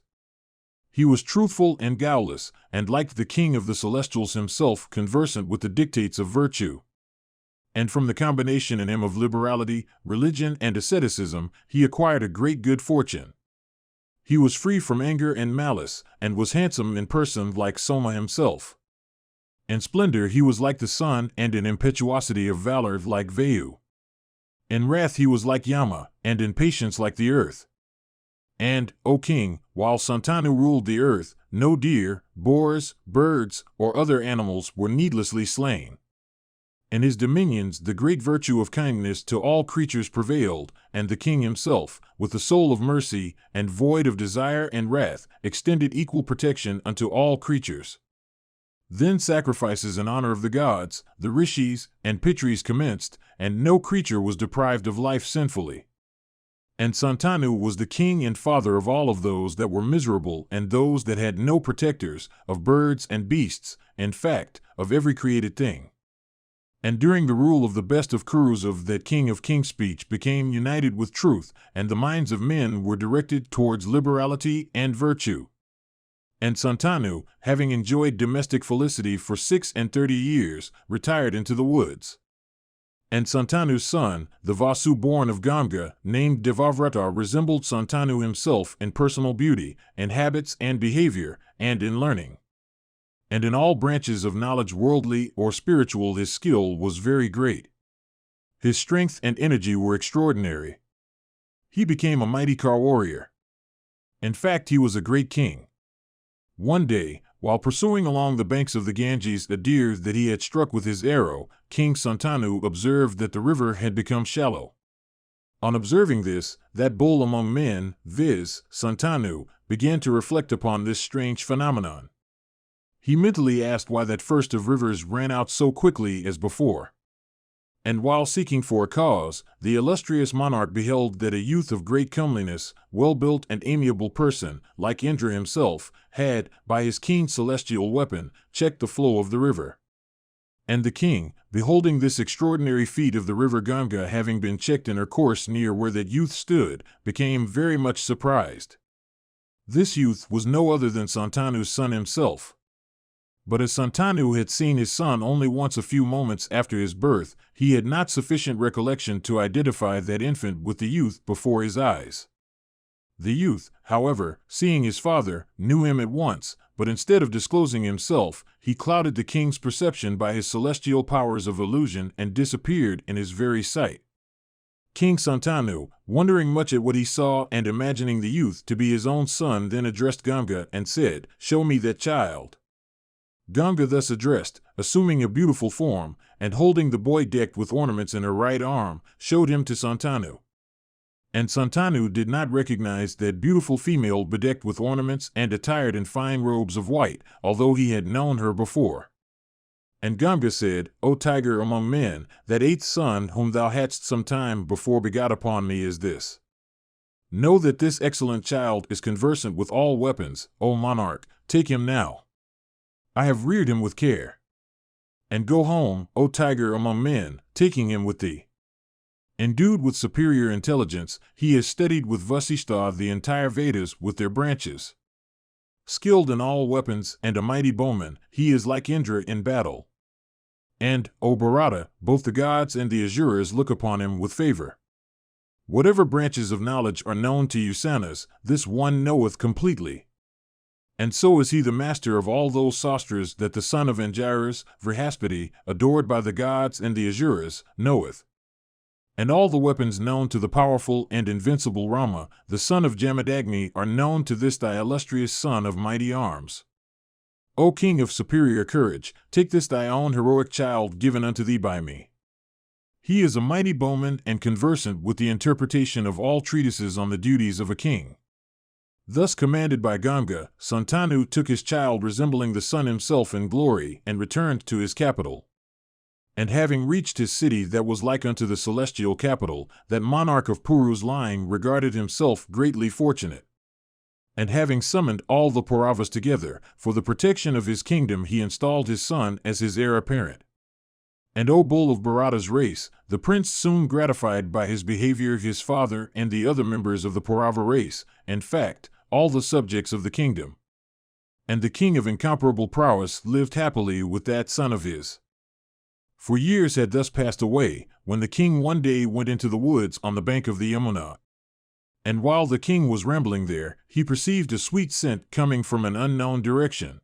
He was truthful and guileless, and like the king of the celestials himself, conversant with the dictates of virtue. And from the combination in him of liberality, religion, and asceticism, he acquired a great good fortune. He was free from anger and malice, and was handsome in person like Soma himself. In splendor he was like the sun, and in impetuosity of valor like Vayu. In wrath he was like Yama, and in patience like the earth. And, O king, while Santanu ruled the earth, no deer, boars, birds, or other animals were needlessly slain. In his dominions the great virtue of kindness to all creatures prevailed, and the king himself, with the soul of mercy, and void of desire and wrath, extended equal protection unto all creatures. Then sacrifices in honor of the gods, the rishis, and pitris commenced, and no creature was deprived of life sinfully. And Santanu was the king and father of all of those that were miserable and those that had no protectors, of birds and beasts, in fact, of every created thing. And during the rule of the best of Kurus of that king of king's speech became united with truth, and the minds of men were directed towards liberality and virtue. And Santanu, having enjoyed domestic felicity for 36 years, retired into the woods. And Santanu's son, the Vasu born of Ganga, named Devavrata, resembled Santanu himself in personal beauty, in habits and behavior, and in learning. And in all branches of knowledge, worldly or spiritual, his skill was very great. His strength and energy were extraordinary. He became a mighty car warrior. In fact, he was a great king. One day, while pursuing along the banks of the Ganges a deer that he had struck with his arrow, King Santanu observed that the river had become shallow. On observing this, that bull among men, viz., Santanu, began to reflect upon this strange phenomenon. He mentally asked why that first of rivers ran out so quickly as before. And while seeking for a cause, the illustrious monarch beheld that a youth of great comeliness, well-built and amiable person, like Indra himself, had, by his keen celestial weapon, checked the flow of the river. And the king, beholding this extraordinary feat of the river Ganga having been checked in her course near where that youth stood, became very much surprised. This youth was no other than Santanu's son himself. But as Santanu had seen his son only once a few moments after his birth, he had not sufficient recollection to identify that infant with the youth before his eyes. The youth, however, seeing his father, knew him at once, but instead of disclosing himself, he clouded the king's perception by his celestial powers of illusion and disappeared in his very sight. King Santanu, wondering much at what he saw and imagining the youth to be his own son, then addressed Ganga and said, "Show me that child." Ganga, thus addressed, assuming a beautiful form, and holding the boy decked with ornaments in her right arm, showed him to Santanu. And Santanu did not recognize that beautiful female bedecked with ornaments and attired in fine robes of white, although he had known her before. And Ganga said, "O tiger among men, that 8th son whom thou hadst some time before begot upon me is this. Know that this excellent child is conversant with all weapons, O monarch, take him now. I have reared him with care. And go home, O tiger among men, taking him with thee. Endued with superior intelligence, he has studied with Vasishtha the entire Vedas with their branches. Skilled in all weapons and a mighty bowman, he is like Indra in battle. And, O Bharata, both the gods and the Asuras look upon him with favor. Whatever branches of knowledge are known to Usanas, this one knoweth completely. And so is he the master of all those sastras that the son of Angiras, Vrihaspati, adored by the gods and the Asuras, knoweth. And all the weapons known to the powerful and invincible Rama, the son of Jamadagni, are known to this thy illustrious son of mighty arms. O king of superior courage, take this thy own heroic child given unto thee by me. He is a mighty bowman and conversant with the interpretation of all treatises on the duties of a king." Thus commanded by Ganga, Santanu took his child resembling the sun himself in glory and returned to his capital. And having reached his city that was like unto the celestial capital, that monarch of Puru's line regarded himself greatly fortunate. And having summoned all the Kauravas together, for the protection of his kingdom he installed his son as his heir apparent. And O bull of Bharata's race, the prince soon gratified by his behavior his father and the other members of the Kaurava race, in fact, all the subjects of the kingdom. And the king of incomparable prowess lived happily with that son of his. For years had thus passed away, when the king one day went into the woods on the bank of the Yamuna. And while the king was rambling there, he perceived a sweet scent coming from an unknown direction.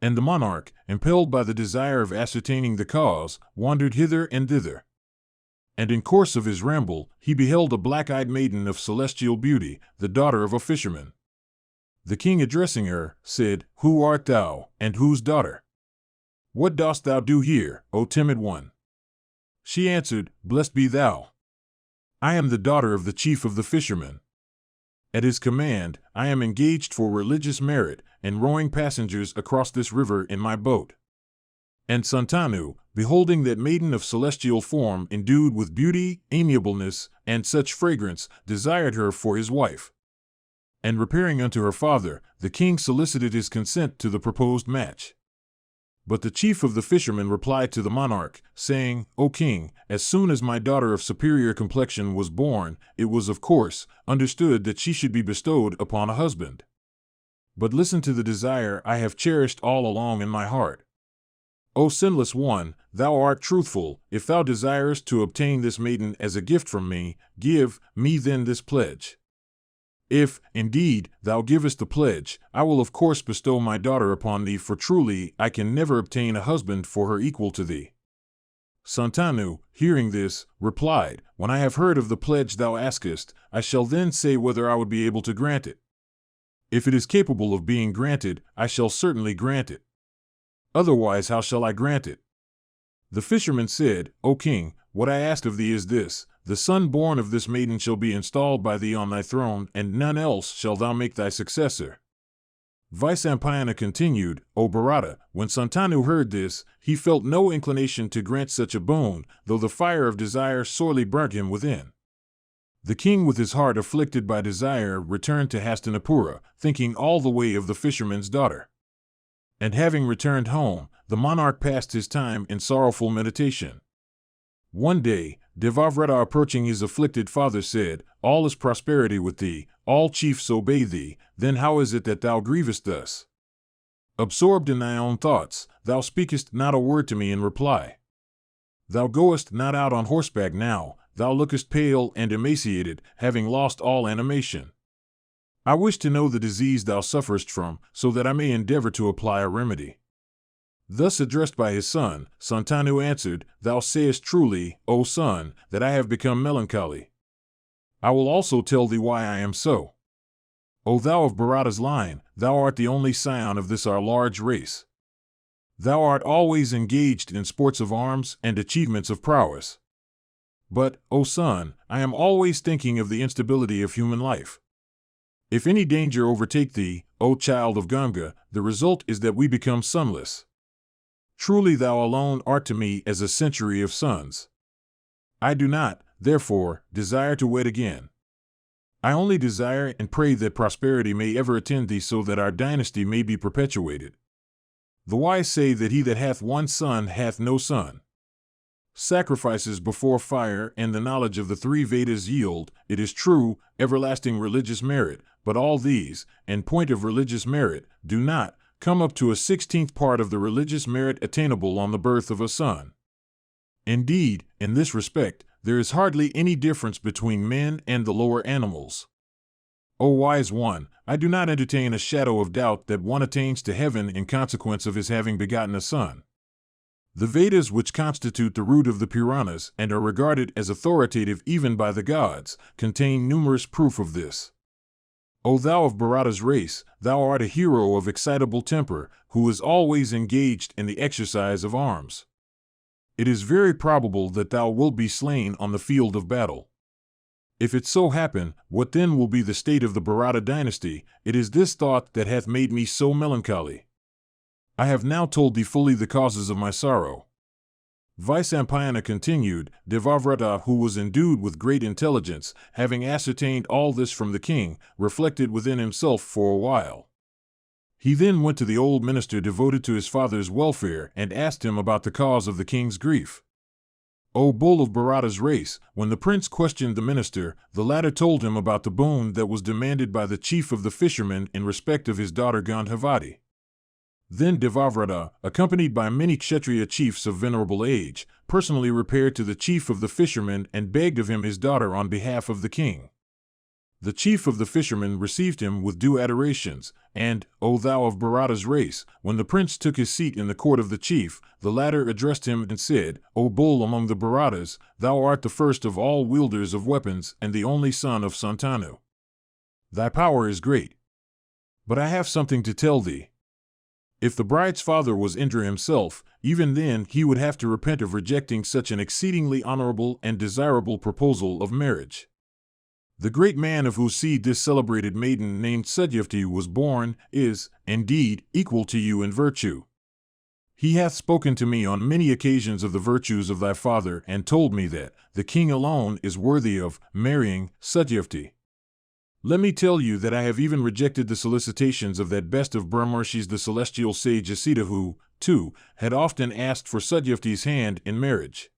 And the monarch, impelled by the desire of ascertaining the cause, wandered hither and thither. And in course of his ramble, he beheld a black-eyed maiden of celestial beauty, the daughter of a fisherman. The king, addressing her, said, "Who art thou, and whose daughter? What dost thou do here, O timid one?" She answered, "Blessed be thou. I am the daughter of the chief of the fishermen." At his command, I am engaged for religious merit, and rowing passengers across this river in my boat. And Santanu, beholding that maiden of celestial form endued with beauty, amiableness, and such fragrance, desired her for his wife. And repairing unto her father, the king solicited his consent to the proposed match. But the chief of the fishermen replied to the monarch, saying, O king, as soon as my daughter of superior complexion was born, it was, of course, understood that she should be bestowed upon a husband. But listen to the desire I have cherished all along in my heart. O sinless one, thou art truthful. If thou desirest to obtain this maiden as a gift from me, give me then this pledge. If, indeed, thou givest the pledge, I will of course bestow my daughter upon thee, for truly I can never obtain a husband for her equal to thee. Santanu, hearing this, replied, When I have heard of the pledge thou askest, I shall then say whether I would be able to grant it. If it is capable of being granted, I shall certainly grant it. Otherwise, how shall I grant it? The fisherman said, O king, what I ask of thee is this: the son born of this maiden shall be installed by thee on thy throne, and none else shall thou make thy successor. Vyasa continued, O Bharata, when Santanu heard this, he felt no inclination to grant such a boon, though the fire of desire sorely burnt him within. The king, with his heart afflicted by desire, returned to Hastinapura, thinking all the way of the fisherman's daughter. And having returned home, the monarch passed his time in sorrowful meditation. One day, Devavrata, approaching his afflicted father, said, All is prosperity with thee, all chiefs obey thee, then how is it that thou grievest thus? Absorbed in thy own thoughts, thou speakest not a word to me in reply. Thou goest not out on horseback now, thou lookest pale and emaciated, having lost all animation. I wish to know the disease thou sufferest from, so that I may endeavor to apply a remedy. Thus addressed by his son, Santanu answered, Thou sayest truly, O son, that I have become melancholy. I will also tell thee why I am so. O thou of Bharata's line, thou art the only scion of this our large race. Thou art always engaged in sports of arms and achievements of prowess. But, O son, I am always thinking of the instability of human life. If any danger overtake thee, O child of Ganga, the result is that we become sonless. Truly thou alone art to me as a century of sons. I do not, therefore, desire to wed again. I only desire and pray that prosperity may ever attend thee, so that our dynasty may be perpetuated. The wise say that he that hath one son hath no son. Sacrifices before fire and the knowledge of the three Vedas yield, it is true, everlasting religious merit, but all these, in point of religious merit, do not come up to a 16th part of the religious merit attainable on the birth of a son. Indeed, in this respect, there is hardly any difference between men and the lower animals. O wise one, I do not entertain a shadow of doubt that one attains to heaven in consequence of his having begotten a son. The Vedas, which constitute the root of the Puranas and are regarded as authoritative even by the gods, contain numerous proof of this. O thou of Bharata's race, thou art a hero of excitable temper, who is always engaged in the exercise of arms. It is very probable that thou wilt be slain on the field of battle. If it so happen, what then will be the state of the Bharata dynasty? It is this thought that hath made me so melancholy. I have now told thee fully the causes of my sorrow. Vyasa continued, Devavrata, who was endued with great intelligence, having ascertained all this from the king, reflected within himself for a while. He then went to the old minister devoted to his father's welfare and asked him about the cause of the king's grief. O bull of Bharata's race, when the prince questioned the minister, the latter told him about the boon that was demanded by the chief of the fishermen in respect of his daughter Gandhavati. Then Devavrata, accompanied by many Kshatriya chiefs of venerable age, personally repaired to the chief of the fishermen and begged of him his daughter on behalf of the king. The chief of the fishermen received him with due adorations, and, O thou of Bharata's race, when the prince took his seat in the court of the chief, the latter addressed him and said, O bull among the Bharatas, thou art the first of all wielders of weapons and the only son of Santanu. Thy power is great. But I have something to tell thee. If the bride's father was Indra himself, even then he would have to repent of rejecting such an exceedingly honorable and desirable proposal of marriage. The great man of whose seed this celebrated maiden named Satyavati was born is, indeed, equal to you in virtue. He hath spoken to me on many occasions of the virtues of thy father, and told me that the king alone is worthy of marrying Satyavati. Let me tell you that I have even rejected the solicitations of that best of Brahmarshis, the celestial sage Asita, who, too, had often asked for Satyavati's hand in marriage.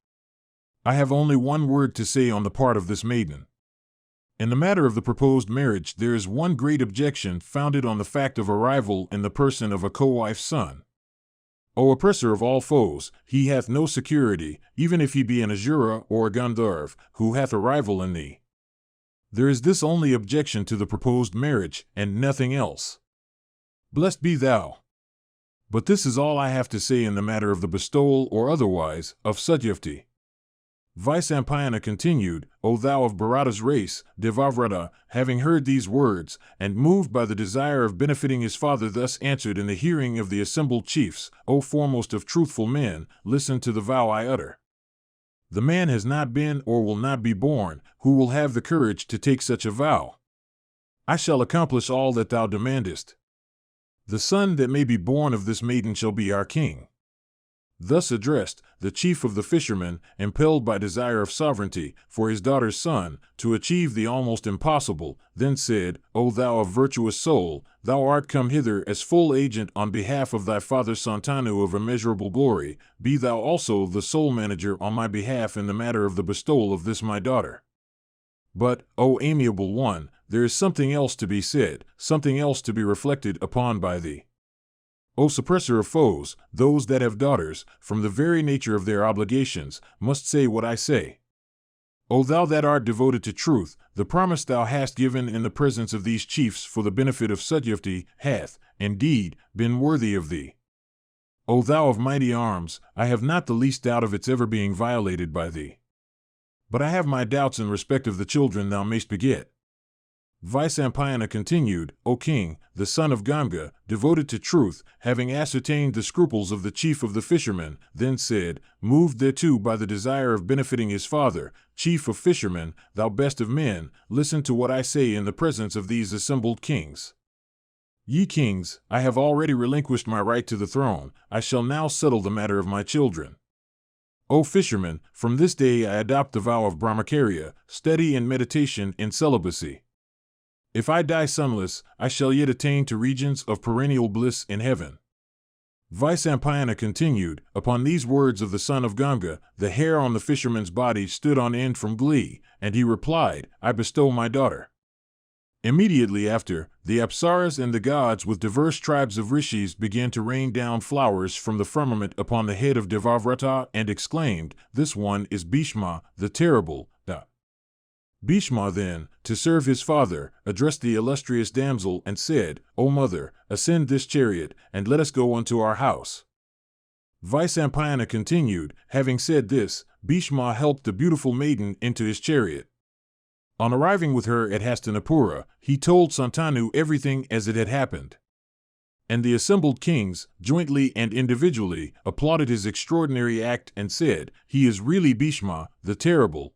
I have only one word to say on the part of this maiden. In the matter of the proposed marriage, there is one great objection founded on the fact of a rival in the person of a co-wife's son. O oppressor of all foes, he hath no security, even if he be an Asura or a Gandharv, who hath a rival in thee. There is this only objection to the proposed marriage, and nothing else. Blessed be thou. But this is all I have to say in the matter of the bestowal or otherwise of Satyavati. Vyasa continued, O thou of Bharata's race, Devavrata, having heard these words, and moved by the desire of benefiting his father, thus answered in the hearing of the assembled chiefs, O foremost of truthful men, listen to the vow I utter. The man has not been or will not be born, who will have the courage to take such a vow. I shall accomplish all that thou demandest. The son that may be born of this maiden shall be our king. Thus addressed, the chief of the fishermen, impelled by desire of sovereignty for his daughter's son, to achieve the almost impossible, then said, O thou of virtuous soul, thou art come hither as full agent on behalf of thy father Santanu of immeasurable glory, be thou also the sole manager on my behalf in the matter of the bestowal of this my daughter. But, O amiable one, there is something else to be said, something else to be reflected upon by thee. O suppressor of foes, those that have daughters, from the very nature of their obligations, must say what I say. O thou that art devoted to truth, the promise thou hast given in the presence of these chiefs for the benefit of Satyavati hath, indeed, been worthy of thee. O thou of mighty arms, I have not the least doubt of its ever being violated by thee. But I have my doubts in respect of the children thou mayst beget. Vyasa continued, O king, the son of Ganga, devoted to truth, having ascertained the scruples of the chief of the fishermen, then said, moved thereto by the desire of benefiting his father, chief of fishermen, thou best of men, listen to what I say in the presence of these assembled kings. Ye kings, I have already relinquished my right to the throne, I shall now settle the matter of my children. O fishermen, from this day I adopt the vow of Brahmacharya, study and meditation in celibacy. If I die sonless, I shall yet attain to regions of perennial bliss in heaven. Vyasa continued, upon these words of the son of Ganga, the hair on the fisherman's body stood on end from glee, and he replied, I bestow my daughter. Immediately after, the Apsaras and the gods with diverse tribes of rishis began to rain down flowers from the firmament upon the head of Devavrata and exclaimed, This one is Bhishma, the terrible. Bhishma then, to serve his father, addressed the illustrious damsel and said, O mother, ascend this chariot, and let us go unto our house. Vyasa continued, having said this, Bhishma helped the beautiful maiden into his chariot. On arriving with her at Hastinapura, he told Santanu everything as it had happened. And the assembled kings, jointly and individually, applauded his extraordinary act and said, He is really Bhishma, the terrible.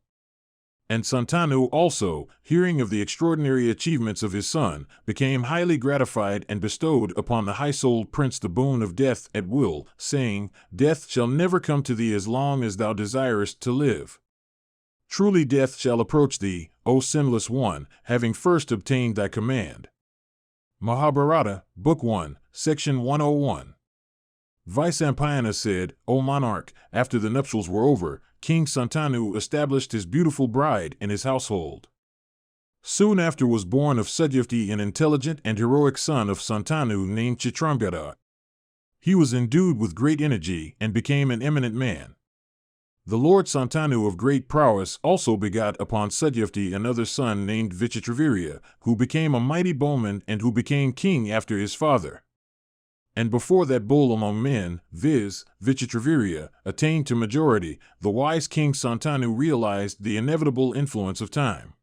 And Santanu also, hearing of the extraordinary achievements of his son, became highly gratified and bestowed upon the high-souled prince the boon of death at will, saying, Death shall never come to thee as long as thou desirest to live. Truly death shall approach thee, O sinless one, having first obtained thy command. Mahabharata, Book 1, Section 101. Vyasa said, O monarch, after the nuptials were over, King Santanu established his beautiful bride in his household. Soon after was born of Satyavati an intelligent and heroic son of Santanu named Chitrangada. He was endued with great energy and became an eminent man. The Lord Santanu of great prowess also begot upon Satyavati another son named Vichitravirya, who became a mighty bowman and who became king after his father. And before that bull among men, viz., Vichitravirya, attained to majority, the wise king Santanu realized the inevitable influence of time.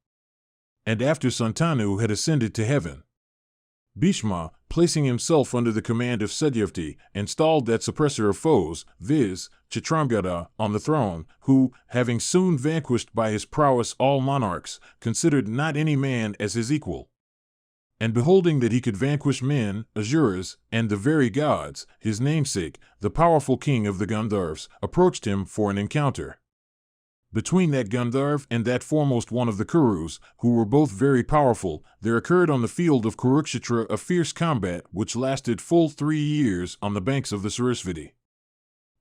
And after Santanu had ascended to heaven, Bhishma, placing himself under the command of Satyavati, installed that suppressor of foes, viz., Chitrangada, on the throne, who, having soon vanquished by his prowess all monarchs, considered not any man as his equal. And beholding that he could vanquish men, asuras, and the very gods, his namesake, the powerful king of the Gandharvas, approached him for an encounter. Between that Gandharv and that foremost one of the Kurus, who were both very powerful, there occurred on the field of Kurukshetra a fierce combat which lasted full 3 years on the banks of the Sarasvati.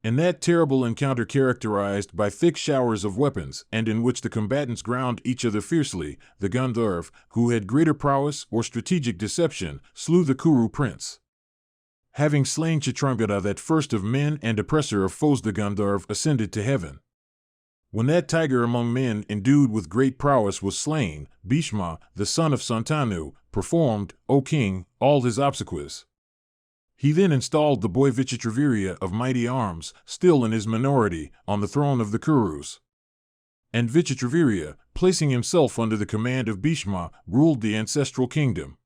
In that terrible encounter, characterized by thick showers of weapons, and in which the combatants ground each other fiercely, the Gandharv, who had greater prowess or strategic deception, slew the Kuru prince. Having slain Chitrangada, that first of men and oppressor of foes, the Gandharv ascended to heaven. When that tiger among men endued with great prowess was slain, Bhishma, the son of Santanu, performed, O king, all his obsequies. He then installed the boy Vichitravirya of mighty arms, still in his minority, on the throne of the Kurus. And Vichitravirya, placing himself under the command of Bhishma, ruled the ancestral kingdom.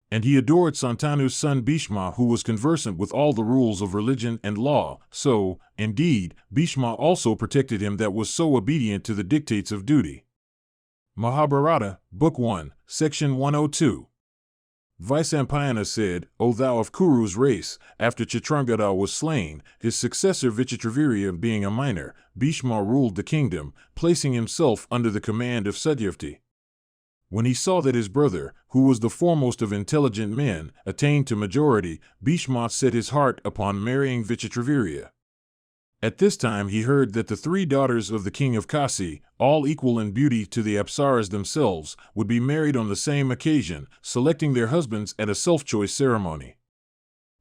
And he adored Santanu's son Bhishma, who was conversant with all the rules of religion and law, so, indeed, Bhishma also protected him that was so obedient to the dictates of duty. Mahabharata, Book 1, Section 102. Vyasa said, O thou of Kuru's race, after Chitrangada was slain, his successor Vichitravirya being a minor, Bhishma ruled the kingdom, placing himself under the command of Satyavati. When he saw that his brother, who was the foremost of intelligent men, attained to majority, Bhishma set his heart upon marrying Vichitravirya. At this time he heard that the 3 daughters of the king of Kasi, all equal in beauty to the Apsaras themselves, would be married on the same occasion, selecting their husbands at a self-choice ceremony.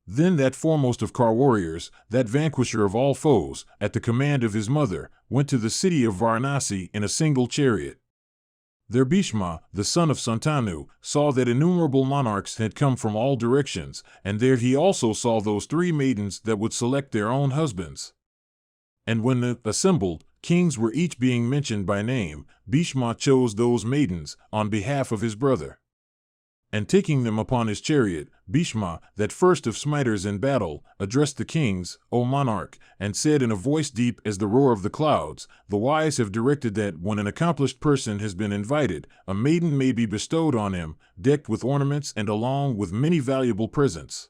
Then that foremost of Kar warriors, that vanquisher of all foes, at the command of his mother, went to the city of Varanasi in a single chariot. There Bhishma, the son of Santanu, saw that innumerable monarchs had come from all directions, and there he also saw those 3 maidens that would select their own husbands. And when the assembled kings were each being mentioned by name, Bhishma chose those maidens on behalf of his brother. And taking them upon his chariot, Bhishma, that first of smiters in battle, addressed the kings, O monarch, and said in a voice deep as the roar of the clouds, The wise have directed that when an accomplished person has been invited, a maiden may be bestowed on him, decked with ornaments and along with many valuable presents.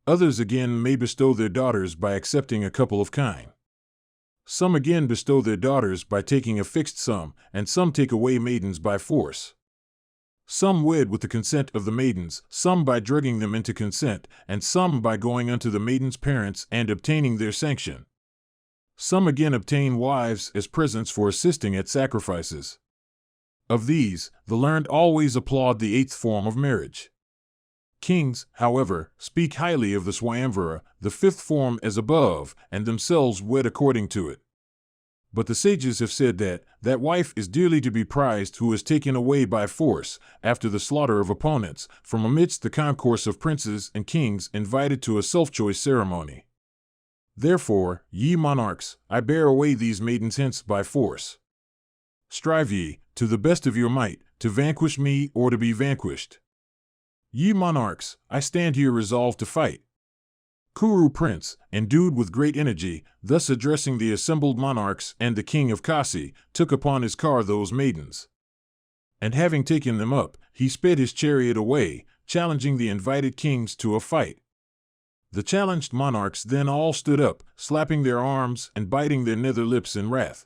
Others again may bestow their daughters by accepting a couple of kine. Some again bestow their daughters by taking a fixed sum, and some take away maidens by force. Some wed with the consent of the maidens, some by drugging them into consent, and some by going unto the maidens' parents and obtaining their sanction. Some again obtain wives as presents for assisting at sacrifices. Of these, the learned always applaud the 8th form of marriage. Kings, however, speak highly of the Swayamvara, the 5th form as above, and themselves wed according to it. But the sages have said that wife is dearly to be prized who is taken away by force, after the slaughter of opponents, from amidst the concourse of princes and kings invited to a self-choice ceremony. Therefore, ye monarchs, I bear away these maidens hence by force. Strive ye, to the best of your might, to vanquish me or to be vanquished. Ye monarchs, I stand here resolved to fight. Kuru prince, endued with great energy, thus addressing the assembled monarchs and the king of Kasi, took upon his car those maidens. And having taken them up, he sped his chariot away, challenging the invited kings to a fight. The challenged monarchs then all stood up, slapping their arms and biting their nether lips in wrath.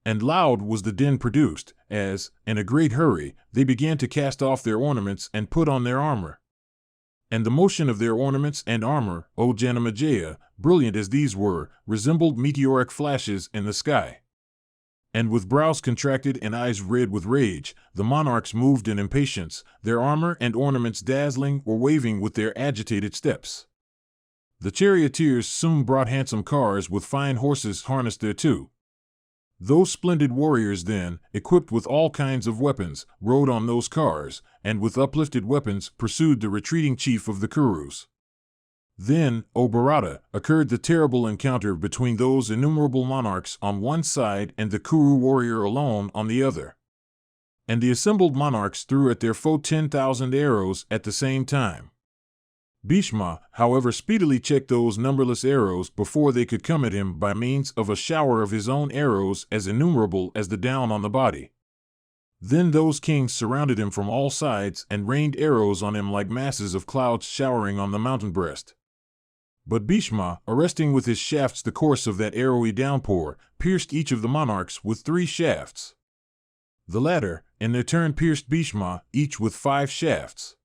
And loud was the din produced, as, in a great hurry, they began to cast off their ornaments and put on their armor. And the motion of their ornaments and armor, O Janamajaya, brilliant as these were, resembled meteoric flashes in the sky. And with brows contracted and eyes red with rage, the monarchs moved in impatience, their armor and ornaments dazzling or waving with their agitated steps. The charioteers soon brought handsome cars with fine horses harnessed thereto. Those splendid warriors then, equipped with all kinds of weapons, rode on those cars, and with uplifted weapons pursued the retreating chief of the Kurus. Then, O Bharata, occurred the terrible encounter between those innumerable monarchs on one side and the Kuru warrior alone on the other. And the assembled monarchs threw at their foe 10,000 arrows at the same time. Bhishma, however, speedily checked those numberless arrows before they could come at him by means of a shower of his own arrows as innumerable as the down on the body. Then those kings surrounded him from all sides and rained arrows on him like masses of clouds showering on the mountain breast. But Bhishma, arresting with his shafts the course of that arrowy downpour, pierced each of the monarchs with 3 shafts. The latter, in their turn, pierced Bhishma, each with 5 shafts.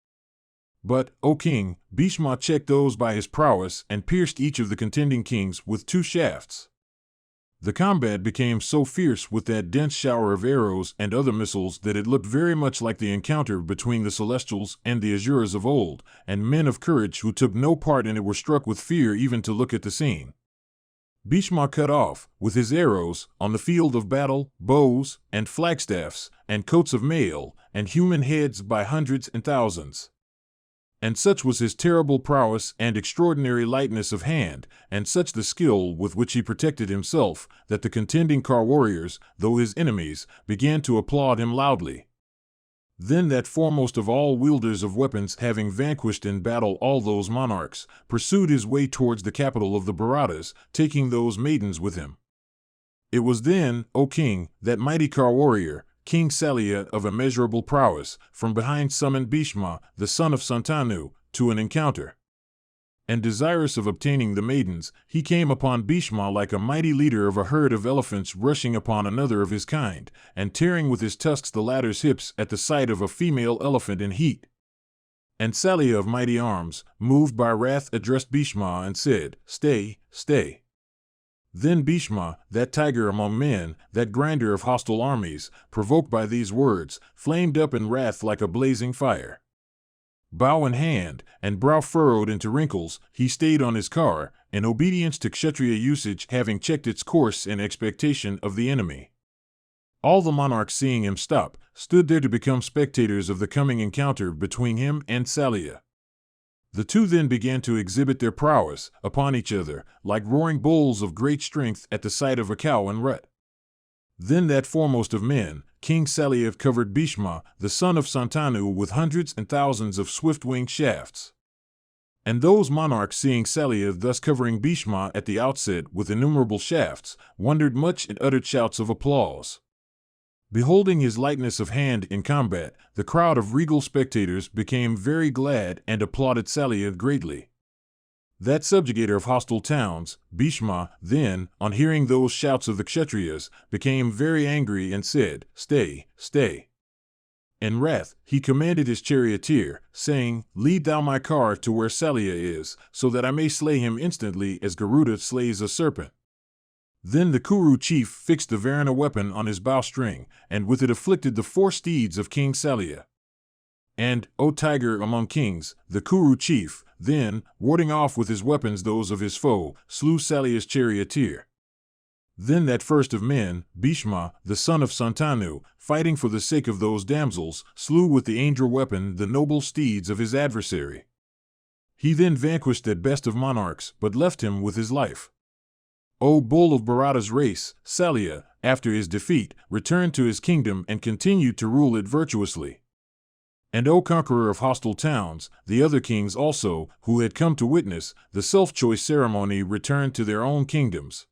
But, O king, Bhishma checked those by his prowess and pierced each of the contending kings with 2 shafts. The combat became so fierce with that dense shower of arrows and other missiles that it looked very much like the encounter between the Celestials and the Asuras of old, and men of courage who took no part in it were struck with fear even to look at the scene. Bhishma cut off, with his arrows, on the field of battle, bows, and flagstaffs, and coats of mail, and human heads by hundreds and thousands. And such was his terrible prowess and extraordinary lightness of hand, and such the skill with which he protected himself, that the contending car warriors, though his enemies, began to applaud him loudly. Then that foremost of all wielders of weapons, having vanquished in battle all those monarchs, pursued his way towards the capital of the Bharatas, taking those maidens with him. It was then, O king, that mighty car warrior, King Salya of immeasurable prowess, from behind summoned Bhishma, the son of Santanu, to an encounter. And desirous of obtaining the maidens, he came upon Bhishma like a mighty leader of a herd of elephants rushing upon another of his kind, and tearing with his tusks the latter's hips at the sight of a female elephant in heat. And Salya of mighty arms, moved by wrath, addressed Bhishma and said, "Stay, stay." Then Bhishma, that tiger among men, that grinder of hostile armies, provoked by these words, flamed up in wrath like a blazing fire. Bow in hand, and brow furrowed into wrinkles, he stayed on his car, in obedience to Kshatriya usage, having checked its course in expectation of the enemy. All the monarchs, seeing him stop, stood there to become spectators of the coming encounter between him and Salya. The two then began to exhibit their prowess upon each other, like roaring bulls of great strength at the sight of a cow in rut. Then that foremost of men, King Salya, covered Bhishma, the son of Santanu, with hundreds and thousands of swift-winged shafts. And those monarchs, seeing Salya thus covering Bhishma at the outset with innumerable shafts, wondered much and uttered shouts of applause. Beholding his lightness of hand in combat, the crowd of regal spectators became very glad and applauded Salya greatly. That subjugator of hostile towns, Bhishma, then, on hearing those shouts of the Kshatriyas, became very angry and said, "Stay, stay." In wrath, he commanded his charioteer, saying, "Lead thou my car to where Salya is, so that I may slay him instantly as Garuda slays a serpent." Then the Kuru chief fixed the Varuna weapon on his bowstring, and with it afflicted the 4 steeds of King Salya. And, O tiger among kings, the Kuru chief, then, warding off with his weapons those of his foe, slew Salya's charioteer. Then that first of men, Bhishma, the son of Santanu, fighting for the sake of those damsels, slew with the angel weapon the noble steeds of his adversary. He then vanquished that best of monarchs, but left him with his life. O bull of Bharata's race, Salya, after his defeat, returned to his kingdom and continued to rule it virtuously. And O conqueror of hostile towns, the other kings also, who had come to witness the self-choice ceremony, returned to their own kingdoms.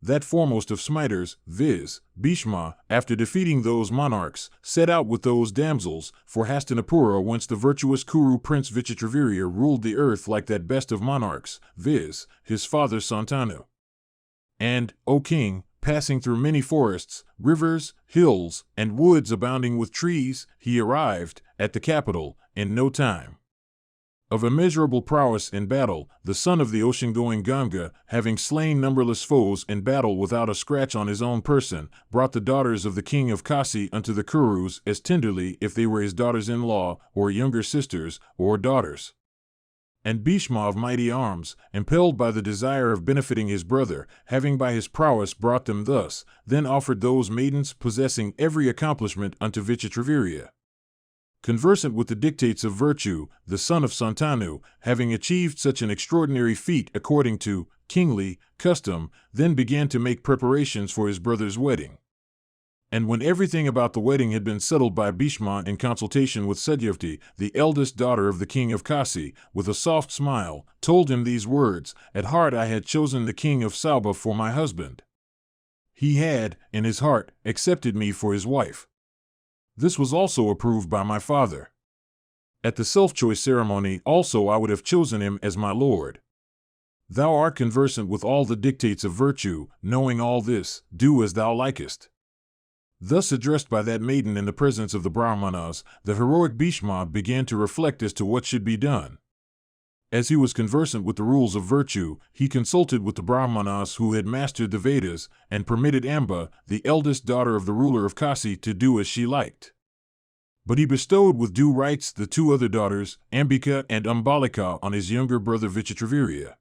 That foremost of smiters, viz., Bhishma, after defeating those monarchs, set out with those damsels for Hastinapura, whence the virtuous Kuru prince Vichitravirya ruled the earth like that best of monarchs, viz., his father Santanu. And, O king, passing through many forests, rivers, hills, and woods abounding with trees, he arrived at the capital in no time. Of immeasurable prowess in battle, the son of the ocean-going Ganga, having slain numberless foes in battle without a scratch on his own person, brought the daughters of the king of Kasi unto the Kurus as tenderly if they were his daughters-in-law, or younger sisters, or daughters. And Bhishma of mighty arms, impelled by the desire of benefiting his brother, having by his prowess brought them thus, then offered those maidens possessing every accomplishment unto Vichitravirya. Conversant with the dictates of virtue, the son of Santanu, having achieved such an extraordinary feat according to kingly custom, then began to make preparations for his brother's wedding. And when everything about the wedding had been settled by Bhishma in consultation with Satyavati, the eldest daughter of the king of Kasi, with a soft smile, told him these words, "At heart I had chosen the king of Sauba for my husband. He had, in his heart, accepted me for his wife. This was also approved by my father. At the self-choice ceremony also I would have chosen him as my lord. Thou art conversant with all the dictates of virtue, knowing all this, do as thou likest." Thus addressed by that maiden in the presence of the Brahmanas, the heroic Bhishma began to reflect as to what should be done. As he was conversant with the rules of virtue, he consulted with the Brahmanas who had mastered the Vedas, and permitted Amba, the eldest daughter of the ruler of Kasi, to do as she liked. But he bestowed with due rights the two other daughters, Ambika and Ambalika, on his younger brother Vichitravirya.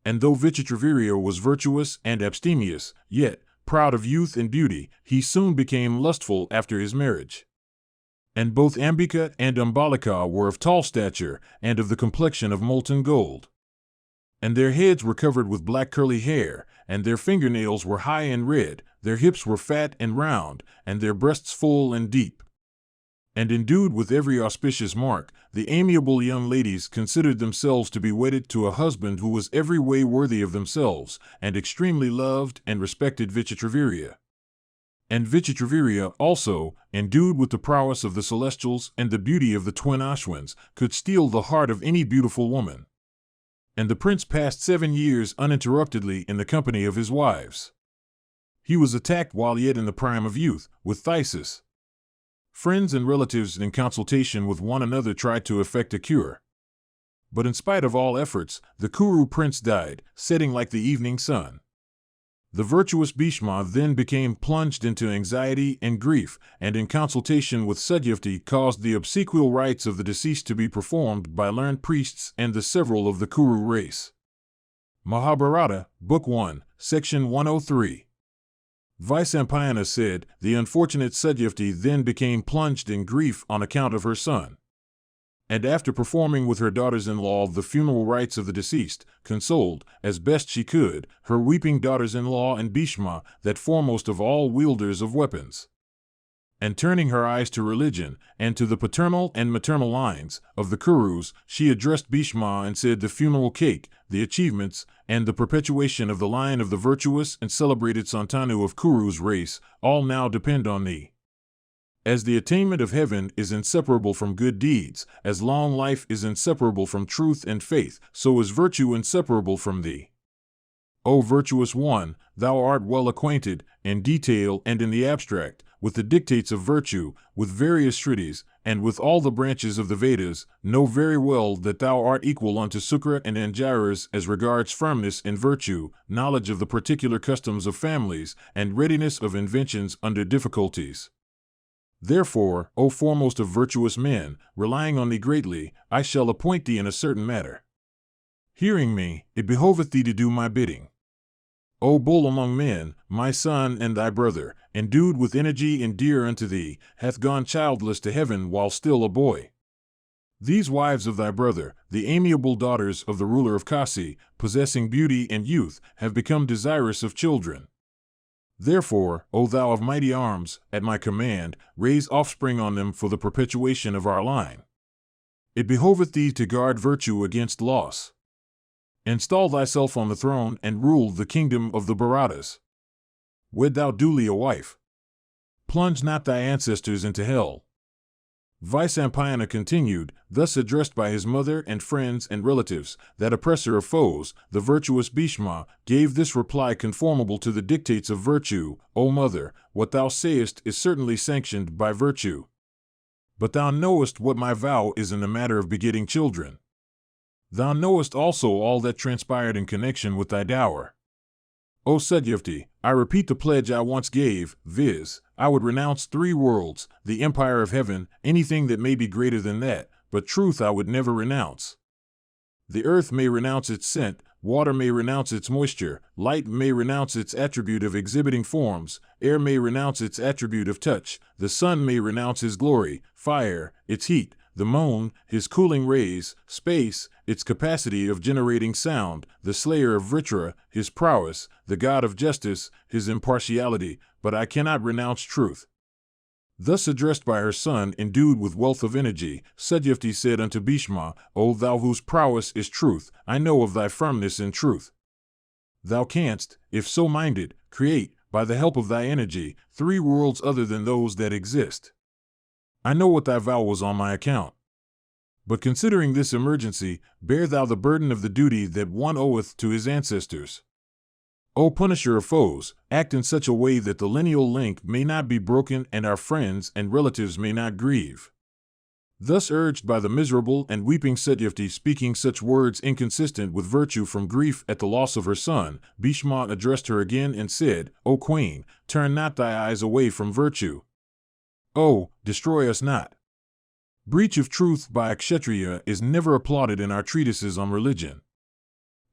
And though Vichitravirya was virtuous and abstemious, yet, proud of youth and beauty, he soon became lustful after his marriage. And both Ambika and Ambalika were of tall stature, and of the complexion of molten gold. And their heads were covered with black curly hair, and their fingernails were high and red, their hips were fat and round, and their breasts full and deep. And endued with every auspicious mark, the amiable young ladies considered themselves to be wedded to a husband who was every way worthy of themselves, and extremely loved and respected Vichitravirya. And Vichitravirya also, endued with the prowess of the celestials and the beauty of the twin Ashwins, could steal the heart of any beautiful woman. And the prince passed 7 years uninterruptedly in the company of his wives. He was attacked while yet in the prime of youth, with phthisis. Friends and relatives in consultation with one another tried to effect a cure. But in spite of all efforts, the Kuru prince died, setting like the evening sun. The virtuous Bhishma then became plunged into anxiety and grief, and in consultation with Satyavati caused the obsequial rites of the deceased to be performed by learned priests and the several of the Kuru race. Mahabharata, Book 1, Section 103. Vyasa said, "The unfortunate Satyavati then became plunged in grief on account of her son. And after performing with her daughters-in-law the funeral rites of the deceased, consoled, as best she could, her weeping daughters-in-law and Bhishma, that foremost of all wielders of weapons. And turning her eyes to religion, and to the paternal and maternal lines of the Kurus, she addressed Bhishma and said, the funeral cake, the achievements, and the perpetuation of the line of the virtuous and celebrated Santanu of Kuru's race, all now depend on thee. As the attainment of heaven is inseparable from good deeds, as long life is inseparable from truth and faith, so is virtue inseparable from thee. O virtuous one, thou art well acquainted, in detail and in the abstract, with the dictates of virtue, with various Shrutis, and with all the branches of the Vedas. Know very well that thou art equal unto Sukra and Angiras as regards firmness in virtue, knowledge of the particular customs of families, and readiness of inventions under difficulties. Therefore, O foremost of virtuous men, relying on thee greatly, I shall appoint thee in a certain matter. Hearing me, it behoveth thee to do my bidding. O bull among men, my son and thy brother, endued with energy and dear unto thee, hath gone childless to heaven while still a boy. These wives of thy brother, the amiable daughters of the ruler of Kasi, possessing beauty and youth, have become desirous of children. Therefore, O thou of mighty arms, at my command, raise offspring on them for the perpetuation of our line. It behoveth thee to guard virtue against loss. Install thyself on the throne and rule the kingdom of the Bharatas. Wed thou duly a wife. Plunge not thy ancestors into hell." Vyasa continued, thus addressed by his mother and friends and relatives, that oppressor of foes, the virtuous Bhishma, gave this reply conformable to the dictates of virtue, O mother, what thou sayest is certainly sanctioned by virtue. But thou knowest what my vow is in the matter of begetting children. Thou knowest also all that transpired in connection with thy dower. O Satyavati, I repeat the pledge I once gave, viz., I would renounce 3 worlds, the empire of heaven, anything that may be greater than that, but truth I would never renounce. The earth may renounce its scent, water may renounce its moisture, light may renounce its attribute of exhibiting forms, air may renounce its attribute of touch, the sun may renounce his glory, fire, its heat, the moon, his cooling rays, space, its capacity of generating sound, the slayer of Vritra, his prowess, the god of justice, his impartiality, but I cannot renounce truth. Thus addressed by her son, endued with wealth of energy, Satyavati said unto Bhishma, O thou whose prowess is truth, I know of thy firmness in truth. Thou canst, if so minded, create, by the help of thy energy, 3 worlds other than those that exist. I know what thy vow was on my account. But considering this emergency, bear thou the burden of the duty that one oweth to his ancestors. O punisher of foes, act in such a way that the lineal link may not be broken and our friends and relatives may not grieve. Thus urged by the miserable and weeping Satyavati, speaking such words inconsistent with virtue from grief at the loss of her son, Bhishma addressed her again and said, O queen, turn not thy eyes away from virtue. O, destroy us not. Breach of truth by a kshatriya is never applauded in our treatises on religion.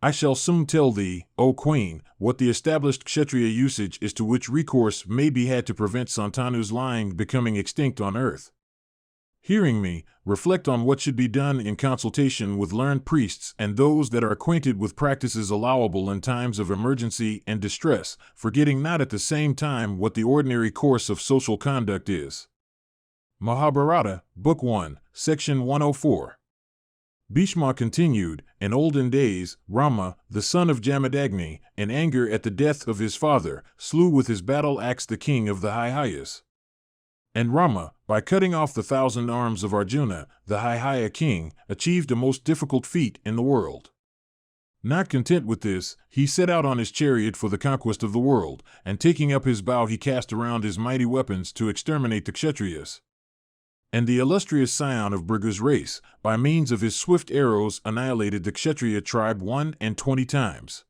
I shall soon tell thee, O queen, what the established kshatriya usage is, to which recourse may be had to prevent Santanu's line becoming extinct on earth. Hearing me, reflect on what should be done in consultation with learned priests and those that are acquainted with practices allowable in times of emergency and distress, forgetting not at the same time what the ordinary course of social conduct is. Mahabharata, Book 1, Section 104. Bhishma continued, in olden days, Rama, the son of Jamadagni, in anger at the death of his father, slew with his battle axe the king of the Haihyas. And Rama, by cutting off the 1,000 arms of Arjuna, the Haihaya king, achieved a most difficult feat in the world. Not content with this, he set out on his chariot for the conquest of the world, and taking up his bow he cast around his mighty weapons to exterminate the Kshatriyas. And the illustrious scion of Bhrigu's race, by means of his swift arrows, annihilated the Kshatriya tribe 21 times.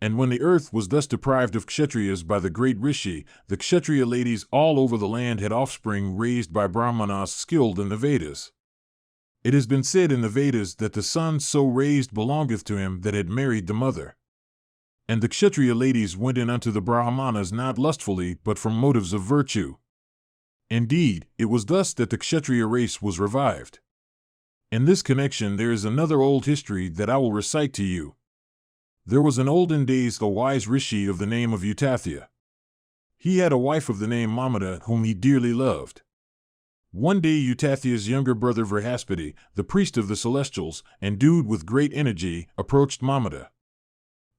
And when the earth was thus deprived of Kshatriyas by the great Rishi, the Kshatriya ladies all over the land had offspring raised by Brahmanas skilled in the Vedas. It has been said in the Vedas that the son so raised belongeth to him that had married the mother. And the Kshatriya ladies went in unto the Brahmanas not lustfully, but from motives of virtue. Indeed, it was thus that the Kshatriya race was revived. In this connection there is another old history that I will recite to you. There was in olden days a wise rishi of the name of Utathya. He had a wife of the name Mamata whom he dearly loved. One day Utathya's younger brother Vrihaspati, the priest of the celestials, endued with great energy, approached Mamata.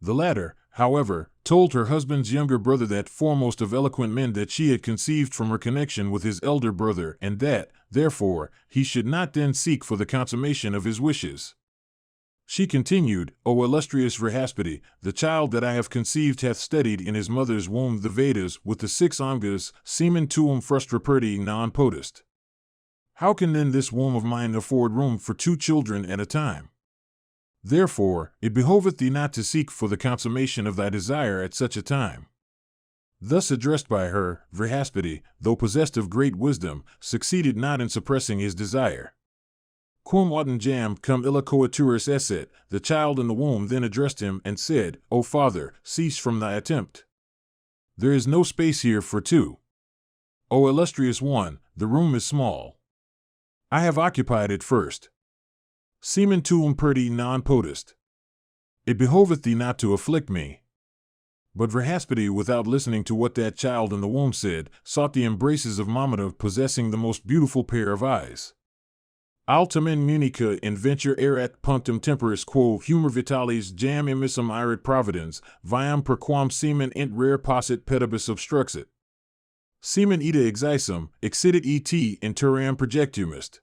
The latter, however, told her husband's younger brother, that foremost of eloquent men, that she had conceived from her connection with his elder brother, and that, therefore, he should not then seek for the consummation of his wishes. She continued, O illustrious Vrihaspati, the child that I have conceived hath studied in his mother's womb the Vedas with the 6 angas, semen tuum frustraperti non potest. How can then this womb of mine afford room for 2 children at a time? Therefore, it behoveth thee not to seek for the consummation of thy desire at such a time. Thus addressed by her, Vrihaspati, though possessed of great wisdom, succeeded not in suppressing his desire. Quum autem jam cum illa coiturus esset, the child in the womb then addressed him and said, O father, cease from thy attempt. There is no space here for 2. O illustrious one, the room is small. I have occupied it first. Semen tuum perti non potest. It behoveth thee not to afflict me. But Vrihaspati, without listening to what that child in the womb said, sought the embraces of Mamata, possessing the most beautiful pair of eyes. Altamen munica inventur erat punctum temporis quo humor vitalis jam emissum irat providens, viam per quam semen ent rare possit pedibus obstruxit. Semen ita exisum, excidit et in terram projectumist.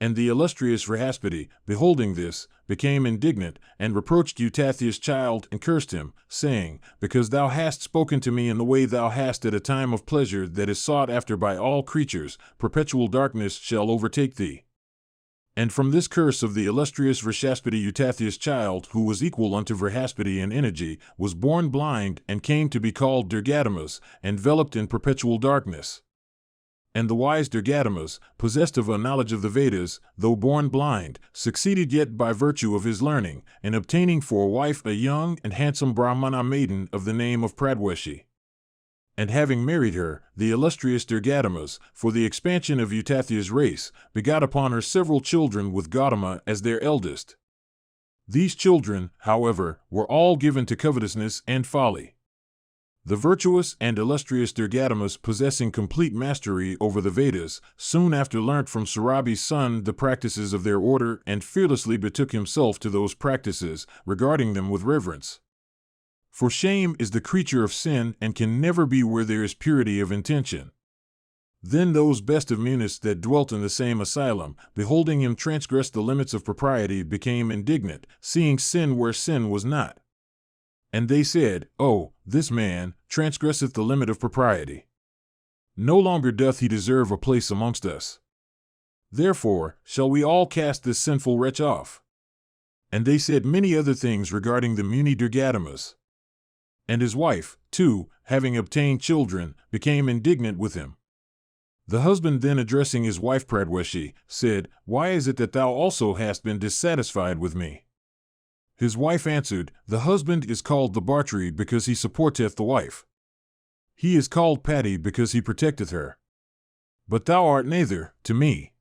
And the illustrious Vrihaspati, beholding this, became indignant, and reproached Utathya's child, and cursed him, saying, Because thou hast spoken to me in the way thou hast at a time of pleasure that is sought after by all creatures, perpetual darkness shall overtake thee. And from this curse of the illustrious Vrihaspati, Utathya's child, who was equal unto Vrihaspati in energy, was born blind, and came to be called Durgadamas, enveloped in perpetual darkness. And the wise Durgadamas, possessed of a knowledge of the Vedas, though born blind, succeeded yet by virtue of his learning, in obtaining for a wife a young and handsome Brahmana maiden of the name of Pradweshi. And having married her, the illustrious Durgadamas, for the expansion of Utathia's race, begot upon her several children with Gautama as their eldest. These children, however, were all given to covetousness and folly. The virtuous and illustrious Durgadamas, possessing complete mastery over the Vedas, soon after learnt from Surabi's son the practices of their order and fearlessly betook himself to those practices, regarding them with reverence. For shame is the creature of sin and can never be where there is purity of intention. Then those best of Munis that dwelt in the same asylum, beholding him transgress the limits of propriety, became indignant, seeing sin where sin was not. And they said, "Oh, this man transgresseth the limit of propriety. No longer doth he deserve a place amongst us. Therefore shall we all cast this sinful wretch off." And they said many other things regarding the Muni Durgadamas. And his wife, too, having obtained children, became indignant with him. The husband then, addressing his wife Pradweshi, said, "Why is it that thou also hast been dissatisfied with me?" His wife answered, "The husband is called the Bhartri because he supporteth the wife. He is called Patti because he protecteth her. But thou art neither to me.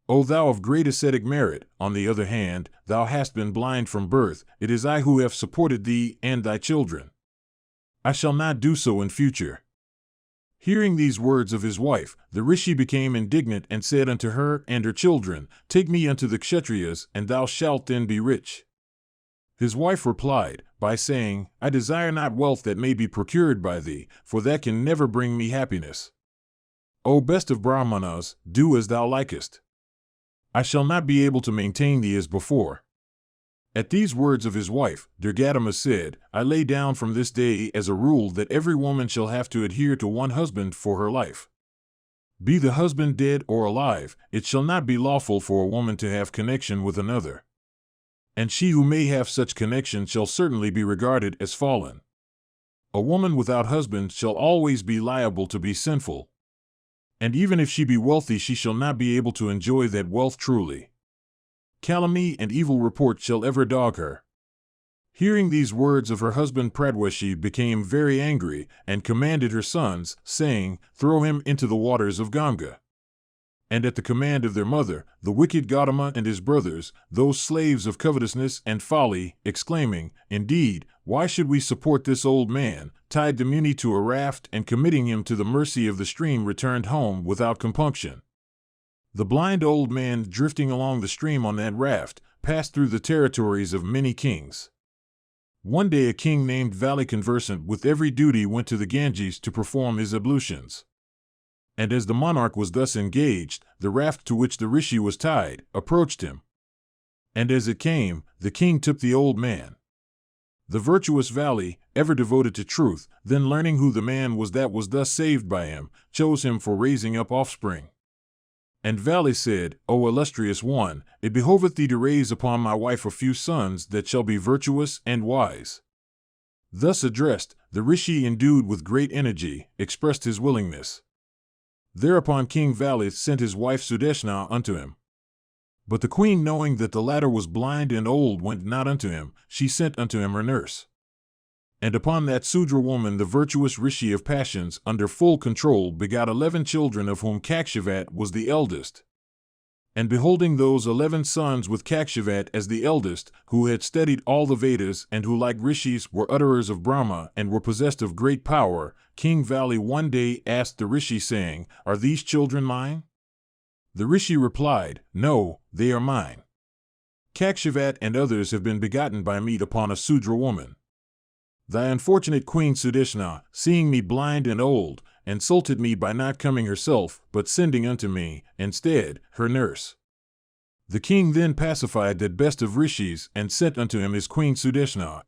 O thou of great ascetic merit, on the other hand, thou hast been blind from birth. It is I who have supported thee and thy children. I shall not do so in future." Hearing these words of his wife, the Rishi became indignant and said unto her and her children, "Take me unto the Kshatriyas, and thou shalt then be rich." His wife replied, by saying, "I desire not wealth that may be procured by thee, for that can never bring me happiness. O best of Brahmanas, do as thou likest. I shall not be able to maintain thee as before." At these words of his wife, Durgadama said, "I lay down from this day as a rule that every woman shall have to adhere to one husband for her life. Be the husband dead or alive, it shall not be lawful for a woman to have connection with another. And she who may have such connection shall certainly be regarded as fallen. A woman without husband shall always be liable to be sinful. And even if she be wealthy, she shall not be able to enjoy that wealth truly. Calumny and evil report shall ever dog her." Hearing these words of her husband, Pradweshi became very angry and commanded her sons, saying, "Throw him into the waters of Ganga." And at the command of their mother, the wicked Gautama and his brothers, those slaves of covetousness and folly, exclaiming, "Indeed, why should we support this old man?" tied the Muni to a raft and committing him to the mercy of the stream returned home without compunction. The blind old man, drifting along the stream on that raft, passed through the territories of many kings. One day a king named Vali, conversant with every duty, went to the Ganges to perform his ablutions. And as the monarch was thus engaged, the raft to which the rishi was tied approached him. And as it came, the king took the old man. The virtuous Vali, ever devoted to truth, then learning who the man was that was thus saved by him, chose him for raising up offspring. And Vali said, "O illustrious one, it behoveth thee to raise upon my wife a few sons that shall be virtuous and wise." Thus addressed, the rishi, endued with great energy, expressed his willingness. Thereupon King Vali sent his wife Sudeshna unto him. But the queen, knowing that the latter was blind and old, went not unto him. She sent unto him her nurse. And upon that Sudra woman the virtuous rishi of passions, under full control, begot 11 children, of whom Kakshavat was the eldest. And beholding those 11 sons with Kakshavat as the eldest, who had studied all the Vedas and who, like rishis, were utterers of Brahma and were possessed of great power, King Vali one day asked the rishi, saying, "Are these children mine?" The rishi replied, "No, they are mine. Kakshavat and others have been begotten by me upon a Sudra woman. Thy unfortunate queen Sudeshna, seeing me blind and old, insulted me by not coming herself, but sending unto me, instead, her nurse." The king then pacified that best of rishis, and sent unto him his queen Sudeshna.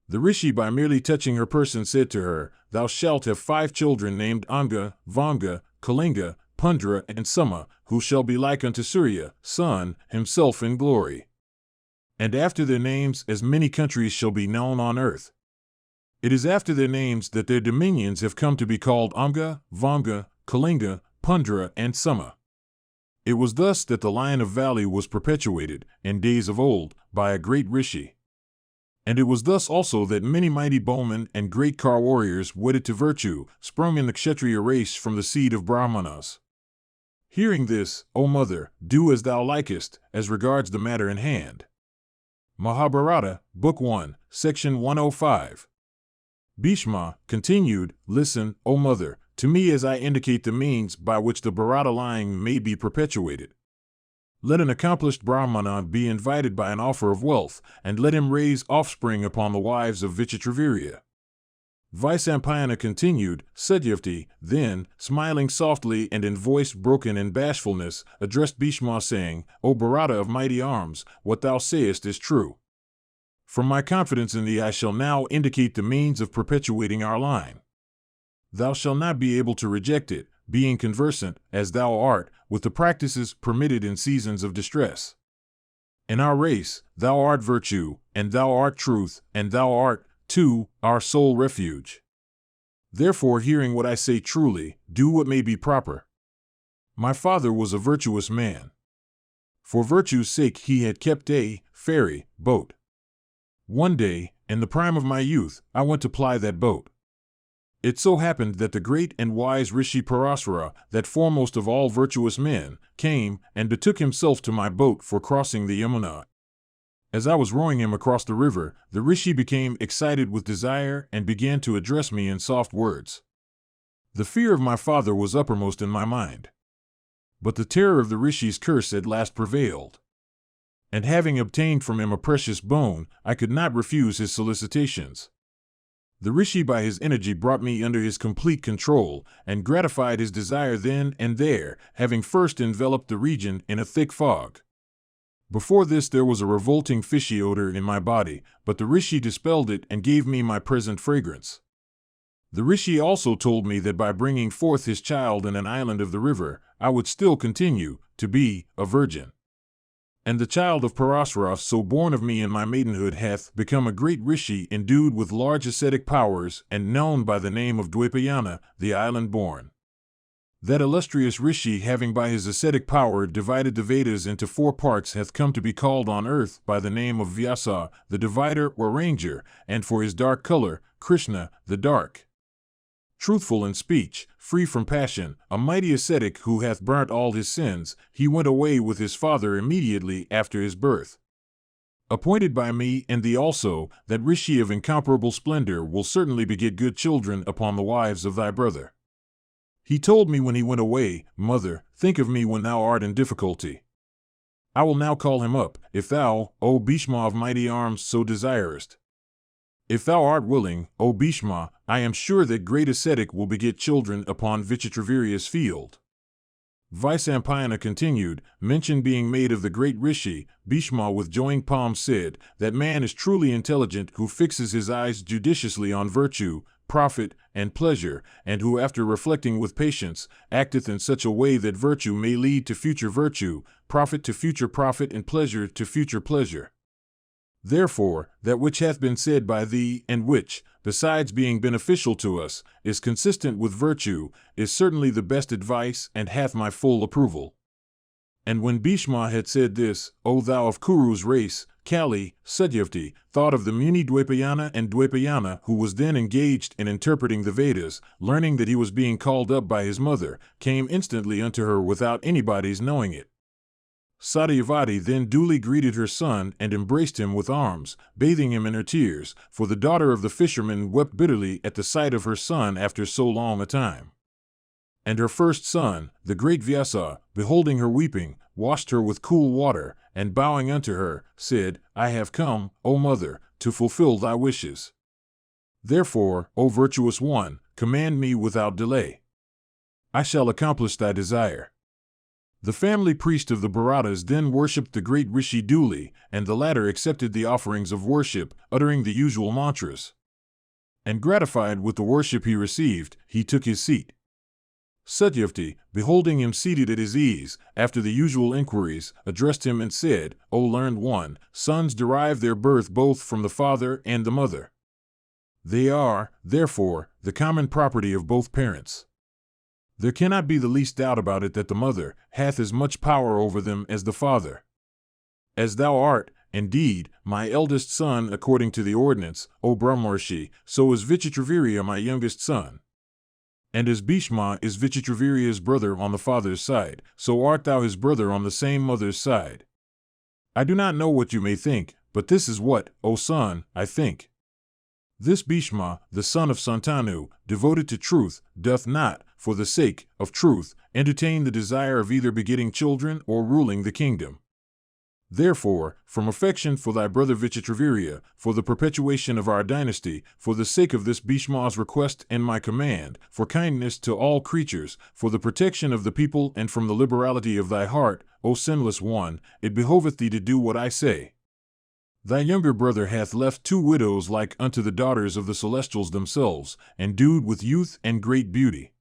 The rishi, by merely touching her person, said to her, "Thou shalt have 5 children named Anga, Vanga, Kalinga, Pundra, and Sama, who shall be like unto Surya, sun, himself in glory. And after their names as many countries shall be known on earth. It is after their names that their dominions have come to be called Anga, Vanga, Kalinga, Pundra, and Sama." It was thus that the line of Vali was perpetuated, in days of old, by a great rishi. And it was thus also that many mighty bowmen and great car warriors wedded to virtue, sprung in the Kshatriya race from the seed of Brahmanas. Hearing this, O mother, do as thou likest, as regards the matter in hand. Mahabharata, Book 1, Section 105. Bhishma continued, Listen, O mother, to me as I indicate the means by which the Bharata line may be perpetuated. Let an accomplished Brahmana be invited by an offer of wealth, and let him raise offspring upon the wives of Vichitravirya. Vyasa continued, Satyavati, then, smiling softly and in voice broken in bashfulness, addressed Bhishma saying, O Bharata of mighty arms, what thou sayest is true. From my confidence in thee I shall now indicate the means of perpetuating our line. Thou shalt not be able to reject it, being conversant, as thou art, with the practices permitted in seasons of distress. In our race, thou art virtue, and thou art truth, and thou art, too, our sole refuge. Therefore, hearing what I say truly, do what may be proper. My father was a virtuous man. For virtue's sake he had kept a ferry boat. One day, in the prime of my youth, I went to ply that boat. It so happened that the great and wise Rishi Parasara, that foremost of all virtuous men, came and betook himself to my boat for crossing the Yamuna. As I was rowing him across the river, the Rishi became excited with desire and began to address me in soft words. The fear of my father was uppermost in my mind. But the terror of the Rishi's curse at last prevailed. And having obtained from him a precious bone, I could not refuse his solicitations. The Rishi by his energy brought me under his complete control, and gratified his desire then and there, having first enveloped the region in a thick fog. Before this there was a revolting fishy odor in my body, but the Rishi dispelled it and gave me my present fragrance. The Rishi also told me that by bringing forth his child in an island of the river, I would still continue to be a virgin. And the child of Parasara, so born of me in my maidenhood, hath become a great Rishi endued with large ascetic powers and known by the name of Dvapayana, the island born. That illustrious Rishi, having by his ascetic power divided the Vedas into 4 parts, hath come to be called on earth by the name of Vyasa, the divider or ranger, and for his dark color, Krishna, the dark. Truthful in speech, free from passion, a mighty ascetic who hath burnt all his sins, he went away with his father immediately after his birth. Appointed by me and thee also, that Rishi of incomparable splendor will certainly beget good children upon the wives of thy brother. He told me when he went away, Mother, think of me when thou art in difficulty. I will now call him up, if thou, O Bhishma of mighty arms, so desirest. If thou art willing, O Bhishma, I am sure that great ascetic will beget children upon Vichitravirya's field. Vyasa continued, mention being made of the great Rishi, Bhishma with joined palms said, that man is truly intelligent who fixes his eyes judiciously on virtue, profit, and pleasure, and who after reflecting with patience, acteth in such a way that virtue may lead to future virtue, profit to future profit, and pleasure to future pleasure. Therefore, that which hath been said by thee, and which, besides being beneficial to us, is consistent with virtue, is certainly the best advice and hath my full approval. And when Bhishma had said this, O thou of Kuru's race, Kali, Satyavati, thought of the Muni Dvapayana, and Dvapayana, who was then engaged in interpreting the Vedas, learning that he was being called up by his mother, came instantly unto her without anybody's knowing it. Satyavati then duly greeted her son and embraced him with arms, bathing him in her tears, for the daughter of the fisherman wept bitterly at the sight of her son after so long a time. And her first son, the great Vyasa, beholding her weeping, washed her with cool water, and bowing unto her, said, I have come, O mother, to fulfill thy wishes. Therefore, O virtuous one, command me without delay. I shall accomplish thy desire. The family priest of the Bharatas then worshipped the great Rishi duly, and the latter accepted the offerings of worship, uttering the usual mantras. And gratified with the worship he received, he took his seat. Satyavati, beholding him seated at his ease, after the usual inquiries, addressed him and said, O learned one, sons derive their birth both from the father and the mother. They are, therefore, the common property of both parents. There cannot be the least doubt about it that the mother hath as much power over them as the father. As thou art, indeed, my eldest son according to the ordinance, O Brahmarshi, so is Vichitravirya my youngest son. And as Bhishma is Vichitravirya's brother on the father's side, so art thou his brother on the same mother's side. I do not know what you may think, but this is what, O son, I think. This Bhishma, the son of Santanu, devoted to truth, doth not, for the sake of truth, entertain the desire of either begetting children or ruling the kingdom. Therefore, from affection for thy brother Vichitravirya, for the perpetuation of our dynasty, for the sake of this Bhishma's request and my command, for kindness to all creatures, for the protection of the people and from the liberality of thy heart, O sinless one, it behoveth thee to do what I say. Thy younger brother hath left 2 widows like unto the daughters of the celestials themselves, endued with youth and great beauty.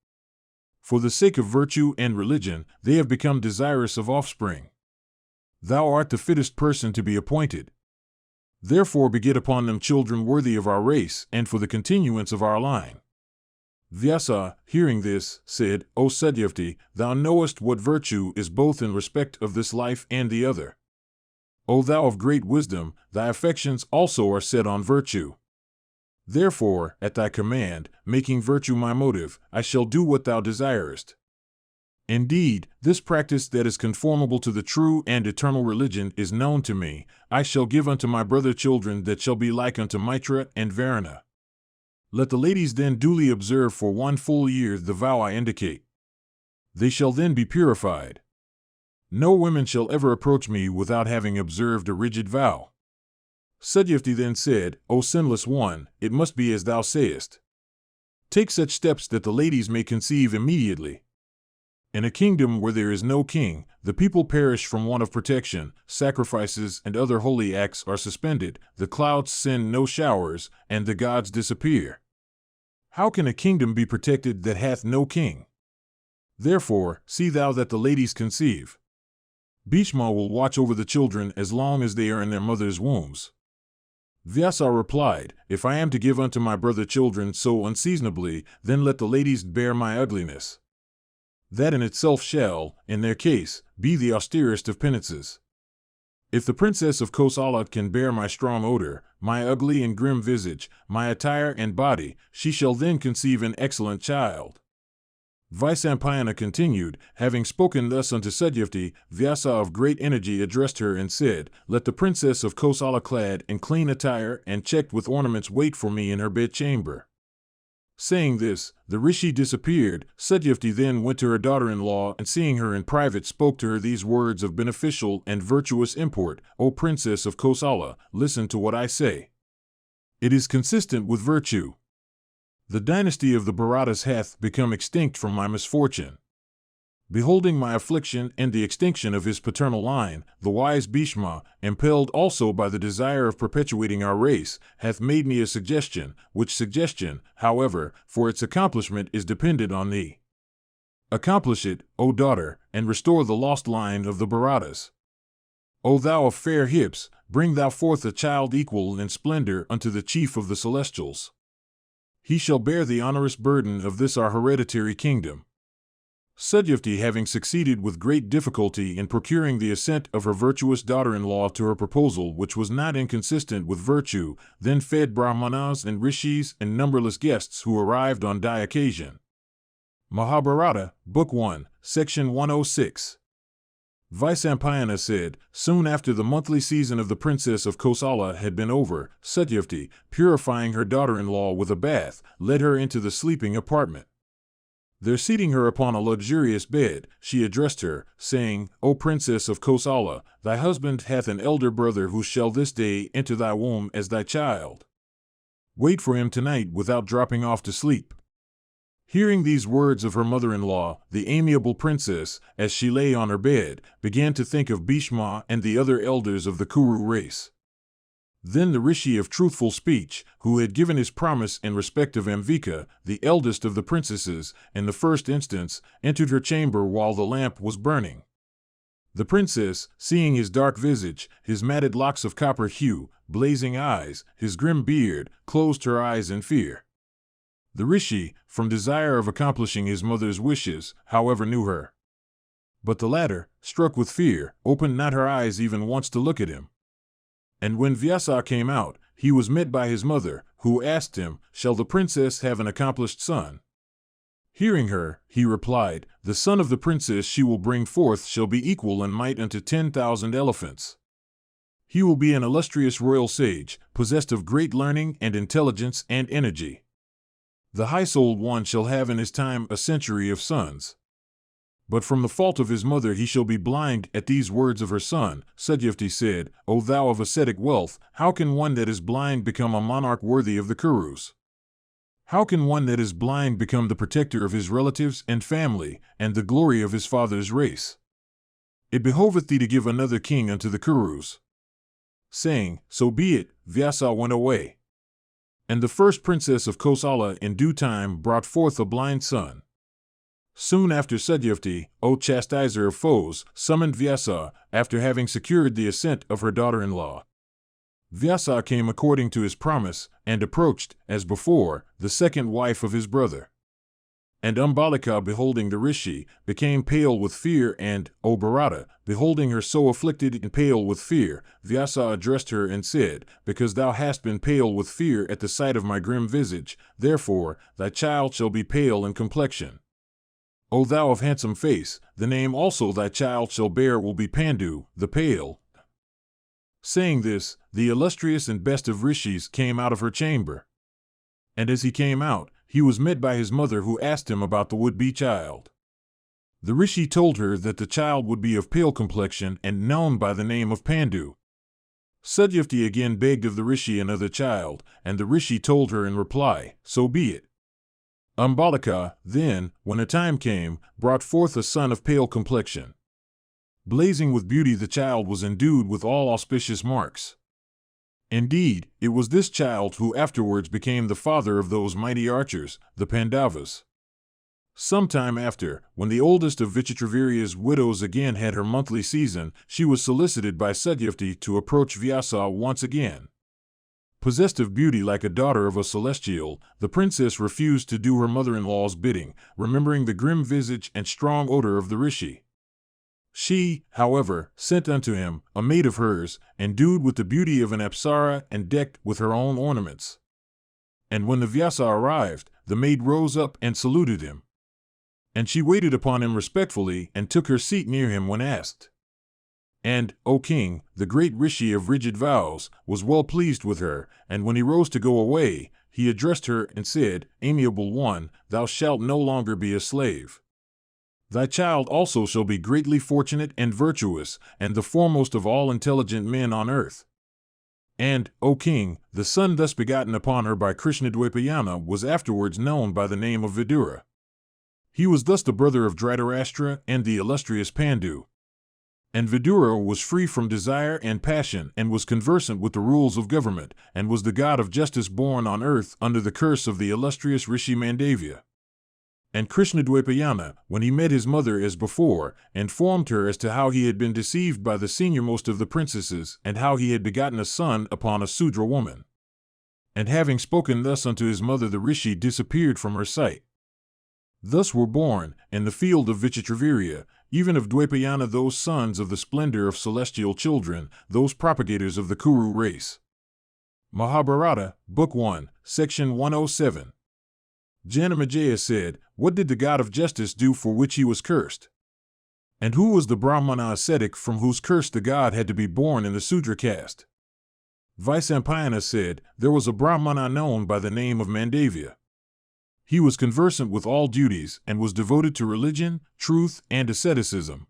For the sake of virtue and religion, they have become desirous of offspring. Thou art the fittest person to be appointed. Therefore beget upon them children worthy of our race and for the continuance of our line. Vyasa, hearing this, said, O Satyavati, thou knowest what virtue is both in respect of this life and the other. O thou of great wisdom, thy affections also are set on virtue. Therefore, at thy command, making virtue my motive, I shall do what thou desirest. Indeed, this practice that is conformable to the true and eternal religion is known to me. I shall give unto my brother children that shall be like unto Mitra and Varuna. Let the ladies then duly observe for 1 full year the vow I indicate. They shall then be purified. No women shall ever approach me without having observed a rigid vow. Satyavati then said, O sinless one, it must be as thou sayest. Take such steps that the ladies may conceive immediately. In a kingdom where there is no king, the people perish from want of protection, sacrifices and other holy acts are suspended, the clouds send no showers, and the gods disappear. How can a kingdom be protected that hath no king? Therefore, see thou that the ladies conceive. Bhishma will watch over the children as long as they are in their mother's wombs. Vyasa replied, If I am to give unto my brother children so unseasonably, then let the ladies bear my ugliness. That in itself shall, in their case, be the austerest of penances. If the princess of Kosala can bear my strong odor, my ugly and grim visage, my attire and body, she shall then conceive an excellent child. Vyasa continued, having spoken thus unto Satyavati, Vyasa of great energy addressed her and said, Let the princess of Kosala clad in clean attire and checked with ornaments wait for me in her bedchamber. Saying this, the rishi disappeared. Satyavati then went to her daughter-in-law and seeing her in private spoke to her these words of beneficial and virtuous import, O princess of Kosala, listen to what I say. It is consistent with virtue. The dynasty of the Bharatas hath become extinct from my misfortune. Beholding my affliction and the extinction of his paternal line, the wise Bhishma, impelled also by the desire of perpetuating our race, hath made me a suggestion, which suggestion, however, for its accomplishment is dependent on thee. Accomplish it, O daughter, and restore the lost line of the Bharatas. O thou of fair hips, bring thou forth a child equal in splendor unto the chief of the celestials. He shall bear the onerous burden of this our hereditary kingdom. Satyavati, having succeeded with great difficulty in procuring the assent of her virtuous daughter-in-law to her proposal, which was not inconsistent with virtue, then fed brahmanas and rishis and numberless guests who arrived on thy occasion. Mahabharata, Book 1, Section 106. Vyasa said, Soon after the monthly season of the princess of Kosala had been over, Satyavati, purifying her daughter-in-law with a bath, led her into the sleeping apartment. There seating her upon a luxurious bed, she addressed her, saying, O princess of Kosala, thy husband hath an elder brother who shall this day enter thy womb as thy child. Wait for him tonight without dropping off to sleep. Hearing these words of her mother-in-law, the amiable princess, as she lay on her bed, began to think of Bhishma and the other elders of the Kuru race. Then the rishi of truthful speech, who had given his promise in respect of Ambika, the eldest of the princesses, in the first instance, entered her chamber while the lamp was burning. The princess, seeing his dark visage, his matted locks of copper hue, blazing eyes, his grim beard, closed her eyes in fear. The rishi, from desire of accomplishing his mother's wishes, however knew her. But the latter, struck with fear, opened not her eyes even once to look at him. And when Vyasa came out, he was met by his mother, who asked him, "Shall the princess have an accomplished son?" Hearing her, he replied, "The son of the princess she will bring forth shall be equal in might unto 10,000 elephants. He will be an illustrious royal sage, possessed of great learning and intelligence and energy. The high-souled one shall have in his time a century of sons. But from the fault of his mother he shall be blind." At these words of her son, Satyavati said, "O thou of ascetic wealth, how can one that is blind become a monarch worthy of the Kurus? How can one that is blind become the protector of his relatives and family, and the glory of his father's race? It behoveth thee to give another king unto the Kurus." Saying, "So be it," Vyasa went away. And the first princess of Kosala in due time brought forth a blind son. Soon after Satyavati, O chastiser of foes, summoned Vyasa, after having secured the assent of her daughter-in-law. Vyasa came according to his promise, and approached, as before, the second wife of his brother. And Ambalika, beholding the Rishi, became pale with fear, and, O Bharata, beholding her so afflicted and pale with fear, Vyasa addressed her and said, "Because thou hast been pale with fear at the sight of my grim visage, therefore thy child shall be pale in complexion. O thou of handsome face, the name also thy child shall bear will be Pandu, the Pale." Saying this, the illustrious and best of rishis came out of her chamber. And as he came out, he was met by his mother, who asked him about the would-be child. The rishi told her that the child would be of pale complexion and known by the name of Pandu. Satyavati again begged of the rishi another child, and the rishi told her in reply, "So be it." Ambalika, then, when a time came, brought forth a son of pale complexion. Blazing with beauty, the child was endued with all auspicious marks. Indeed, it was this child who afterwards became the father of those mighty archers, the Pandavas. Some time after, when the oldest of Vichitravirya's widows again had her monthly season, she was solicited by Satyavati to approach Vyasa once again. Possessed of beauty like a daughter of a celestial, the princess refused to do her mother-in-law's bidding, remembering the grim visage and strong odor of the rishi. She, however, sent unto him a maid of hers, endued with the beauty of an apsara and decked with her own ornaments. And when the Vyasa arrived, the maid rose up and saluted him. And she waited upon him respectfully and took her seat near him when asked. And, O king, the great rishi of rigid vows, was well pleased with her, and when he rose to go away, he addressed her and said, "Amiable one, thou shalt no longer be a slave. Thy child also shall be greatly fortunate and virtuous, and the foremost of all intelligent men on earth." And, O king, the son thus begotten upon her by Krishnadvipayana was afterwards known by the name of Vidura. He was thus the brother of Dhritarashtra and the illustrious Pandu. And Vidura was free from desire and passion, and was conversant with the rules of government, and was the god of justice born on earth under the curse of the illustrious Rishi Mandavya. And Krishnadvipayana, when he met his mother as before, informed her as to how he had been deceived by the seniormost of the princesses, and how he had begotten a son upon a Sudra woman. And having spoken thus unto his mother, the Rishi disappeared from her sight. Thus were born, in the field of Vichitravirya, even of Dvipayana, those sons of the splendor of celestial children, those propagators of the Kuru race. Mahabharata, Book 1, Section 107. Janamejaya said, "What did the god of justice do for which he was cursed? And who was the Brahmana ascetic from whose curse the god had to be born in the Sudra caste?" Vyasa said, "There was a Brahmana known by the name of Mandavya. He was conversant with all duties and was devoted to religion, truth, and asceticism.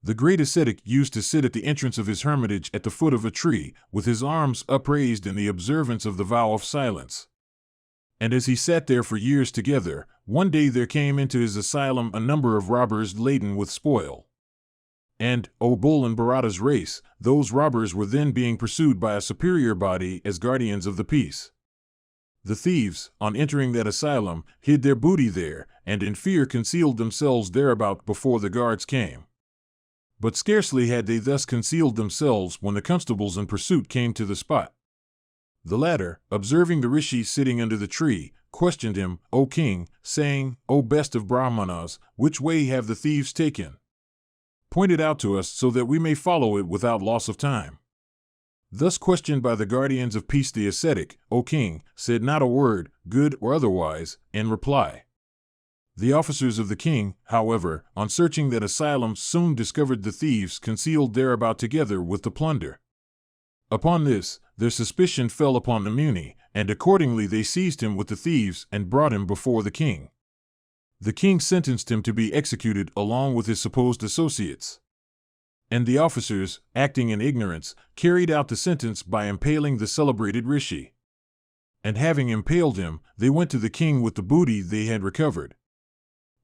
The great ascetic used to sit at the entrance of his hermitage at the foot of a tree, with his arms upraised in the observance of the vow of silence. And as he sat there for years together, one day there came into his asylum a number of robbers laden with spoil. And, O bull in Bharata's race, those robbers were then being pursued by a superior body as guardians of the peace. The thieves, on entering that asylum, hid their booty there, and in fear concealed themselves thereabout before the guards came. But scarcely had they thus concealed themselves when the constables in pursuit came to the spot. The latter, observing the rishi sitting under the tree, questioned him, "O king," saying, "O best of Brahmanas, which way have the thieves taken? Point it out to us so that we may follow it without loss of time." Thus questioned by the guardians of peace, the ascetic, O king, said not a word, good or otherwise, in reply. The officers of the king, however, on searching that asylum, soon discovered the thieves concealed thereabout together with the plunder. Upon this, their suspicion fell upon the Muni, and accordingly they seized him with the thieves and brought him before the king. The king sentenced him to be executed along with his supposed associates. And the officers, acting in ignorance, carried out the sentence by impaling the celebrated Rishi. And having impaled him, they went to the king with the booty they had recovered.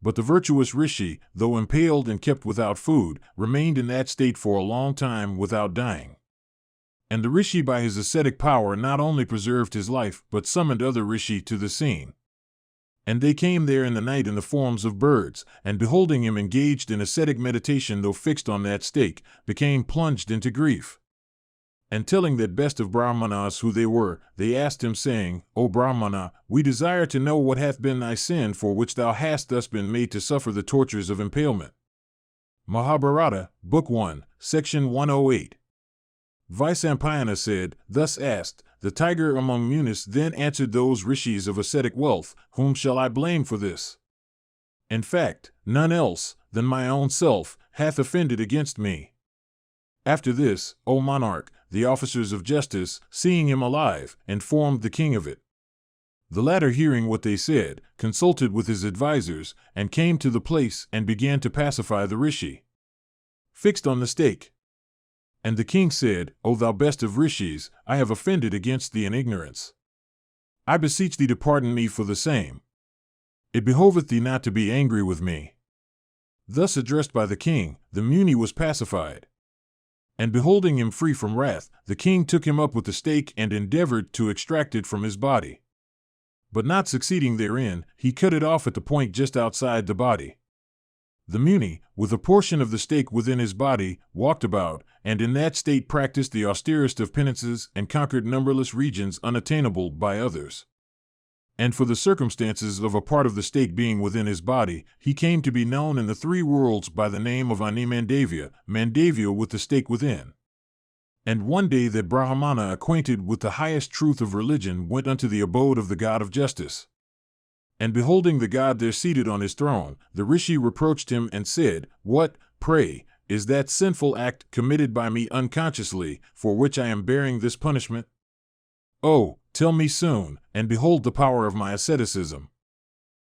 But the virtuous Rishi, though impaled and kept without food, remained in that state for a long time without dying. And the Rishi by his ascetic power not only preserved his life, but summoned other Rishi to the scene. And they came there in the night in the forms of birds, and beholding him engaged in ascetic meditation though fixed on that stake, became plunged into grief. And telling that best of Brahmanas who they were, they asked him, saying, O Brahmana, we desire to know what hath been thy sin for which thou hast thus been made to suffer the tortures of impalement. Mahabharata, Book 1, Section 108. Vyasa said, thus asked, the tiger among Munis then answered those rishis of ascetic wealth, whom shall I blame for this? In fact, none else than my own self hath offended against me. After this, O monarch, the officers of justice, seeing him alive, informed the king of it. The latter, hearing what they said, consulted with his advisers, and came to the place and began to pacify the rishi fixed on the stake. And the king said, O thou best of rishis, I have offended against thee in ignorance. I beseech thee to pardon me for the same. It behoveth thee not to be angry with me. Thus addressed by the king, the Muni was pacified. And beholding him free from wrath, the king took him up with the stake and endeavored to extract it from his body. But not succeeding therein, he cut it off at the point just outside the body. The Muni, with a portion of the stake within his body, walked about, and in that state practiced the austerest of penances and conquered numberless regions unattainable by others. And for the circumstances of a part of the stake being within his body, he came to be known in the three worlds by the name of Mandavya, Mandavya with the stake within. And one day that Brahmana, acquainted with the highest truth of religion, went unto the abode of the god of justice. And beholding the god there seated on his throne, the rishi reproached him and said, What, pray, is that sinful act committed by me unconsciously, for which I am bearing this punishment? Oh, tell me soon, and behold the power of my asceticism.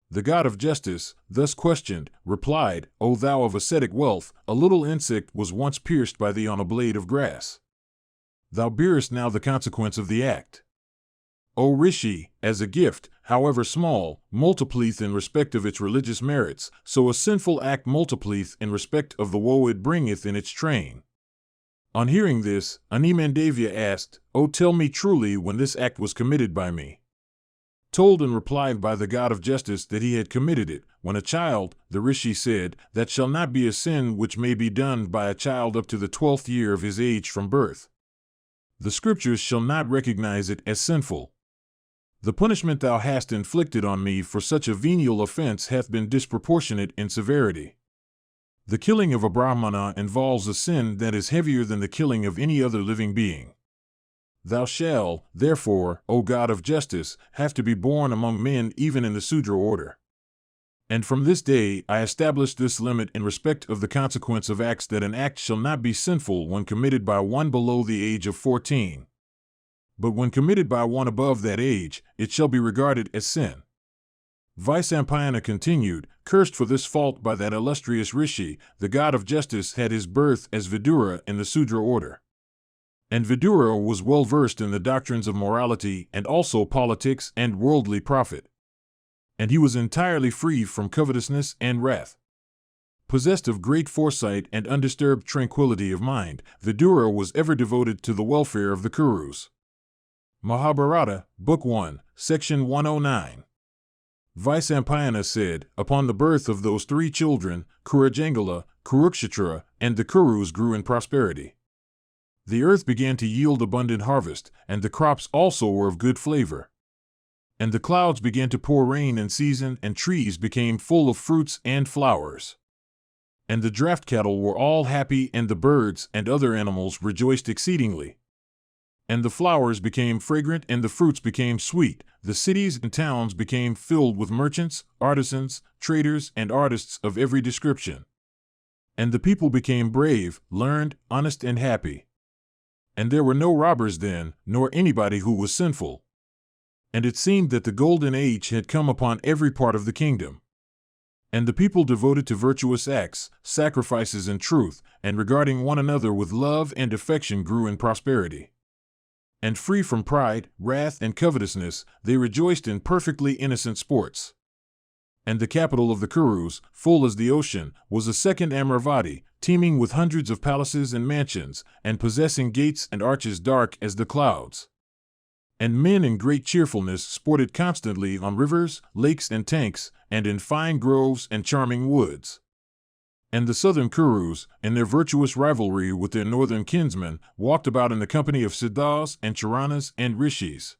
The god of justice, thus questioned, replied, O thou of ascetic wealth, a little insect was once pierced by thee on a blade of grass. Thou bearest now the consequence of the act. O Rishi, as a gift, however small, multiplieth in respect of its religious merits, so a sinful act multiplieth in respect of the woe it bringeth in its train. On hearing this, Mandavya asked, O tell me truly when this act was committed by me. Told and replied by the god of justice that he had committed it, when a child, the Rishi said, that shall not be a sin which may be done by a child up to the 12th year of his age from birth. The scriptures shall not recognize it as sinful. The punishment thou hast inflicted on me for such a venial offense hath been disproportionate in severity. The killing of a Brahmana involves a sin that is heavier than the killing of any other living being. Thou shalt, therefore, O God of justice, have to be born among men even in the Sudra order. And from this day I establish this limit in respect of the consequence of acts, that an act shall not be sinful when committed by one below the age of 14. But when committed by one above that age, it shall be regarded as sin. Vyasa continued, cursed for this fault by that illustrious Rishi, the god of justice had his birth as Vidura in the Sudra order. And Vidura was well versed in the doctrines of morality and also politics and worldly profit. And he was entirely free from covetousness and wrath. Possessed of great foresight and undisturbed tranquility of mind, Vidura was ever devoted to the welfare of the Kurus. Mahabharata, Book 1, Section 109. Vyasa said, Upon the birth of those three children, Kurujangala, Kurukshetra, and the Kurus grew in prosperity. The earth began to yield abundant harvest, and the crops also were of good flavor. And the clouds began to pour rain in season, and trees became full of fruits and flowers. And the draft cattle were all happy, and the birds and other animals rejoiced exceedingly. And the flowers became fragrant and the fruits became sweet. The cities and towns became filled with merchants, artisans, traders, and artists of every description. And the people became brave, learned, honest, and happy. And there were no robbers then, nor anybody who was sinful. And it seemed that the golden age had come upon every part of the kingdom. And the people devoted to virtuous acts, sacrifices, and truth, and regarding one another with love and affection grew in prosperity. And free from pride, wrath, and covetousness, they rejoiced in perfectly innocent sports. And the capital of the Kurus, full as the ocean, was a second Amaravati, teeming with hundreds of palaces and mansions, and possessing gates and arches dark as the clouds. And men in great cheerfulness sported constantly on rivers, lakes, and tanks, and in fine groves and charming woods. And the southern Kurus, in their virtuous rivalry with their northern kinsmen, walked about in the company of Siddhas and Charanas and Rishis.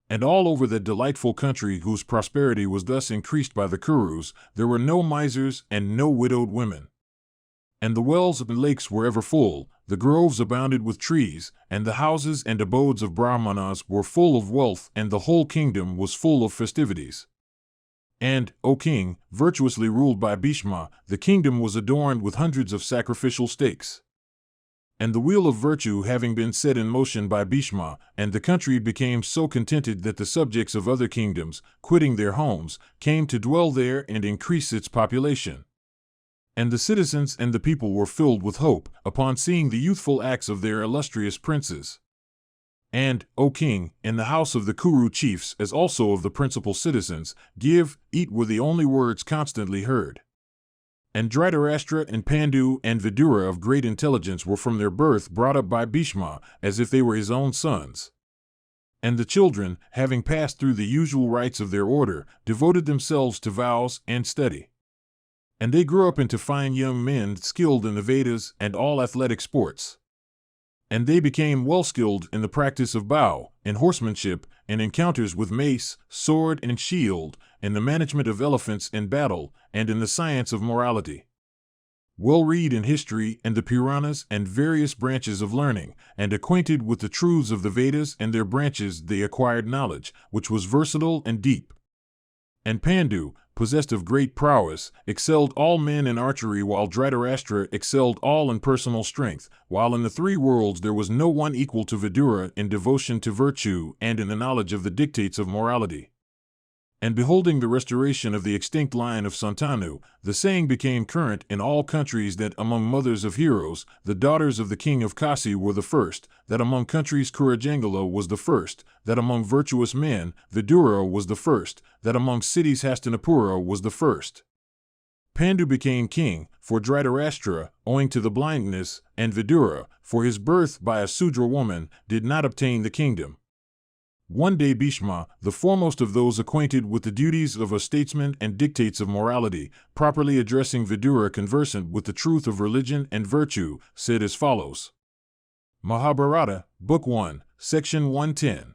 And all over that delightful country whose prosperity was thus increased by the Kurus, there were no misers and no widowed women. And the wells and lakes were ever full, the groves abounded with trees, and the houses and abodes of Brahmanas were full of wealth, and the whole kingdom was full of festivities. And, O king, virtuously ruled by Bhishma, the kingdom was adorned with hundreds of sacrificial stakes. And the wheel of virtue having been set in motion by Bhishma, and the country became so contented that the subjects of other kingdoms, quitting their homes, came to dwell there and increase its population. And the citizens and the people were filled with hope, upon seeing the youthful acts of their illustrious princes. And, O king, in the house of the Kuru chiefs, as also of the principal citizens, give, eat were the only words constantly heard. And Dhritarashtra and Pandu and Vidura of great intelligence were from their birth brought up by Bhishma, as if they were his own sons. And the children, having passed through the usual rites of their order, devoted themselves to vows and study. And they grew up into fine young men skilled in the Vedas and all athletic sports. And they became well skilled in the practice of bow, in horsemanship, in encounters with mace, sword, and shield, in the management of elephants in battle, and in the science of morality. Well read in history and the Puranas and various branches of learning, and acquainted with the truths of the Vedas and their branches, they acquired knowledge, which was versatile and deep. And Pandu, possessed of great prowess, excelled all men in archery, while Dhritarashtra excelled all in personal strength, while in the three worlds there was no one equal to Vidura in devotion to virtue and in the knowledge of the dictates of morality. And beholding the restoration of the extinct line of Santanu, the saying became current in all countries that among mothers of heroes, the daughters of the king of Kasi were the first, that among countries Kurajangala was the first, that among virtuous men, Vidura was the first, that among cities Hastinapura was the first. Pandu became king, for Dhritarashtra, owing to the blindness, and Vidura, for his birth by a Sudra woman, did not obtain the kingdom. One day Bhishma, the foremost of those acquainted with the duties of a statesman and dictates of morality, properly addressing Vidura conversant with the truth of religion and virtue, said as follows. Mahabharata, Book 1, Section 110.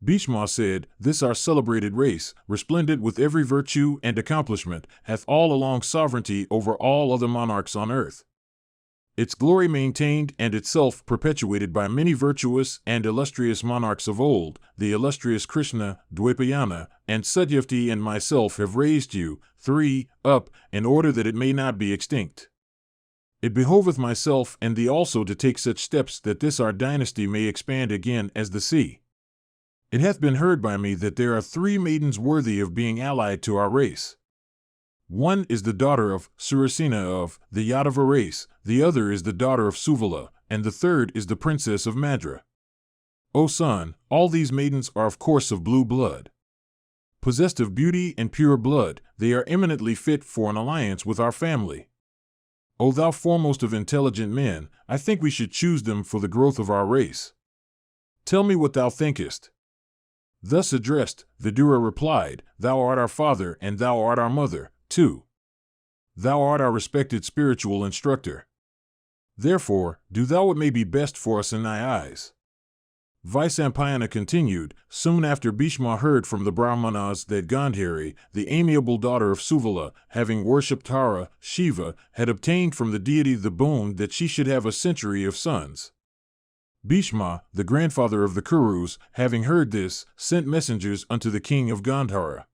Bhishma said, "This our celebrated race, resplendent with every virtue and accomplishment, hath all along sovereignty over all other monarchs on earth. Its glory maintained and itself perpetuated by many virtuous and illustrious monarchs of old, the illustrious Krishna, Dwapayana, and Satyavati and myself have raised you, 3, up, in order that it may not be extinct. It behoveth myself and thee also to take such steps that this our dynasty may expand again as the sea. It hath been heard by me that there are 3 maidens worthy of being allied to our race. One is the daughter of Surasena of the Yadava race, the other is the daughter of Suvala, and the third is the princess of Madra. O son, all these maidens are of course of blue blood. Possessed of beauty and pure blood, they are eminently fit for an alliance with our family. O thou foremost of intelligent men, I think we should choose them for the growth of our race. Tell me what thou thinkest." Thus addressed, Vidura replied, "Thou art our father and thou art our mother, too. Thou art our respected spiritual instructor. Therefore, do thou what may be best for us in thy eyes." Vyasa continued, "Soon after Bhishma heard from the Brahmanas that Gandhari, the amiable daughter of Suvala, having worshipped Hara, Shiva, had obtained from the deity the boon that she should have a century of sons. Bhishma, the grandfather of the Kurus, having heard this, sent messengers unto the king of Gandhara.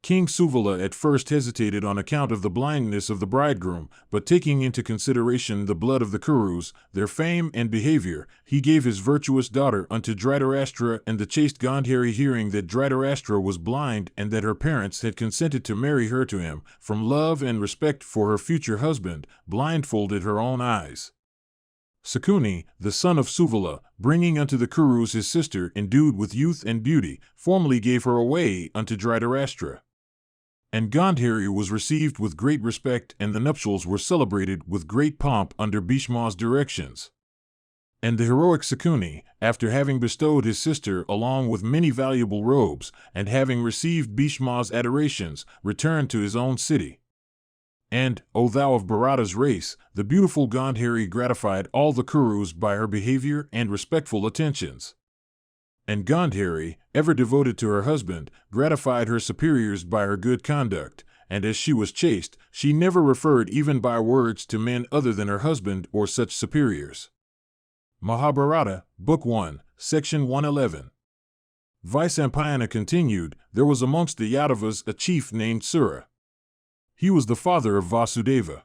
King Suvala at first hesitated on account of the blindness of the bridegroom, but taking into consideration the blood of the Kurus, their fame and behavior, he gave his virtuous daughter unto Dhritarashtra, and the chaste Gandhari, hearing that Dhritarashtra was blind and that her parents had consented to marry her to him, from love and respect for her future husband, blindfolded her own eyes. Sakuni, the son of Suvala, bringing unto the Kurus his sister endued with youth and beauty, formally gave her away unto Dhritarashtra. And Gandhari was received with great respect, and the nuptials were celebrated with great pomp under Bhishma's directions. And the heroic Sakuni, after having bestowed his sister along with many valuable robes, and having received Bhishma's adorations, returned to his own city. And, O thou of Bharata's race, the beautiful Gandhari gratified all the Kurus by her behavior and respectful attentions. And Gandhari, ever devoted to her husband, gratified her superiors by her good conduct, and as she was chaste, she never referred even by words to men other than her husband or such superiors. Mahabharata, Book 1, Section 111. Vyasa continued, there was amongst the Yadavas a chief named Sura. He was the father of Vasudeva.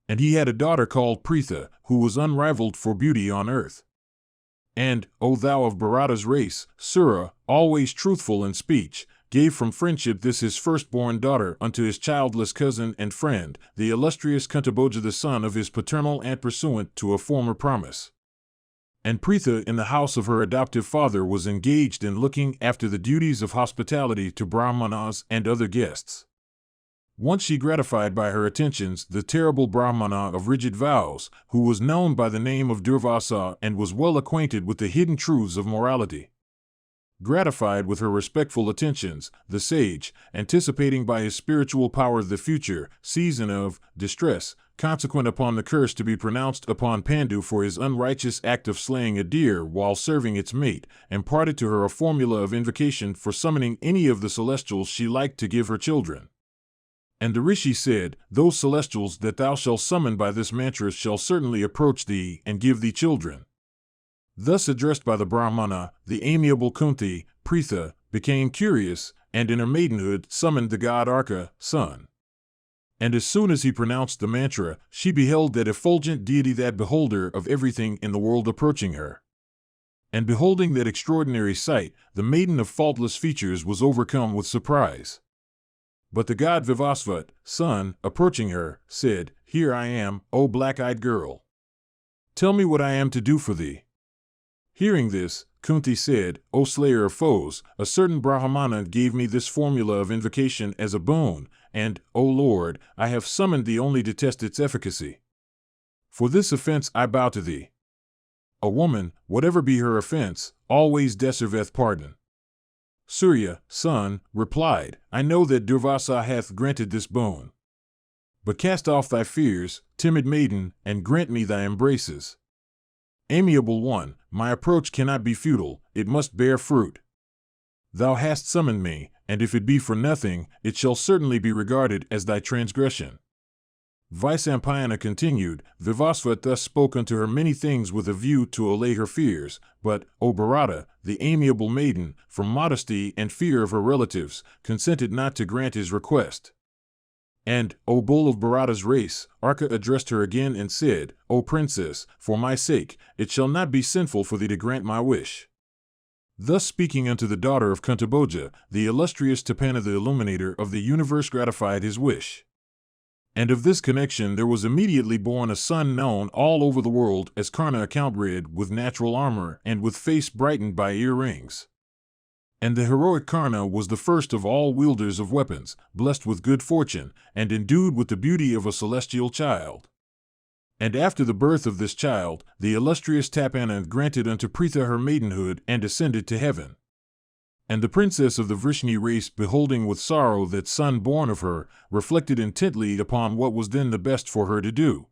And he had a daughter called Pritha, who was unrivaled for beauty on earth. And, O thou of Bharata's race, Sura, always truthful in speech, gave from friendship this his firstborn daughter unto his childless cousin and friend, the illustrious Kuntabhoja, the son of his paternal aunt, pursuant to a former promise. And Pritha in the house of her adoptive father was engaged in looking after the duties of hospitality to Brahmanas and other guests. Once she gratified by her attentions the terrible Brahmana of rigid vows, who was known by the name of Durvasa and was well acquainted with the hidden truths of morality. Gratified with her respectful attentions, the sage, anticipating by his spiritual power the future season of distress, consequent upon the curse to be pronounced upon Pandu for his unrighteous act of slaying a deer while serving its mate, imparted to her a formula of invocation for summoning any of the celestials she liked to give her children. And the Rishi said, those celestials that thou shalt summon by this mantra shall certainly approach thee and give thee children. Thus addressed by the Brahmana, the amiable Kunti, Pritha, became curious, and in her maidenhood summoned the god Arka, son. And as soon as he pronounced the mantra, she beheld that effulgent deity, that beholder of everything in the world, approaching her. And beholding that extraordinary sight, the maiden of faultless features was overcome with surprise. But the god Vivasvat, son, approaching her, said, here I am, O black-eyed girl. Tell me what I am to do for thee. Hearing this, Kunti said, O slayer of foes, a certain Brahmana gave me this formula of invocation as a boon, and, O Lord, I have summoned thee only to test its efficacy. For this offense I bow to thee. A woman, whatever be her offense, always deserveth pardon. Surya, son, replied, I know that Durvasa hath granted this boon. But cast off thy fears, timid maiden, and grant me thy embraces. Amiable one, my approach cannot be futile, it must bear fruit. Thou hast summoned me, and if it be for nothing, it shall certainly be regarded as thy transgression. Vyasa continued, Vivasvat thus spoke unto her many things with a view to allay her fears, but, O Bharata, the amiable maiden, from modesty and fear of her relatives, consented not to grant his request. And, O bull of Bharata's race, Arka addressed her again and said, O princess, for my sake, it shall not be sinful for thee to grant my wish. Thus speaking unto the daughter of Kuntabhoja, the illustrious Tapana, the illuminator of the universe, gratified his wish. And of this connection there was immediately born a son known all over the world as Karna, account read, with natural armor and with face brightened by earrings. And the heroic Karna was the first of all wielders of weapons, blessed with good fortune, and endued with the beauty of a celestial child. And after the birth of this child, the illustrious Tapana granted unto Pritha her maidenhood and ascended to heaven. And the princess of the Vrishni race, beholding with sorrow that son born of her, reflected intently upon what was then the best for her to do.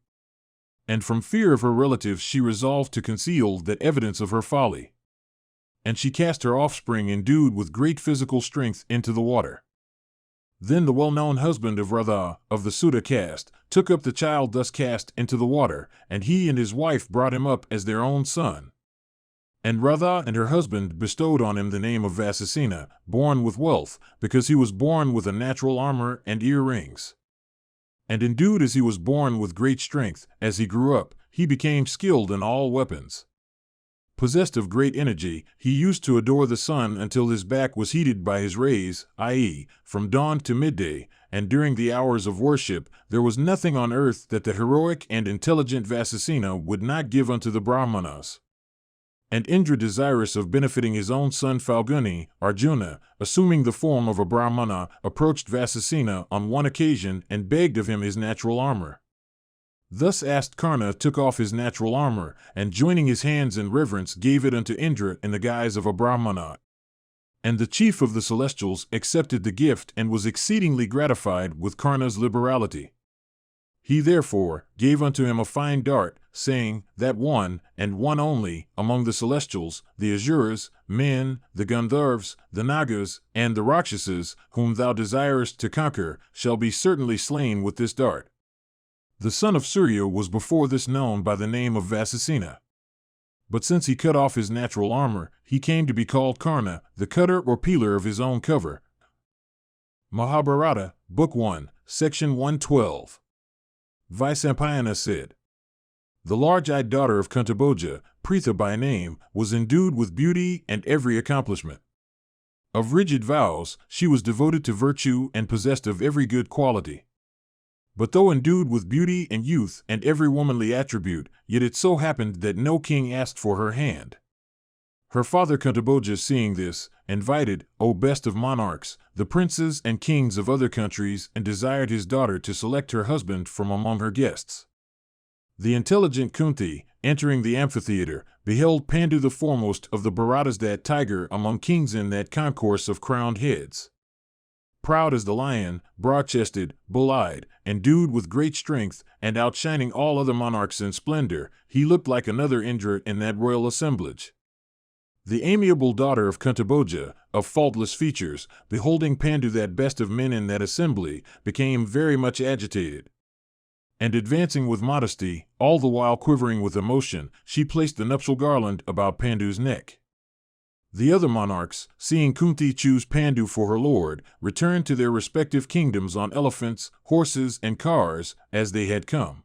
And from fear of her relatives she resolved to conceal that evidence of her folly. And she cast her offspring endued with great physical strength into the water. Then the well-known husband of Radha, of the Sudha caste, took up the child thus cast into the water, and he and his wife brought him up as their own son. And Radha and her husband bestowed on him the name of Vasasena, born with wealth, because he was born with a natural armor and earrings. And endued as he was born with great strength, as he grew up, he became skilled in all weapons. Possessed of great energy, he used to adore the sun until his back was heated by his rays, i.e., from dawn to midday, and during the hours of worship, there was nothing on earth that the heroic and intelligent Vasasena would not give unto the Brahmanas. And Indra, desirous of benefiting his own son Falguni, Arjuna, assuming the form of a Brahmana, approached Vasasena on one occasion and begged of him his natural armor. Thus asked, Karna took off his natural armor, and joining his hands in reverence gave it unto Indra in the guise of a Brahmana. And the chief of the celestials accepted the gift and was exceedingly gratified with Karna's liberality. He therefore gave unto him a fine dart, saying, that one, and one only, among the celestials, the Asuras, men, the Gandharvas, the Nagas, and the Rakshasas, whom thou desirest to conquer, shall be certainly slain with this dart. The son of Surya was before this known by the name of Vasasena. But since he cut off his natural armor, he came to be called Karna, the cutter or peeler of his own cover. Mahabharata, Book 1, Section 112. Vyasa said, the large-eyed daughter of Kuntabhoja, Pritha by name, was endued with beauty and every accomplishment. Of rigid vows, she was devoted to virtue and possessed of every good quality. But though endued with beauty and youth and every womanly attribute, yet it so happened that no king asked for her hand. Her father Kuntabhoja, seeing this, invited, O best of monarchs, the princes and kings of other countries, and desired his daughter to select her husband from among her guests. The intelligent Kunti, entering the amphitheater, beheld Pandu the foremost of the Bharatas, that tiger among kings in that concourse of crowned heads. Proud as the lion, broad-chested, bull-eyed, endued with great strength, and outshining all other monarchs in splendor, he looked like another Indra in that royal assemblage. The amiable daughter of Kuntabhoja, of faultless features, beholding Pandu, that best of men in that assembly, became very much agitated. And advancing with modesty, all the while quivering with emotion, she placed the nuptial garland about Pandu's neck. The other monarchs, seeing Kunti choose Pandu for her lord, returned to their respective kingdoms on elephants, horses, and cars, as they had come.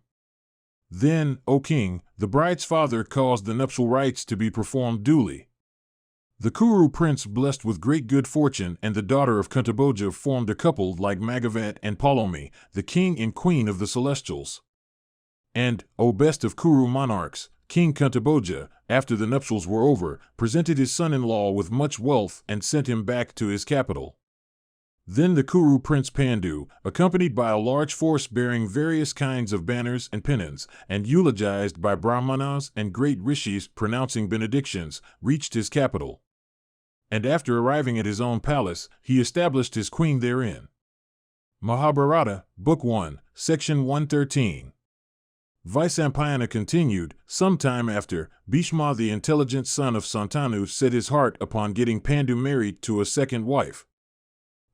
Then, O king, the bride's father caused the nuptial rites to be performed duly. The Kuru prince blessed with great good fortune, and the daughter of Kuntabhoja formed a couple like Maghavat and Palomi, the king and queen of the celestials. And, O best of Kuru monarchs, King Kuntabhoja, after the nuptials were over, presented his son-in-law with much wealth and sent him back to his capital. Then the Kuru prince Pandu, accompanied by a large force bearing various kinds of banners and pennons, and eulogized by Brahmanas and great rishis pronouncing benedictions, reached his capital. And after arriving at his own palace, he established his queen therein. Mahabharata, Book 1, Section 113. Vyasa continued, some time after, Bhishma, the intelligent son of Santanu, set his heart upon getting Pandu married to a second wife.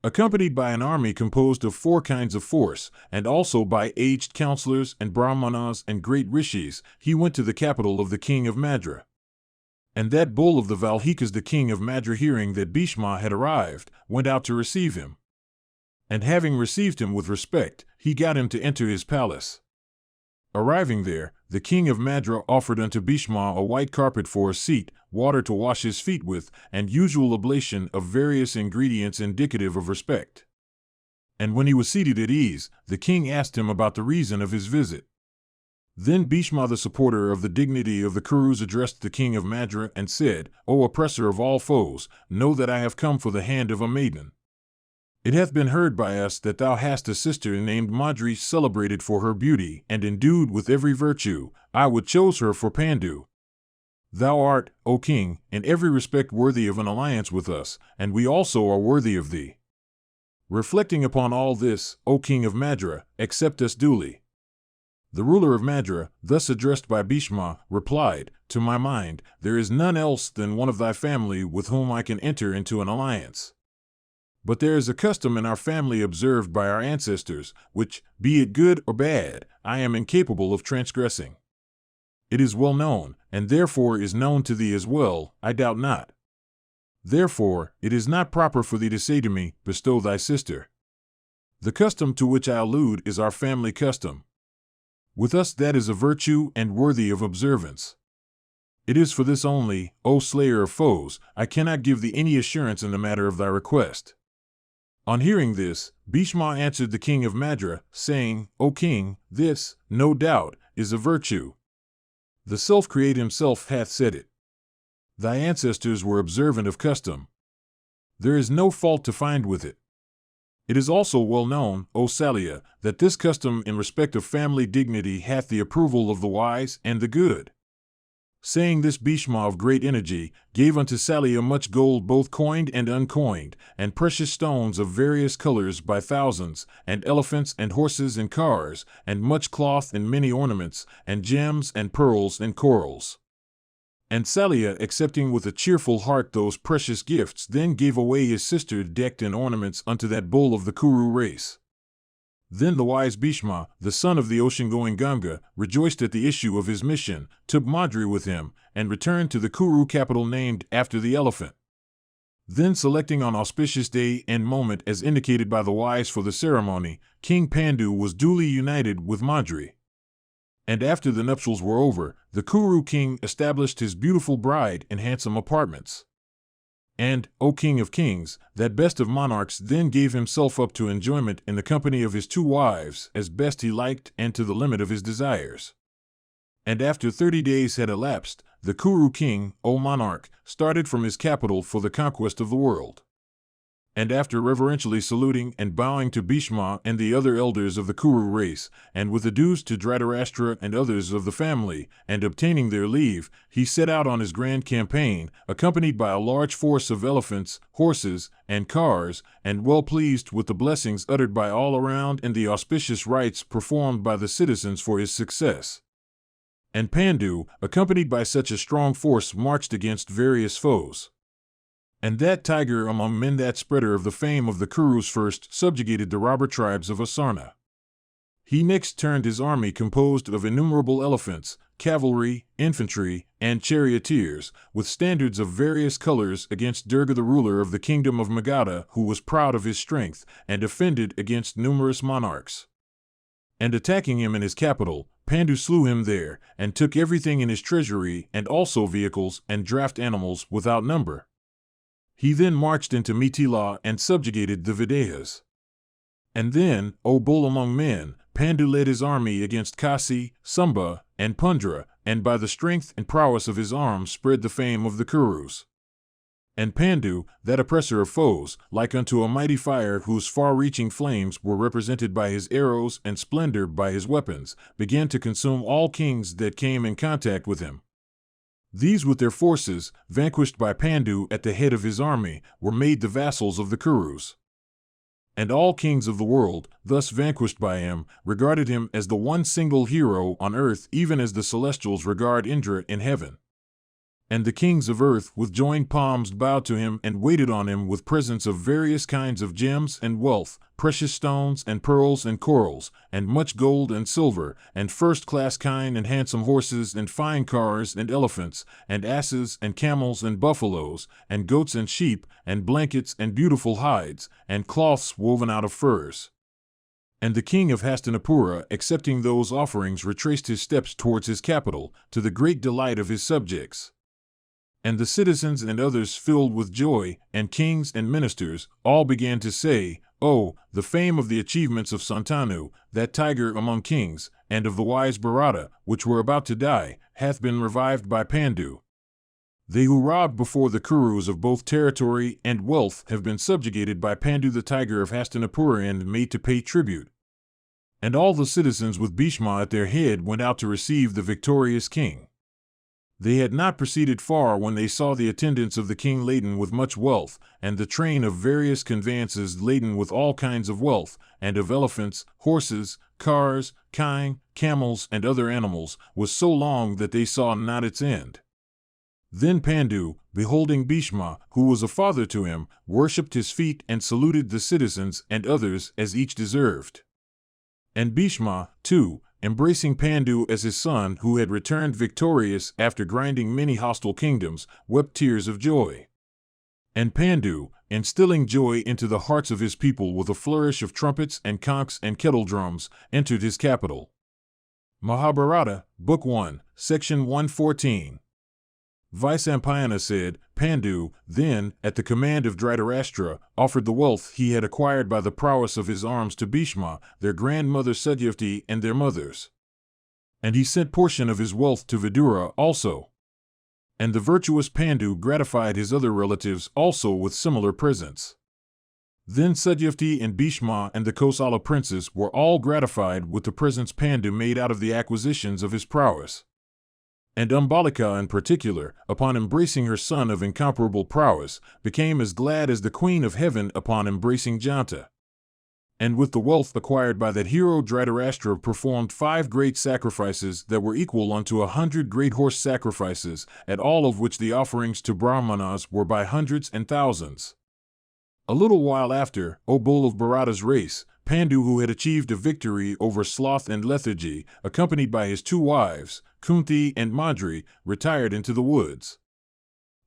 Accompanied by an army composed of 4 kinds of force, and also by aged counselors and brahmanas and great rishis, he went to the capital of the king of Madra. And that bull of the Valhikas, the king of Madra, hearing that Bhishma had arrived, went out to receive him. And having received him with respect, he got him to enter his palace. Arriving there, the king of Madra offered unto Bhishma a white carpet for a seat, water to wash his feet with, and usual oblation of various ingredients indicative of respect. And when he was seated at ease, the king asked him about the reason of his visit. Then Bhishma, the supporter of the dignity of the Kurus, addressed the king of Madra and said, O oppressor of all foes, know that I have come for the hand of a maiden. It hath been heard by us that thou hast a sister named Madri, celebrated for her beauty, and endued with every virtue. I would chose her for Pandu. Thou art, O king, in every respect worthy of an alliance with us, and we also are worthy of thee. Reflecting upon all this, O king of Madra, accept us duly. The ruler of Madra, thus addressed by Bhishma, replied, To my mind, there is none else than one of thy family with whom I can enter into an alliance. But there is a custom in our family observed by our ancestors, which, be it good or bad, I am incapable of transgressing. It is well known, and therefore is known to thee as well, I doubt not. Therefore, it is not proper for thee to say to me, bestow thy sister. The custom to which I allude is our family custom. With us that is a virtue and worthy of observance. It is for this only, O slayer of foes, I cannot give thee any assurance in the matter of thy request. On hearing this, Bhishma answered the king of Madra, saying, O king, this, no doubt, is a virtue. The self-create himself hath said it. Thy ancestors were observant of custom. There is no fault to find with it. It is also well known, O Salya, that this custom in respect of family dignity hath the approval of the wise and the good. Saying this, Bhishma of great energy gave unto Salya much gold both coined and uncoined, and precious stones of various colors by thousands, and elephants and horses and cars, and much cloth and many ornaments, and gems and pearls and corals. And Salya, accepting with a cheerful heart those precious gifts, then gave away his sister decked in ornaments unto that bull of the Kuru race. Then the wise Bhishma, the son of the ocean-going Ganga, rejoiced at the issue of his mission, took Madri with him, and returned to the Kuru capital named after the elephant. Then, selecting an auspicious day and moment as indicated by the wise for the ceremony, King Pandu was duly united with Madri. And after the nuptials were over, the Kuru king established his beautiful bride in handsome apartments. And, O King of Kings, that best of monarchs then gave himself up to enjoyment in the company of his two wives as best he liked and to the limit of his desires. And after 30 days had elapsed, the Kuru king, O monarch, started from his capital for the conquest of the world. And after reverentially saluting and bowing to Bhishma and the other elders of the Kuru race, and with adieus to Dhritarashtra and others of the family, and obtaining their leave, he set out on his grand campaign, accompanied by a large force of elephants, horses, and cars, and well pleased with the blessings uttered by all around and the auspicious rites performed by the citizens for his success. And Pandu, accompanied by such a strong force, marched against various foes. And that tiger among men, that spreader of the fame of the Kurus, first subjugated the robber tribes of Asarna. He next turned his army, composed of innumerable elephants, cavalry, infantry, and charioteers, with standards of various colors, against Durga, the ruler of the kingdom of Magadha, who was proud of his strength, and offended against numerous monarchs. And attacking him in his capital, Pandu slew him there, and took everything in his treasury, and also vehicles and draft animals without number. He then marched into Mithila and subjugated the Videhas. And then, O bull among men, Pandu led his army against Kasi, Samba, and Pundra, and by the strength and prowess of his arms spread the fame of the Kurus. And Pandu, that oppressor of foes, like unto a mighty fire whose far-reaching flames were represented by his arrows and splendor by his weapons, began to consume all kings that came in contact with him. These with their forces, vanquished by Pandu at the head of his army, were made the vassals of the Kurus. And all kings of the world, thus vanquished by him, regarded him as the one single hero on earth, even as the celestials regard Indra in heaven. And the kings of earth with joined palms bowed to him and waited on him with presents of various kinds of gems and wealth, precious stones and pearls and corals, and much gold and silver, and first-class kind and handsome horses and fine cars and elephants, and asses and camels and buffaloes, and goats and sheep, and blankets and beautiful hides, and cloths woven out of furs. And the king of Hastinapura, accepting those offerings, retraced his steps towards his capital, to the great delight of his subjects. And the citizens and others, filled with joy, and kings and ministers, all began to say, Oh, the fame of the achievements of Santanu, that tiger among kings, and of the wise Bharata, which were about to die, hath been revived by Pandu. They who robbed before the Kurus of both territory and wealth have been subjugated by Pandu the tiger of Hastinapura and made to pay tribute. And all the citizens with Bhishma at their head went out to receive the victorious king. They had not proceeded far when they saw the attendants of the king laden with much wealth, and the train of various conveyances laden with all kinds of wealth, and of elephants, horses, cars, kine, camels, and other animals, was so long that they saw not its end. Then Pandu, beholding Bhishma, who was a father to him, worshipped his feet and saluted the citizens and others as each deserved. And Bhishma, too, embracing Pandu as his son who had returned victorious after grinding many hostile kingdoms, wept tears of joy. And Pandu, instilling joy into the hearts of his people with a flourish of trumpets and conchs and kettle drums, entered his capital. Mahabharata, Book 1, Section 114. Vyasa said, Pandu, then, at the command of Dhritarashtra, offered the wealth he had acquired by the prowess of his arms to Bhishma, their grandmother Satyavati, and their mothers. And he sent portion of his wealth to Vidura also. And the virtuous Pandu gratified his other relatives also with similar presents. Then Satyavati and Bhishma and the Kosala princes were all gratified with the presents Pandu made out of the acquisitions of his prowess. And Ambalika in particular, upon embracing her son of incomparable prowess, became as glad as the Queen of Heaven upon embracing Janta. And with the wealth acquired by that hero Dhritarashtra performed 5 great sacrifices that were equal unto 100 great horse sacrifices, at all of which the offerings to Brahmanas were by hundreds and thousands. A little while after, O bull of Bharata's race, Pandu, who had achieved a victory over sloth and lethargy, accompanied by his 2 wives, Kunti and Madri, retired into the woods.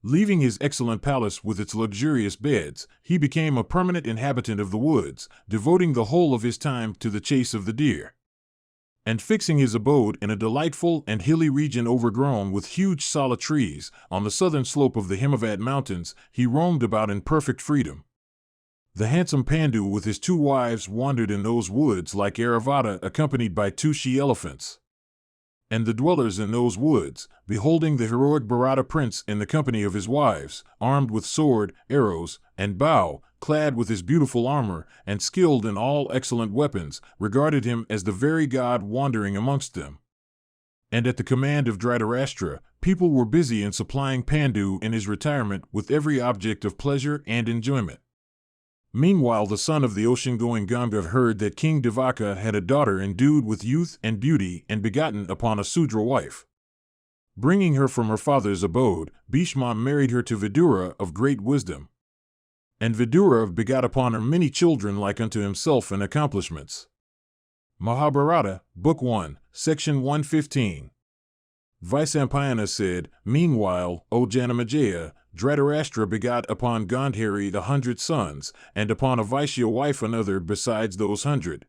Leaving his excellent palace with its luxurious beds, he became a permanent inhabitant of the woods, devoting the whole of his time to the chase of the deer. And fixing his abode in a delightful and hilly region overgrown with huge sala trees, on the southern slope of the Himavat mountains, he roamed about in perfect freedom. The handsome Pandu with his 2 wives wandered in those woods like Airavata accompanied by 2 she-elephants. And the dwellers in those woods, beholding the heroic Bharata prince in the company of his wives, armed with sword, arrows, and bow, clad with his beautiful armor, and skilled in all excellent weapons, regarded him as the very god wandering amongst them. And at the command of Dhritarashtra, people were busy in supplying Pandu in his retirement with every object of pleasure and enjoyment. Meanwhile the son of the ocean-going Ganga heard that King Devaka had a daughter endued with youth and beauty and begotten upon a Sudra wife. Bringing her from her father's abode, Bhishma married her to Vidura of great wisdom. And Vidura begot upon her many children like unto himself in accomplishments. Mahabharata, Book 1, Section 115. Vyasa said, Meanwhile, O Janamejaya, Dhritarashtra begot upon Gandhari 100 sons, and upon a Vaishya wife another besides those 100.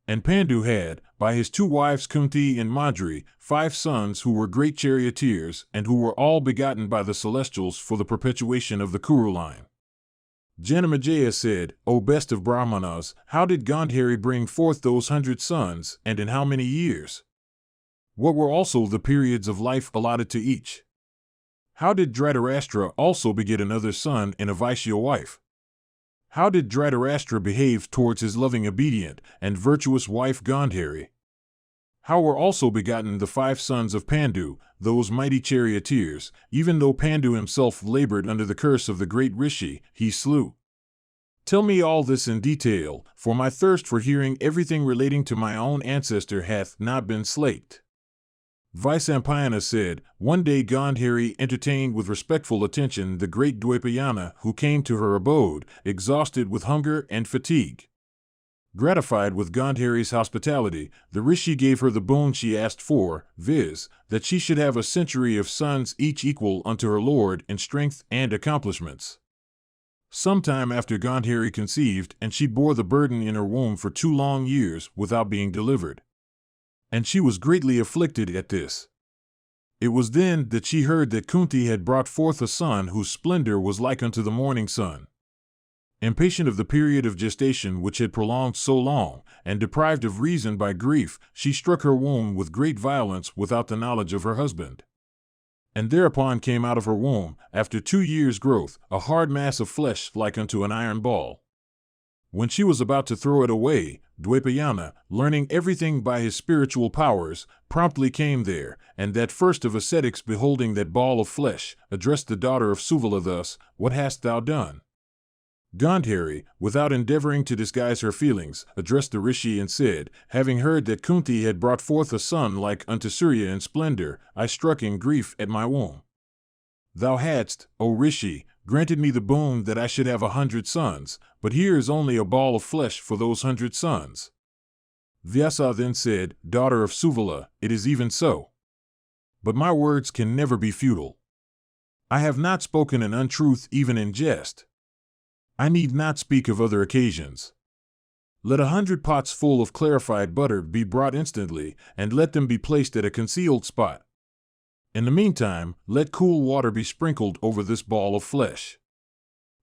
And Pandu had, by his 2 wives Kunti and Madri, 5 sons who were great charioteers, and who were all begotten by the celestials for the perpetuation of the Kuru line. Janamejaya said, O best of Brahmanas, how did Gandhari bring forth those 100 sons, and in how many years? What were also the periods of life allotted to each? How did Dhritarashtra also beget another son in a Vaishya wife? How did Dhritarashtra behave towards his loving, obedient, and virtuous wife Gandhari? How were also begotten the 5 sons of Pandu, those mighty charioteers, even though Pandu himself labored under the curse of the great Rishi, he slew? Tell me all this in detail, for my thirst for hearing everything relating to my own ancestor hath not been slaked. Vyasa said, One day Gandhari entertained with respectful attention the great Dwayapayana who came to her abode, exhausted with hunger and fatigue. Gratified with Gandhari's hospitality, the Rishi gave her the boon she asked for, viz., that she should have a century of sons each equal unto her lord in strength and accomplishments. Some time after Gandhari conceived, and she bore the burden in her womb for 2 long years without being delivered. And she was greatly afflicted at this. It was then that she heard that Kunti had brought forth a son whose splendor was like unto the morning sun. Impatient of the period of gestation which had prolonged so long, and deprived of reason by grief, she struck her womb with great violence without the knowledge of her husband. And thereupon came out of her womb, after 2 years' growth, a hard mass of flesh like unto an iron ball. When she was about to throw it away, Dwayapayana, learning everything by his spiritual powers, promptly came there, and that first of ascetics, beholding that ball of flesh, addressed the daughter of Suvala thus, What hast thou done? Gandhari, without endeavoring to disguise her feelings, addressed the Rishi and said, Having heard that Kunti had brought forth a son like unto Surya in splendor, I struck in grief at my womb. Thou hadst, O Rishi, granted me the boon that I should have 100 sons, but here is only a ball of flesh for those 100 sons. Vyasa then said, "Daughter of Suvala, it is even so. But my words can never be futile. I have not spoken an untruth even in jest. I need not speak of other occasions. Let 100 pots full of clarified butter be brought instantly, and let them be placed at a concealed spot. In the meantime, let cool water be sprinkled over this ball of flesh."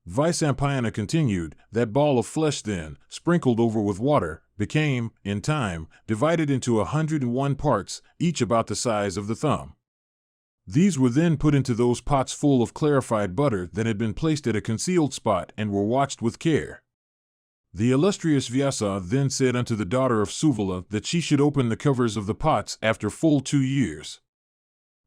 Vyasa continued, "That ball of flesh then, sprinkled over with water, became, in time, divided into 101 parts, each about the size of the thumb. These were then put into those pots full of clarified butter that had been placed at a concealed spot and were watched with care. The illustrious Vyasa then said unto the daughter of Suvala that she should open the covers of the pots after full 2 years.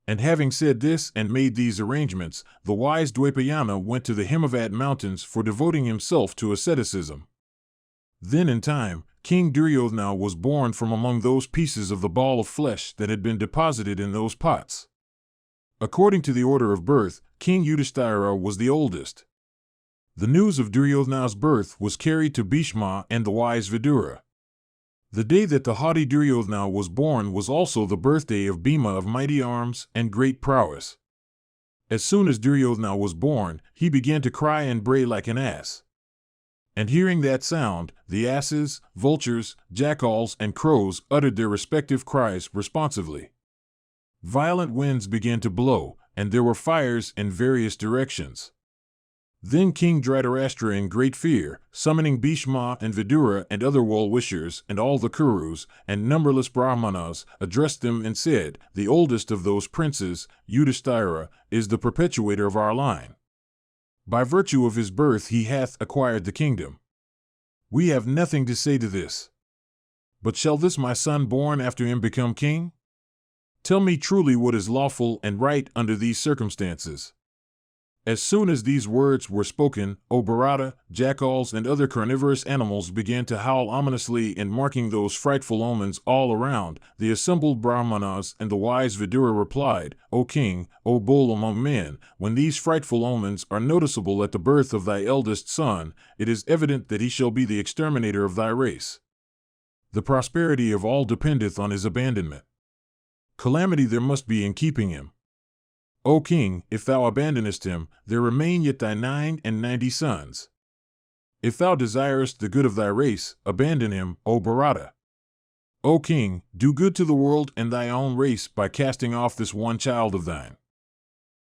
And having said this and made these arrangements, the wise Dwapayana went to the Himavat mountains for devoting himself to asceticism. Then in time, King Duryodhana was born from among those pieces of the ball of flesh that had been deposited in those pots. According to the order of birth, King Yudhishthira was the oldest. The news of Duryodhana's birth was carried to Bhishma and the wise Vidura. The day that the haughty Duryodhana was born was also the birthday of Bhima of mighty arms and great prowess. As soon as Duryodhana was born, he began to cry and bray like an ass. And hearing that sound, the asses, vultures, jackals, and crows uttered their respective cries responsively. Violent winds began to blow, and there were fires in various directions. Then King Dhritarashtra, in great fear, summoning Bhishma and Vidura and other well-wishers and all the Kurus and numberless Brahmanas, addressed them and said, "The oldest of those princes, Yudhishthira, is the perpetuator of our line. By virtue of his birth he hath acquired the kingdom. We have nothing to say to this. But shall this my son born after him become king? Tell me truly what is lawful and right under these circumstances." As soon as these words were spoken, O Bharata, jackals and other carnivorous animals began to howl ominously, and marking those frightful omens all around, the assembled Brahmanas and the wise Vidura replied, "O king, O bull among men, when these frightful omens are noticeable at the birth of thy eldest son, it is evident that he shall be the exterminator of thy race. The prosperity of all dependeth on his abandonment. Calamity there must be in keeping him. O king, if thou abandonest him, there remain yet thy 99 sons. If thou desirest the good of thy race, abandon him, O Bharata. O king, do good to the world and thy own race by casting off this one child of thine.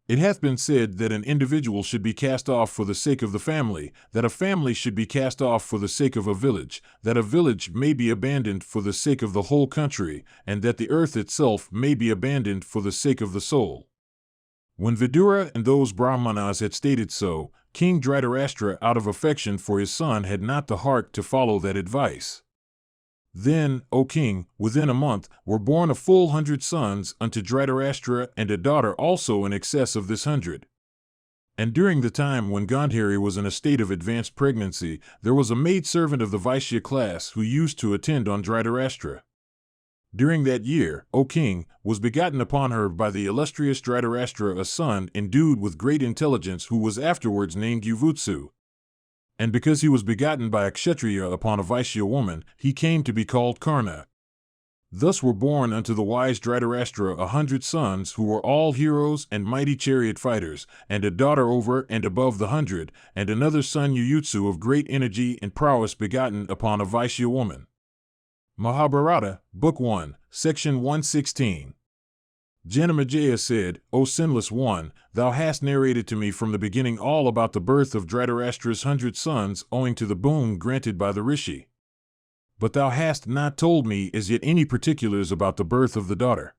It hath been said that an individual should be cast off for the sake of the family, that a family should be cast off for the sake of a village, that a village may be abandoned for the sake of the whole country, and that the earth itself may be abandoned for the sake of the soul." When Vidura and those Brahmanas had stated so, King Dhritarashtra, out of affection for his son, had not the heart to follow that advice. Then, O king, within a month were born a full 100 sons unto Dhritarashtra, and a daughter also in excess of this 100. And during the time when Gandhari was in a state of advanced pregnancy, there was a maidservant of the Vaishya class who used to attend on Dhritarashtra. During that year, O king, was begotten upon her by the illustrious Dhritarashtra a son endued with great intelligence, who was afterwards named Yuvutsu. And because he was begotten by a Kshatriya upon a Vaishya woman, he came to be called Karna. Thus were born unto the wise Dhritarashtra 100 sons, who were all heroes and mighty chariot fighters, and a daughter over and above the 100, and another son Yuyutsu of great energy and prowess begotten upon a Vaishya woman. Mahabharata, Book 1, Section 116. Janamejaya said, "O sinless one, thou hast narrated to me from the beginning all about the birth of Dhritarashtra's 100 sons, owing to the boon granted by the Rishi. But thou hast not told me as yet any particulars about the birth of the daughter.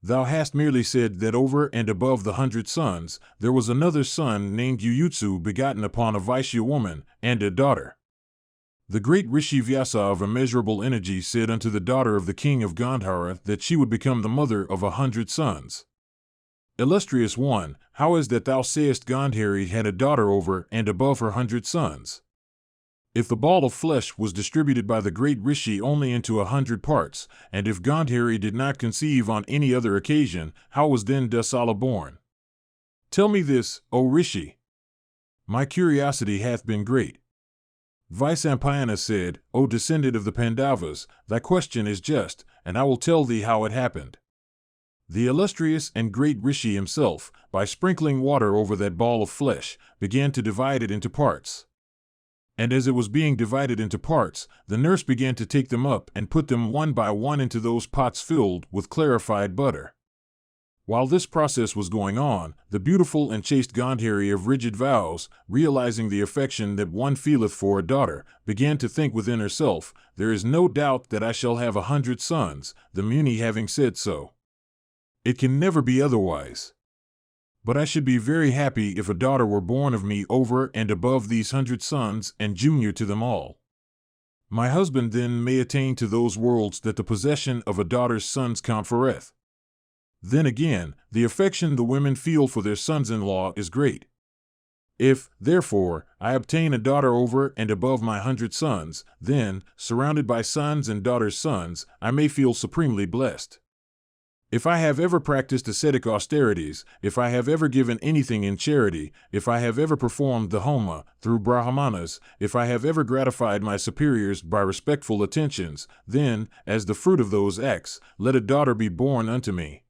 Thou hast merely said that over and above the 100 sons, there was another son named Yuyutsu begotten upon a Vaishya woman, and a daughter. The great Rishi Vyasa of immeasurable energy said unto the daughter of the king of Gandhara that she would become the mother of 100 sons. Illustrious one, how is that thou sayest Gandhari had a daughter over and above her 100 sons? If the ball of flesh was distributed by the great Rishi only into 100 parts, and if Gandhari did not conceive on any other occasion, how was then Dasala born? Tell me this, O Rishi. My curiosity hath been great." Vyasa said, O descendant of the Pandavas, thy question is just, and I will tell thee how it happened. The illustrious and great Rishi himself, by sprinkling water over that ball of flesh, began to divide it into parts. And as it was being divided into parts, the nurse began to take them up and put them one by one into those pots filled with clarified butter. While this process was going on, the beautiful and chaste Gandhari of rigid vows, realizing the affection that one feeleth for a daughter, began to think within herself, There is no doubt that I shall have 100 sons, the Muni having said so. It can never be otherwise. But I should be very happy if a daughter were born of me over and above these 100 sons and junior to them all. My husband then may attain to those worlds that the possession of a daughter's sons conferreth. Then again, the affection the women feel for their sons-in-law is great. If, therefore, I obtain a daughter over and above my 100 sons, then, surrounded by sons and daughters' sons, I may feel supremely blessed. If I have ever practiced ascetic austerities, if I have ever given anything in charity, if I have ever performed the homa through brahmanas, if I have ever gratified my superiors by respectful attentions, then, as the fruit of those acts, let a daughter be born unto me.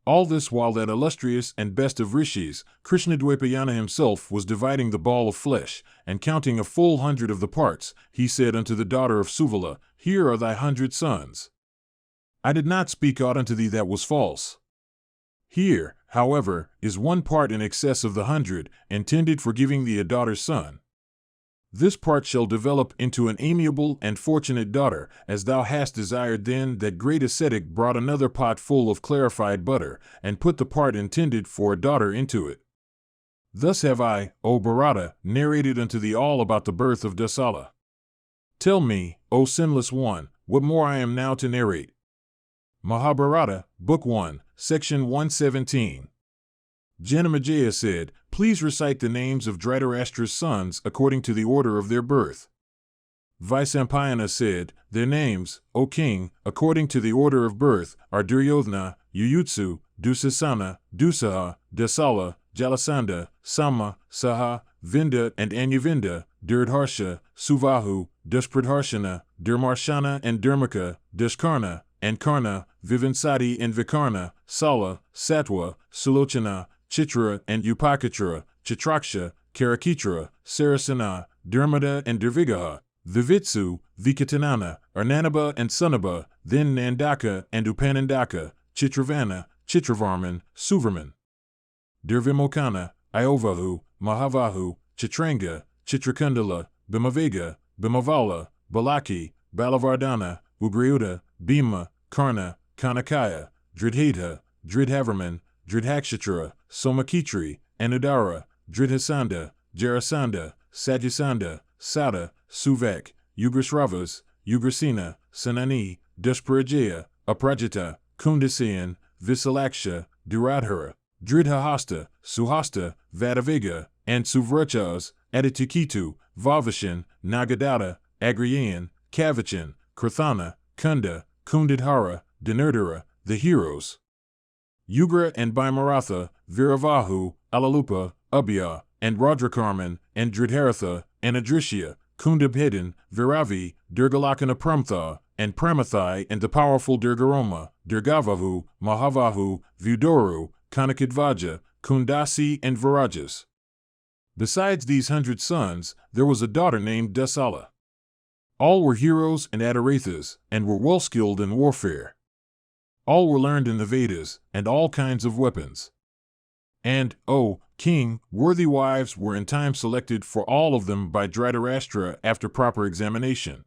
All this while that illustrious and best of rishis, Krishnadvapayana himself, was dividing the ball of flesh, and counting a full 100 of the parts, he said unto the daughter of Suvala, Here are thy 100 sons. I did not speak aught unto thee that was false. Here, however, is one part in excess of the 100, intended for giving thee a daughter's son. This part shall develop into an amiable and fortunate daughter, as thou hast desired. Then that great ascetic brought another pot full of clarified butter, and put the part intended for a daughter into it. Thus have I, O Bharata, narrated unto thee all about the birth of Dasala. Tell me, O sinless one, what more I am now to narrate. Mahabharata, Book 1, Section 117. Janamejaya said, Please recite the names of Dhritarashtra's sons according to the order of their birth. Vyasa said, Their names, O king, according to the order of birth, are Duryodhana, Yuyutsu, Dusasana, Dusaha, Dasala, Jalasandha, Sama, Saha, Vinda and Anyavinda, Durdharsha, Suvahu, Duspradharshana, Durmarshana and Durmaka, Duskarna, and Karna, Vivansati and Vikarna, Sala, Satwa, Sulochana, Chitra and Upakatra, Chitraksha, Karakitra, Sarasana, Durmada and Durvigaha, Vivitsu, Vikatanana, Arnanaba and Sunaba, then Nandaka and Upanandaka, Chitravana, Chitravarman, Suvarman. Durvimokana, Iovahu, Mahavahu, Chitranga, Chitrakundala, Bhimavega, Bhimavala, Balaki, Balavardhana, Ugrayuda, Bhima, Karna, Kanakaya, Dridheta, Dridhavarman, Dridhakshatra, Somakitri, Anudara, Dridhasanda, Jarasanda, Satyasanda, Sada, Suvak, Ugrasravas, Ugrasena, Sanani, Dusparajaya, Aprajita, Kundasayan, Visalaksha, Duradhara, Dridhahasta, Suhasta, Vadaviga, and Suvrachas, Aditikitu, Vavashan, Nagadata, Agriyan, Kavachan, Krathana, Kunda, Kundadhara, Dinurdara, the heroes. Ugra and Bhimaratha, Viravahu, Alalupa, Abhya, and Radrakarman, and Dridharatha, and Adrishya, Kundabhedan, Viravi, Durgalakana Pramtha, and Pramathai, and the powerful Durgaroma, Durgavahu, Mahavahu, Vudoru, Kanakadvaja, Kundasi, and Virajas. Besides these 100 sons, there was a daughter named Dasala. All were heroes and Adarathas, and were well skilled in warfare. All were learned in the Vedas, and all kinds of weapons. And, O king, worthy wives were in time selected for all of them by Dhritarashtra after proper examination.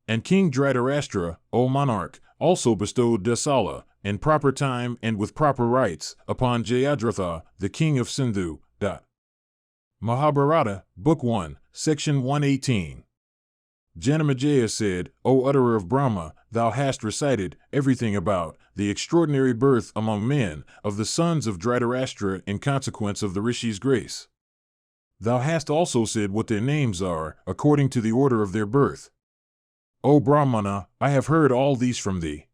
And King Dhritarashtra, O monarch, also bestowed Dasala, in proper time and with proper rites, upon Jayadratha, the king of Sindhu. Mahabharata, Book 1, Section 118. Janamejaya said, O utterer of Brahma, thou hast recited everything about the extraordinary birth among men of the sons of Dhritarashtra in consequence of the Rishi's grace. Thou hast also said what their names are, according to the order of their birth. O Brahmana, I have heard all these from thee.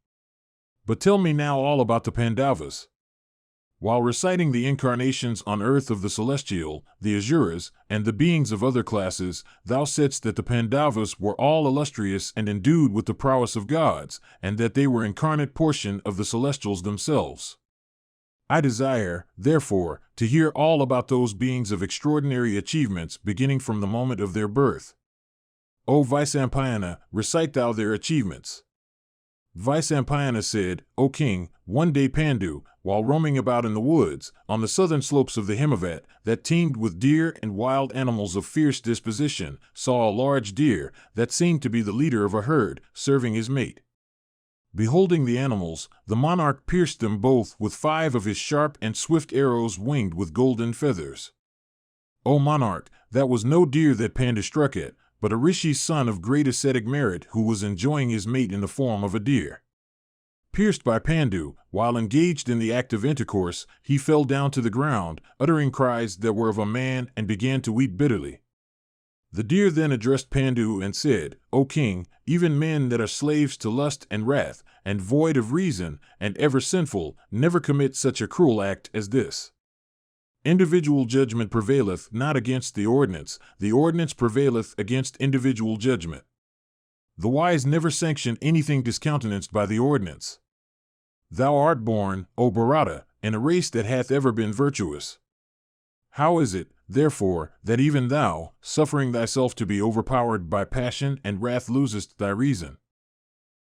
But tell me now all about the Pandavas. While reciting the incarnations on earth of the celestial, the Asuras, and the beings of other classes, thou saidst that the Pandavas were all illustrious and endued with the prowess of gods, and that they were incarnate portion of the celestials themselves. I desire, therefore, to hear all about those beings of extraordinary achievements beginning from the moment of their birth. O Vyasa, recite thou their achievements. Vyasa said, O king, one day Pandu, while roaming about in the woods, on the southern slopes of the Himavat, that teemed with deer and wild animals of fierce disposition, saw a large deer, that seemed to be the leader of a herd, serving his mate. Beholding the animals, the monarch pierced them both with 5 of his sharp and swift arrows winged with golden feathers. O monarch, that was no deer that Pandu struck at, but a rishi's son of great ascetic merit who was enjoying his mate in the form of a deer. Pierced by Pandu, while engaged in the act of intercourse, he fell down to the ground, uttering cries that were of a man, and began to weep bitterly. The deer then addressed Pandu and said, O king, even men that are slaves to lust and wrath, and void of reason, and ever sinful, never commit such a cruel act as this. Individual judgment prevaileth not against the ordinance prevaileth against individual judgment. The wise never sanction anything discountenanced by the ordinance. Thou art born, O Bharata, in a race that hath ever been virtuous. How is it, therefore, that even thou, suffering thyself to be overpowered by passion and wrath, losest thy reason?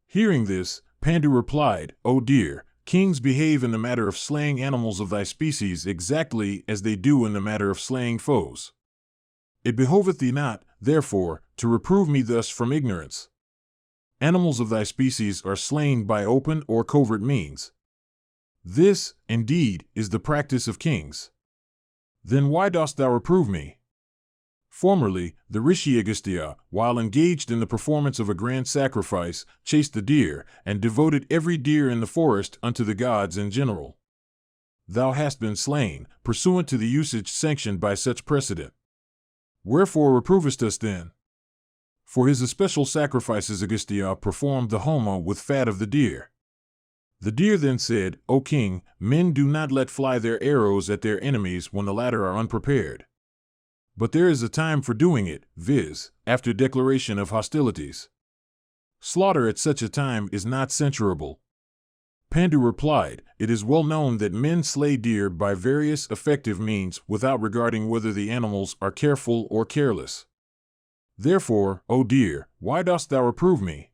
Hearing this, Pandu replied, O dear, kings behave in the matter of slaying animals of thy species exactly as they do in the matter of slaying foes. It behoveth thee not, therefore, to reprove me thus from ignorance. Animals of thy species are slain by open or covert means. This, indeed, is the practice of kings. Then why dost thou reprove me? Formerly, the Rishi Agastya, while engaged in the performance of a grand sacrifice, chased the deer, and devoted every deer in the forest unto the gods in general. Thou hast been slain, pursuant to the usage sanctioned by such precedent. Wherefore reprovest us then? For his especial sacrifices Agastya performed the homa with fat of the deer. The deer then said, O king, men do not let fly their arrows at their enemies when the latter are unprepared. But there is a time for doing it, viz., after declaration of hostilities. Slaughter at such a time is not censurable. Pandu replied, It is well known that men slay deer by various effective means without regarding whether the animals are careful or careless. Therefore, O deer, why dost thou reprove me?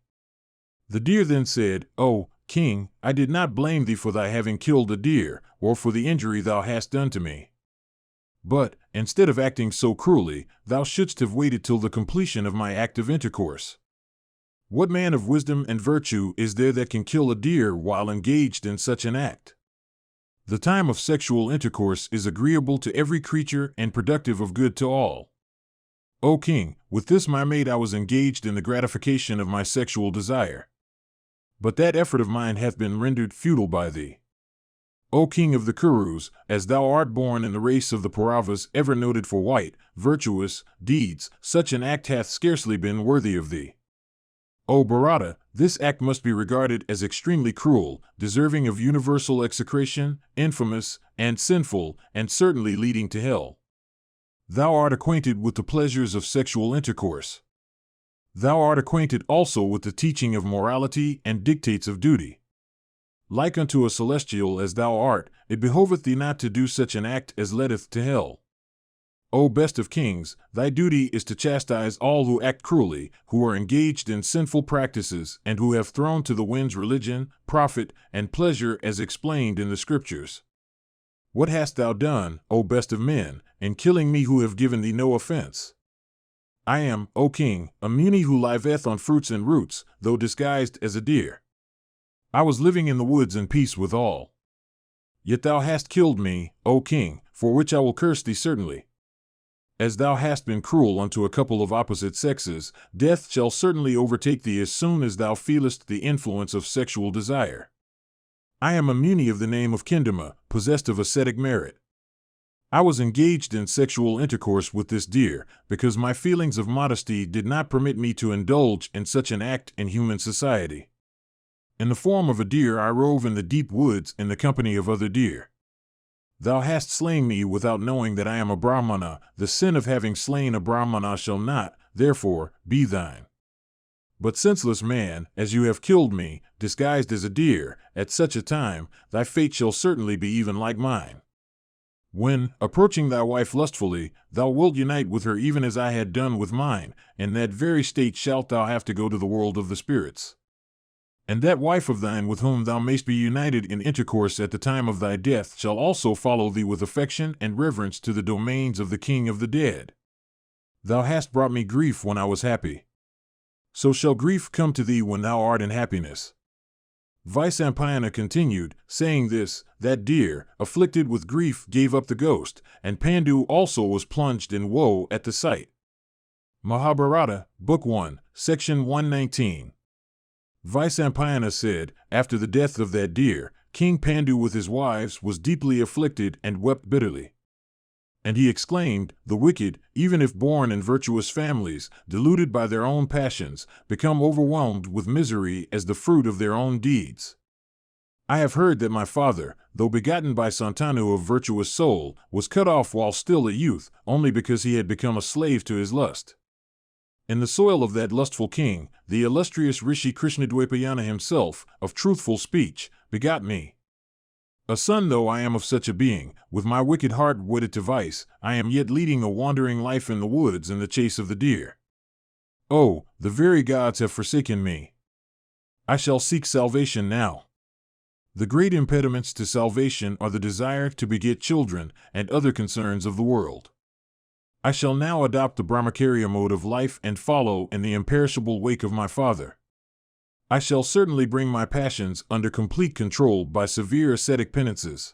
The deer then said, O king, I did not blame thee for thy having killed a deer, or for the injury thou hast done to me. But, instead of acting so cruelly, thou shouldst have waited till the completion of my act of intercourse. What man of wisdom and virtue is there that can kill a deer while engaged in such an act? The time of sexual intercourse is agreeable to every creature and productive of good to all. O king, with this my mate I was engaged in the gratification of my sexual desire. But that effort of mine hath been rendered futile by thee. O king of the Kurus, as thou art born in the race of the Kauravas, ever noted for white, virtuous deeds, such an act hath scarcely been worthy of thee. O Bharata, this act must be regarded as extremely cruel, deserving of universal execration, infamous, and sinful, and certainly leading to hell. Thou art acquainted with the pleasures of sexual intercourse. Thou art acquainted also with the teaching of morality and dictates of duty. Like unto a celestial as thou art, it behoveth thee not to do such an act as leadeth to hell. O best of kings, thy duty is to chastise all who act cruelly, who are engaged in sinful practices, and who have thrown to the winds religion, profit, and pleasure as explained in the scriptures. What hast thou done, O best of men, in killing me who have given thee no offense? I am, O king, a muni who liveth on fruits and roots, though disguised as a deer. I was living in the woods in peace with all. Yet thou hast killed me, O king, for which I will curse thee certainly. As thou hast been cruel unto a couple of opposite sexes, death shall certainly overtake thee as soon as thou feelest the influence of sexual desire. I am a muni of the name of Kindama, possessed of ascetic merit. I was engaged in sexual intercourse with this deer, because my feelings of modesty did not permit me to indulge in such an act in human society. In the form of a deer I rove in the deep woods in the company of other deer. Thou hast slain me without knowing that I am a Brahmana. The sin of having slain a Brahmana shall not, therefore, be thine. But senseless man, as you have killed me, disguised as a deer, at such a time, thy fate shall certainly be even like mine. When, approaching thy wife lustfully, thou wilt unite with her even as I had done with mine, in that very state shalt thou have to go to the world of the spirits. And that wife of thine with whom thou mayst be united in intercourse at the time of thy death shall also follow thee with affection and reverence to the domains of the king of the dead. Thou hast brought me grief when I was happy. So shall grief come to thee when thou art in happiness. Vyasa continued, saying this, that deer, afflicted with grief, gave up the ghost, and Pandu also was plunged in woe at the sight. Mahabharata, Book 1, Section 119. Vyasa said, after the death of that deer, King Pandu with his wives was deeply afflicted and wept bitterly. And he exclaimed, the wicked, even if born in virtuous families, deluded by their own passions, become overwhelmed with misery as the fruit of their own deeds. I have heard that my father, though begotten by Santanu of virtuous soul, was cut off while still a youth, only because he had become a slave to his lust. In the soil of that lustful king, the illustrious Rishi Krishnadvapayana himself, of truthful speech, begot me. A son though I am of such a being, with my wicked heart wedded to vice, I am yet leading a wandering life in the woods in the chase of the deer. Oh, the very gods have forsaken me. I shall seek salvation now. The great impediments to salvation are the desire to beget children and other concerns of the world. I shall now adopt the Brahmacharya mode of life and follow in the imperishable wake of my father. I shall certainly bring my passions under complete control by severe ascetic penances.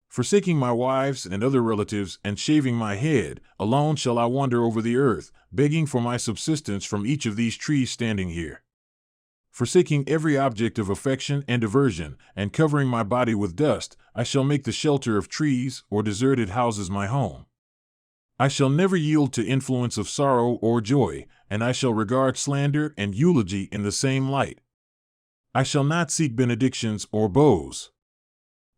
Forsaking my wives and other relatives and shaving my head, alone shall I wander over the earth, begging for my subsistence from each of these trees standing here. Forsaking every object of affection and aversion, and covering my body with dust, I shall make the shelter of trees or deserted houses my home. I shall never yield to influence of sorrow or joy, and I shall regard slander and eulogy in the same light. I shall not seek benedictions or bows.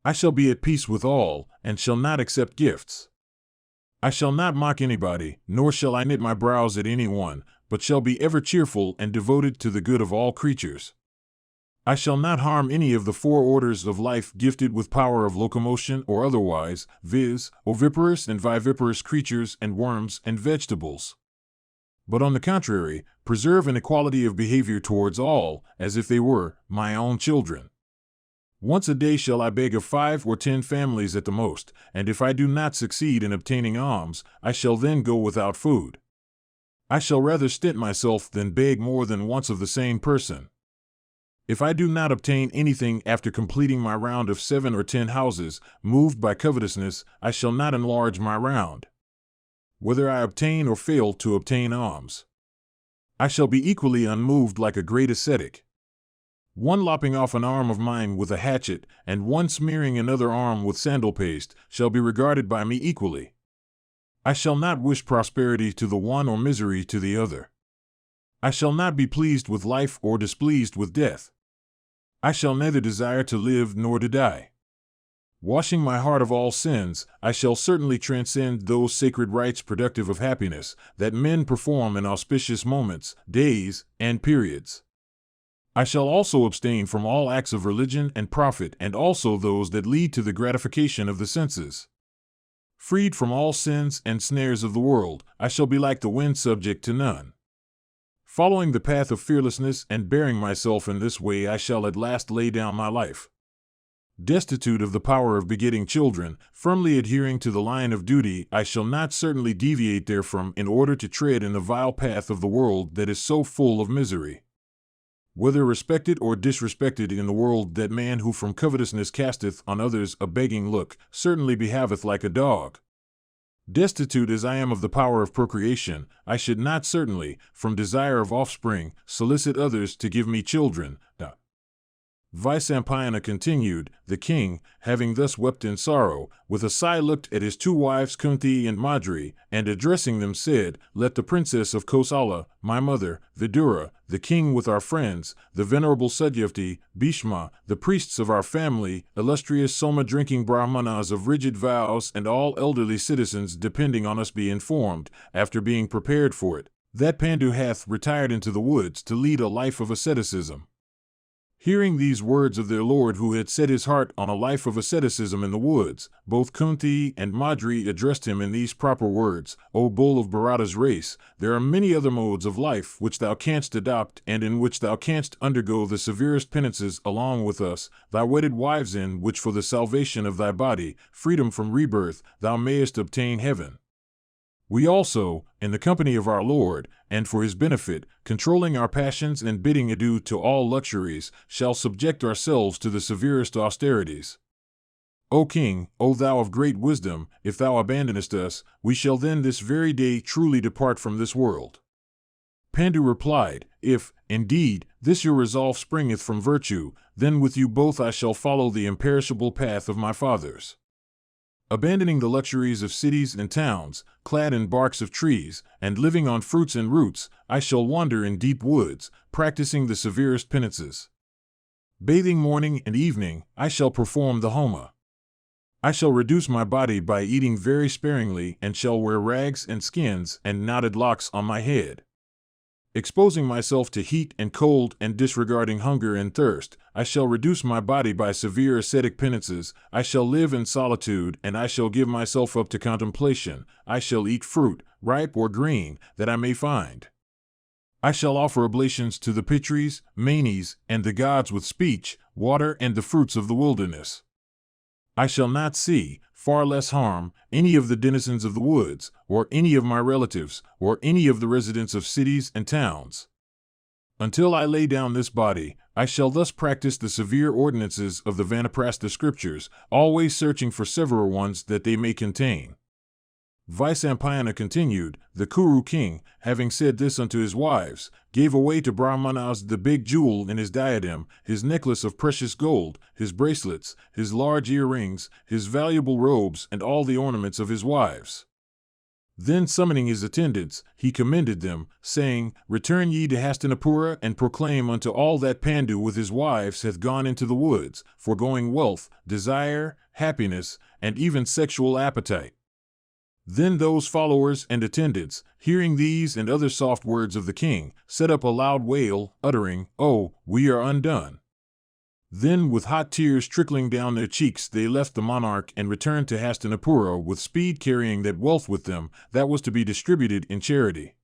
I shall be at peace with all, and shall not accept gifts. I shall not mock anybody, nor shall I knit my brows at anyone, but shall be ever cheerful and devoted to the good of all creatures. I shall not harm any of the four orders of life gifted with power of locomotion or otherwise, viz., oviparous and viviparous creatures and worms and vegetables. But on the contrary, preserve an equality of behavior towards all, as if they were my own children. Once a day shall I beg of 5 or 10 families at the most, and if I do not succeed in obtaining alms, I shall then go without food. I shall rather stint myself than beg more than once of the same person. If I do not obtain anything after completing my round of 7 or 10 houses, moved by covetousness, I shall not enlarge my round. Whether I obtain or fail to obtain alms, I shall be equally unmoved like a great ascetic. One lopping off an arm of mine with a hatchet, and one smearing another arm with sandal paste, shall be regarded by me equally. I shall not wish prosperity to the one or misery to the other. I shall not be pleased with life or displeased with death. I shall neither desire to live nor to die. Washing my heart of all sins, I shall certainly transcend those sacred rites productive of happiness that men perform in auspicious moments, days, and periods. I shall also abstain from all acts of religion and profit and also those that lead to the gratification of the senses. Freed from all sins and snares of the world, I shall be like the wind, subject to none. Following the path of fearlessness and bearing myself in this way, I shall at last lay down my life. Destitute of the power of begetting children, firmly adhering to the line of duty, I shall not certainly deviate therefrom in order to tread in the vile path of the world that is so full of misery. Whether respected or disrespected in the world, that man who from covetousness casteth on others a begging look, certainly behaveth like a dog. Destitute as I am of the power of procreation, I should not certainly, from desire of offspring, solicit others to give me children. Vyasa continued, the king, having thus wept in sorrow, with a sigh looked at his two wives Kunti and Madri, and addressing them said, let the princess of Kosala, my mother, Vidura, the king with our friends, the venerable Satyavati, Bhishma, the priests of our family, illustrious Soma-drinking Brahmanas of rigid vows, and all elderly citizens depending on us be informed, after being prepared for it, that Pandu hath retired into the woods to lead a life of asceticism. Hearing these words of their lord who had set his heart on a life of asceticism in the woods, both Kunti and Madri addressed him in these proper words, O bull of Bharata's race, there are many other modes of life which thou canst adopt and in which thou canst undergo the severest penances along with us, thy wedded wives in which for the salvation of thy body, freedom from rebirth, thou mayest obtain heaven. We also, in the company of our Lord, and for his benefit, controlling our passions and bidding adieu to all luxuries, shall subject ourselves to the severest austerities. O King, O thou of great wisdom, if thou abandonest us, we shall then this very day truly depart from this world. Pandu replied, if, indeed, this your resolve springeth from virtue, then with you both I shall follow the imperishable path of my fathers. Abandoning the luxuries of cities and towns, clad in barks of trees, and living on fruits and roots, I shall wander in deep woods, practicing the severest penances. Bathing morning and evening, I shall perform the Homa. I shall reduce my body by eating very sparingly and shall wear rags and skins and knotted locks on my head. Exposing myself to heat and cold and disregarding hunger and thirst, I shall reduce my body by severe ascetic penances, I shall live in solitude and I shall give myself up to contemplation, I shall eat fruit, ripe or green, that I may find. I shall offer oblations to the Pitris, Manes, and the gods with speech, water and the fruits of the wilderness. I shall not see, far less harm, any of the denizens of the woods, or any of my relatives, or any of the residents of cities and towns. Until I lay down this body, I shall thus practice the severe ordinances of the Vanaprastha scriptures, always searching for several ones that they may contain. Vyasa continued, the Kuru king, having said this unto his wives, gave away to Brahmanas the big jewel in his diadem, his necklace of precious gold, his bracelets, his large earrings, his valuable robes, and all the ornaments of his wives. Then summoning his attendants, he commended them, saying, return ye to Hastinapura and proclaim unto all that Pandu with his wives hath gone into the woods, foregoing wealth, desire, happiness, and even sexual appetite. Then those followers and attendants, hearing these and other soft words of the king, set up a loud wail, uttering, Oh, we are undone. Then with hot tears trickling down their cheeks they left the monarch and returned to Hastinapura with speed, carrying that wealth with them that was to be distributed in charity.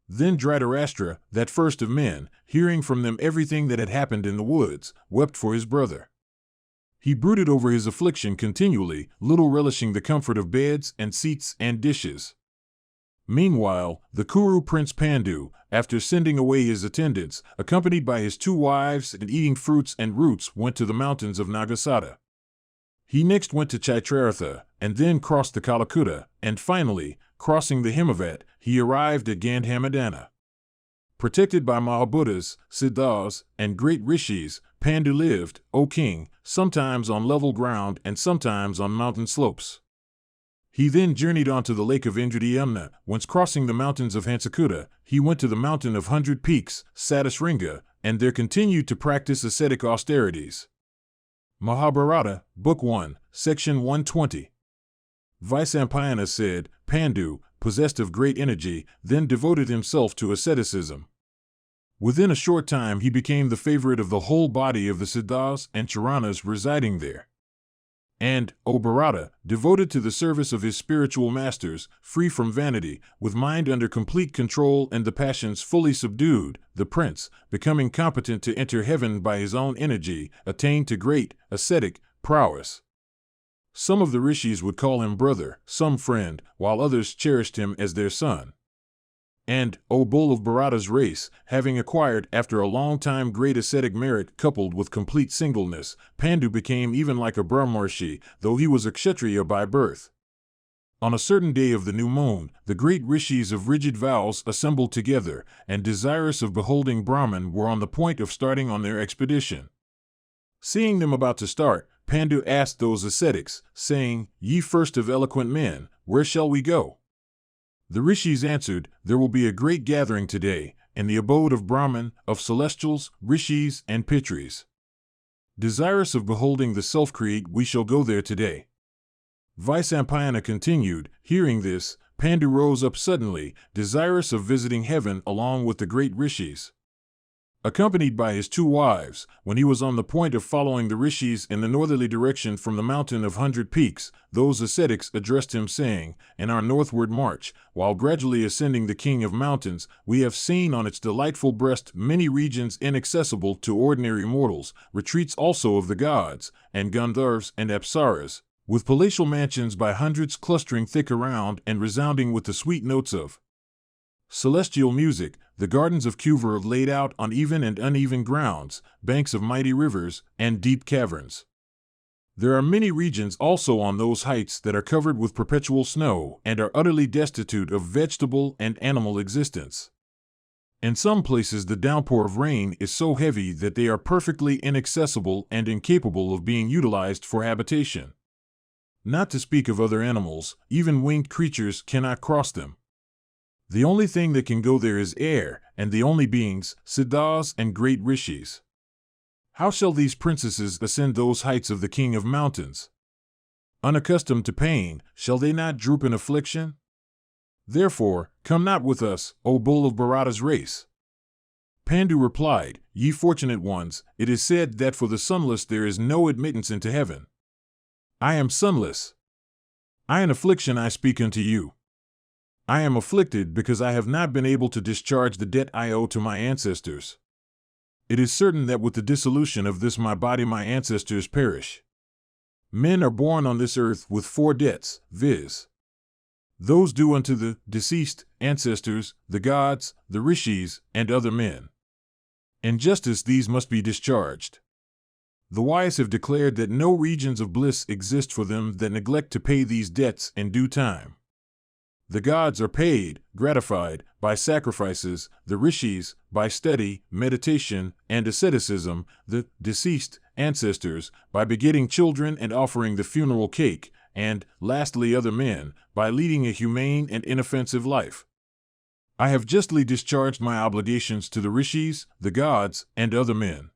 Then Dhritarashtra, that first of men, hearing from them everything that had happened in the woods, wept for his brother. He brooded over his affliction continually, little relishing the comfort of beds and seats and dishes. Meanwhile, the Kuru prince Pandu, after sending away his attendants, accompanied by his two wives and eating fruits and roots, went to the mountains of Nagasata. He next went to Chitrangada, and then crossed the Kalakuta, and finally, crossing the Himavat, he arrived at Gandhamadana. Protected by Mahabhutas, Siddhas, and great rishis, Pandu lived, O king, sometimes on level ground and sometimes on mountain slopes. He then journeyed on to the lake of Indradhyamna, whence crossing the mountains of Hansakuta, he went to the mountain of 100 peaks, Satisringa, and there continued to practice ascetic austerities. Mahabharata, Book 1, Section 120. Vyasa said, Pandu, possessed of great energy, then devoted himself to asceticism. Within a short time he became the favorite of the whole body of the Siddhas and Charanas residing there. And, O Bharata, devoted to the service of his spiritual masters, free from vanity, with mind under complete control and the passions fully subdued, the prince, becoming competent to enter heaven by his own energy, attained to great, ascetic, prowess. Some of the rishis would call him brother, some friend, while others cherished him as their son. And, O bull of Bharata's race, having acquired after a long time great ascetic merit coupled with complete singleness, Pandu became even like a Brahmarshi, though he was a Kshatriya by birth. On a certain day of the new moon, the great rishis of rigid vows assembled together, and desirous of beholding Brahman were on the point of starting on their expedition. Seeing them about to start, Pandu asked those ascetics, saying, "Ye first of eloquent men, where shall we go?" The rishis answered, "There will be a great gathering today, in the abode of Brahman, of celestials, rishis, and pitris. Desirous of beholding the self-create, we shall go there today." Vaisampayana continued, "Hearing this, Pandu rose up suddenly, desirous of visiting heaven along with the great rishis. Accompanied by his 2 wives, when he was on the point of following the rishis in the northerly direction from the mountain of 100 peaks, those ascetics addressed him, saying, "In our northward march, while gradually ascending the king of mountains, we have seen on its delightful breast many regions inaccessible to ordinary mortals, retreats also of the gods, and Gandharvas and Apsaras, with palatial mansions by hundreds clustering thick around and resounding with the sweet notes of celestial music, the gardens of Kuru laid out on even and uneven grounds, banks of mighty rivers, and deep caverns. There are many regions also on those heights that are covered with perpetual snow and are utterly destitute of vegetable and animal existence. In some places the downpour of rain is so heavy that they are perfectly inaccessible and incapable of being utilized for habitation. Not to speak of other animals, even winged creatures cannot cross them. The only thing that can go there is air, and the only beings, siddhas and great rishis. How shall these princesses ascend those heights of the king of mountains? Unaccustomed to pain, shall they not droop in affliction? Therefore, come not with us, O bull of Bharata's race." Pandu replied, "Ye fortunate ones, it is said that for the sunless there is no admittance into heaven. I am sunless. In affliction I speak unto you. I am afflicted because I have not been able to discharge the debt I owe to my ancestors. It is certain that with the dissolution of this my body my ancestors perish. Men are born on this earth with 4 debts, viz. those due unto the deceased ancestors, the gods, the rishis, and other men. In justice these must be discharged. The wise have declared that no regions of bliss exist for them that neglect to pay these debts in due time. The gods are paid, gratified, by sacrifices, the rishis, by study, meditation, and asceticism, the deceased ancestors, by begetting children and offering the funeral cake, and, lastly, other men, by leading a humane and inoffensive life. I have justly discharged my obligations to the rishis, the gods, and other men.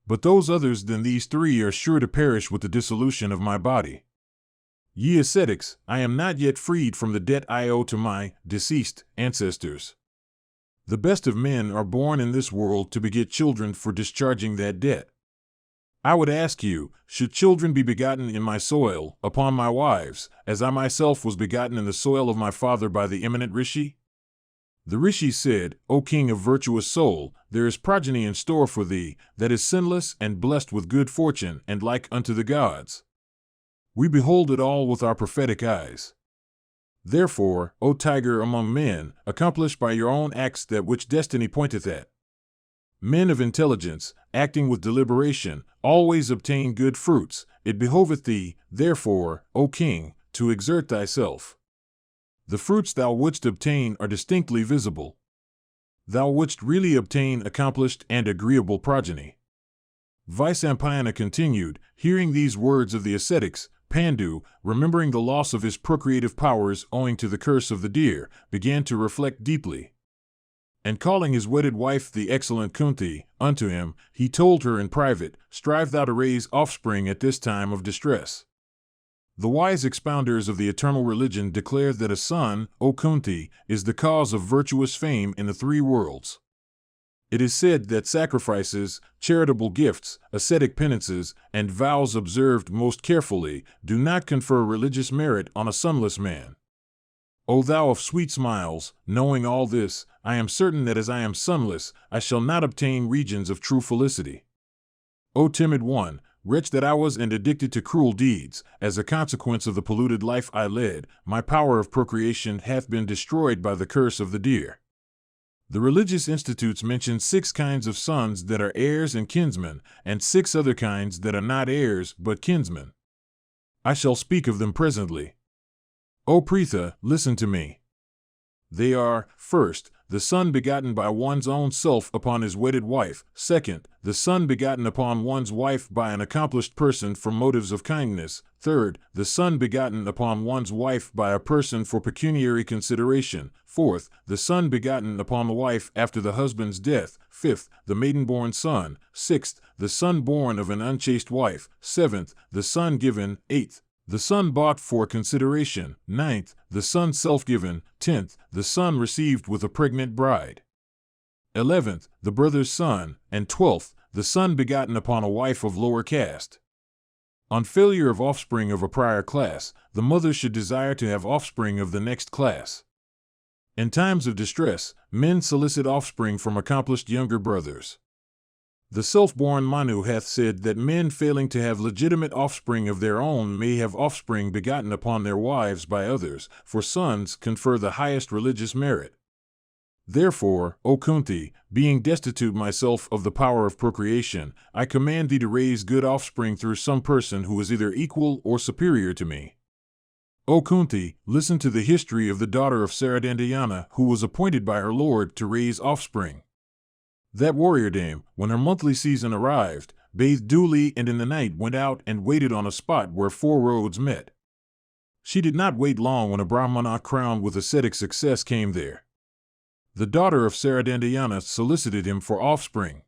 But those others than these 3 are sure to perish with the dissolution of my body. Ye ascetics, I am not yet freed from the debt I owe to my deceased ancestors. The best of men are born in this world to beget children for discharging that debt. I would ask you, should children be begotten in my soil, upon my wives, as I myself was begotten in the soil of my father by the eminent rishi? The rishi said, O king of virtuous soul, there is progeny in store for thee, that is sinless and blessed with good fortune and like unto the gods. We behold it all with our prophetic eyes. Therefore, O tiger among men, accomplish by your own acts that which destiny pointeth at. Men of intelligence, acting with deliberation, always obtain good fruits. It behoveth thee, therefore, O king, to exert thyself. The fruits thou wouldst obtain are distinctly visible. Thou wouldst really obtain accomplished and agreeable progeny." Vaisampayana continued, hearing these words of the ascetics, Pandu, remembering the loss of his procreative powers owing to the curse of the deer, began to reflect deeply. And calling his wedded wife the excellent Kunti unto him, he told her in private, "Strive thou to raise offspring at this time of distress." The wise expounders of the eternal religion declare that a son, O Kunti, is the cause of virtuous fame in the 3 worlds. It is said that sacrifices, charitable gifts, ascetic penances, and vows observed most carefully do not confer religious merit on a sonless man. O thou of sweet smiles, knowing all this, I am certain that as I am sonless, I shall not obtain regions of true felicity. O timid one, wretch that I was and addicted to cruel deeds, as a consequence of the polluted life I led, my power of procreation hath been destroyed by the curse of the deer. The religious institutes mention 6 kinds of sons that are heirs and kinsmen, and 6 other kinds that are not heirs but kinsmen. I shall speak of them presently. O Pritha, listen to me. They are, first, the son begotten by one's own self upon his wedded wife. Second, the son begotten upon one's wife by an accomplished person for motives of kindness. Third, the son begotten upon one's wife by a person for pecuniary consideration. Fourth, the son begotten upon the wife after the husband's death. Fifth, the maiden-born son. Sixth, the son born of an unchaste wife. Seventh, the son given. Eighth, the son bought for consideration. Ninth, the son self-given. 10th, the son received with a pregnant bride. 11th, the brother's son. And 12th, the son begotten upon a wife of lower caste. On failure of offspring of a prior class, the mother should desire to have offspring of the next class. In times of distress, men solicit offspring from accomplished younger brothers. The self-born Manu hath said that men failing to have legitimate offspring of their own may have offspring begotten upon their wives by others, for sons confer the highest religious merit. Therefore, O Kunti, being destitute myself of the power of procreation, I command thee to raise good offspring through some person who is either equal or superior to me. O Kunti, listen to the history of the daughter of Saradandayana, who was appointed by her lord to raise offspring. That warrior dame, when her monthly season arrived, bathed duly and in the night went out and waited on a spot where four roads met. She did not wait long when a Brahmana crowned with ascetic success came there. The daughter of Saradandayana solicited him for offspring.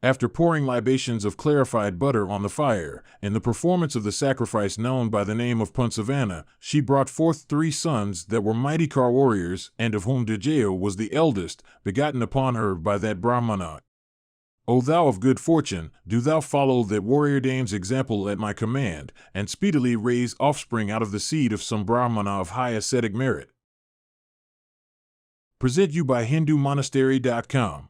After pouring libations of clarified butter on the fire, in the performance of the sacrifice known by the name of Punsavana, she brought forth 3 sons that were mighty Kar warriors, and of whom Dajaya was the eldest, begotten upon her by that Brahmana. O thou of good fortune, do thou follow that warrior dame's example at my command, and speedily raise offspring out of the seed of some Brahmana of high ascetic merit. Present you by HinduMonastery.com.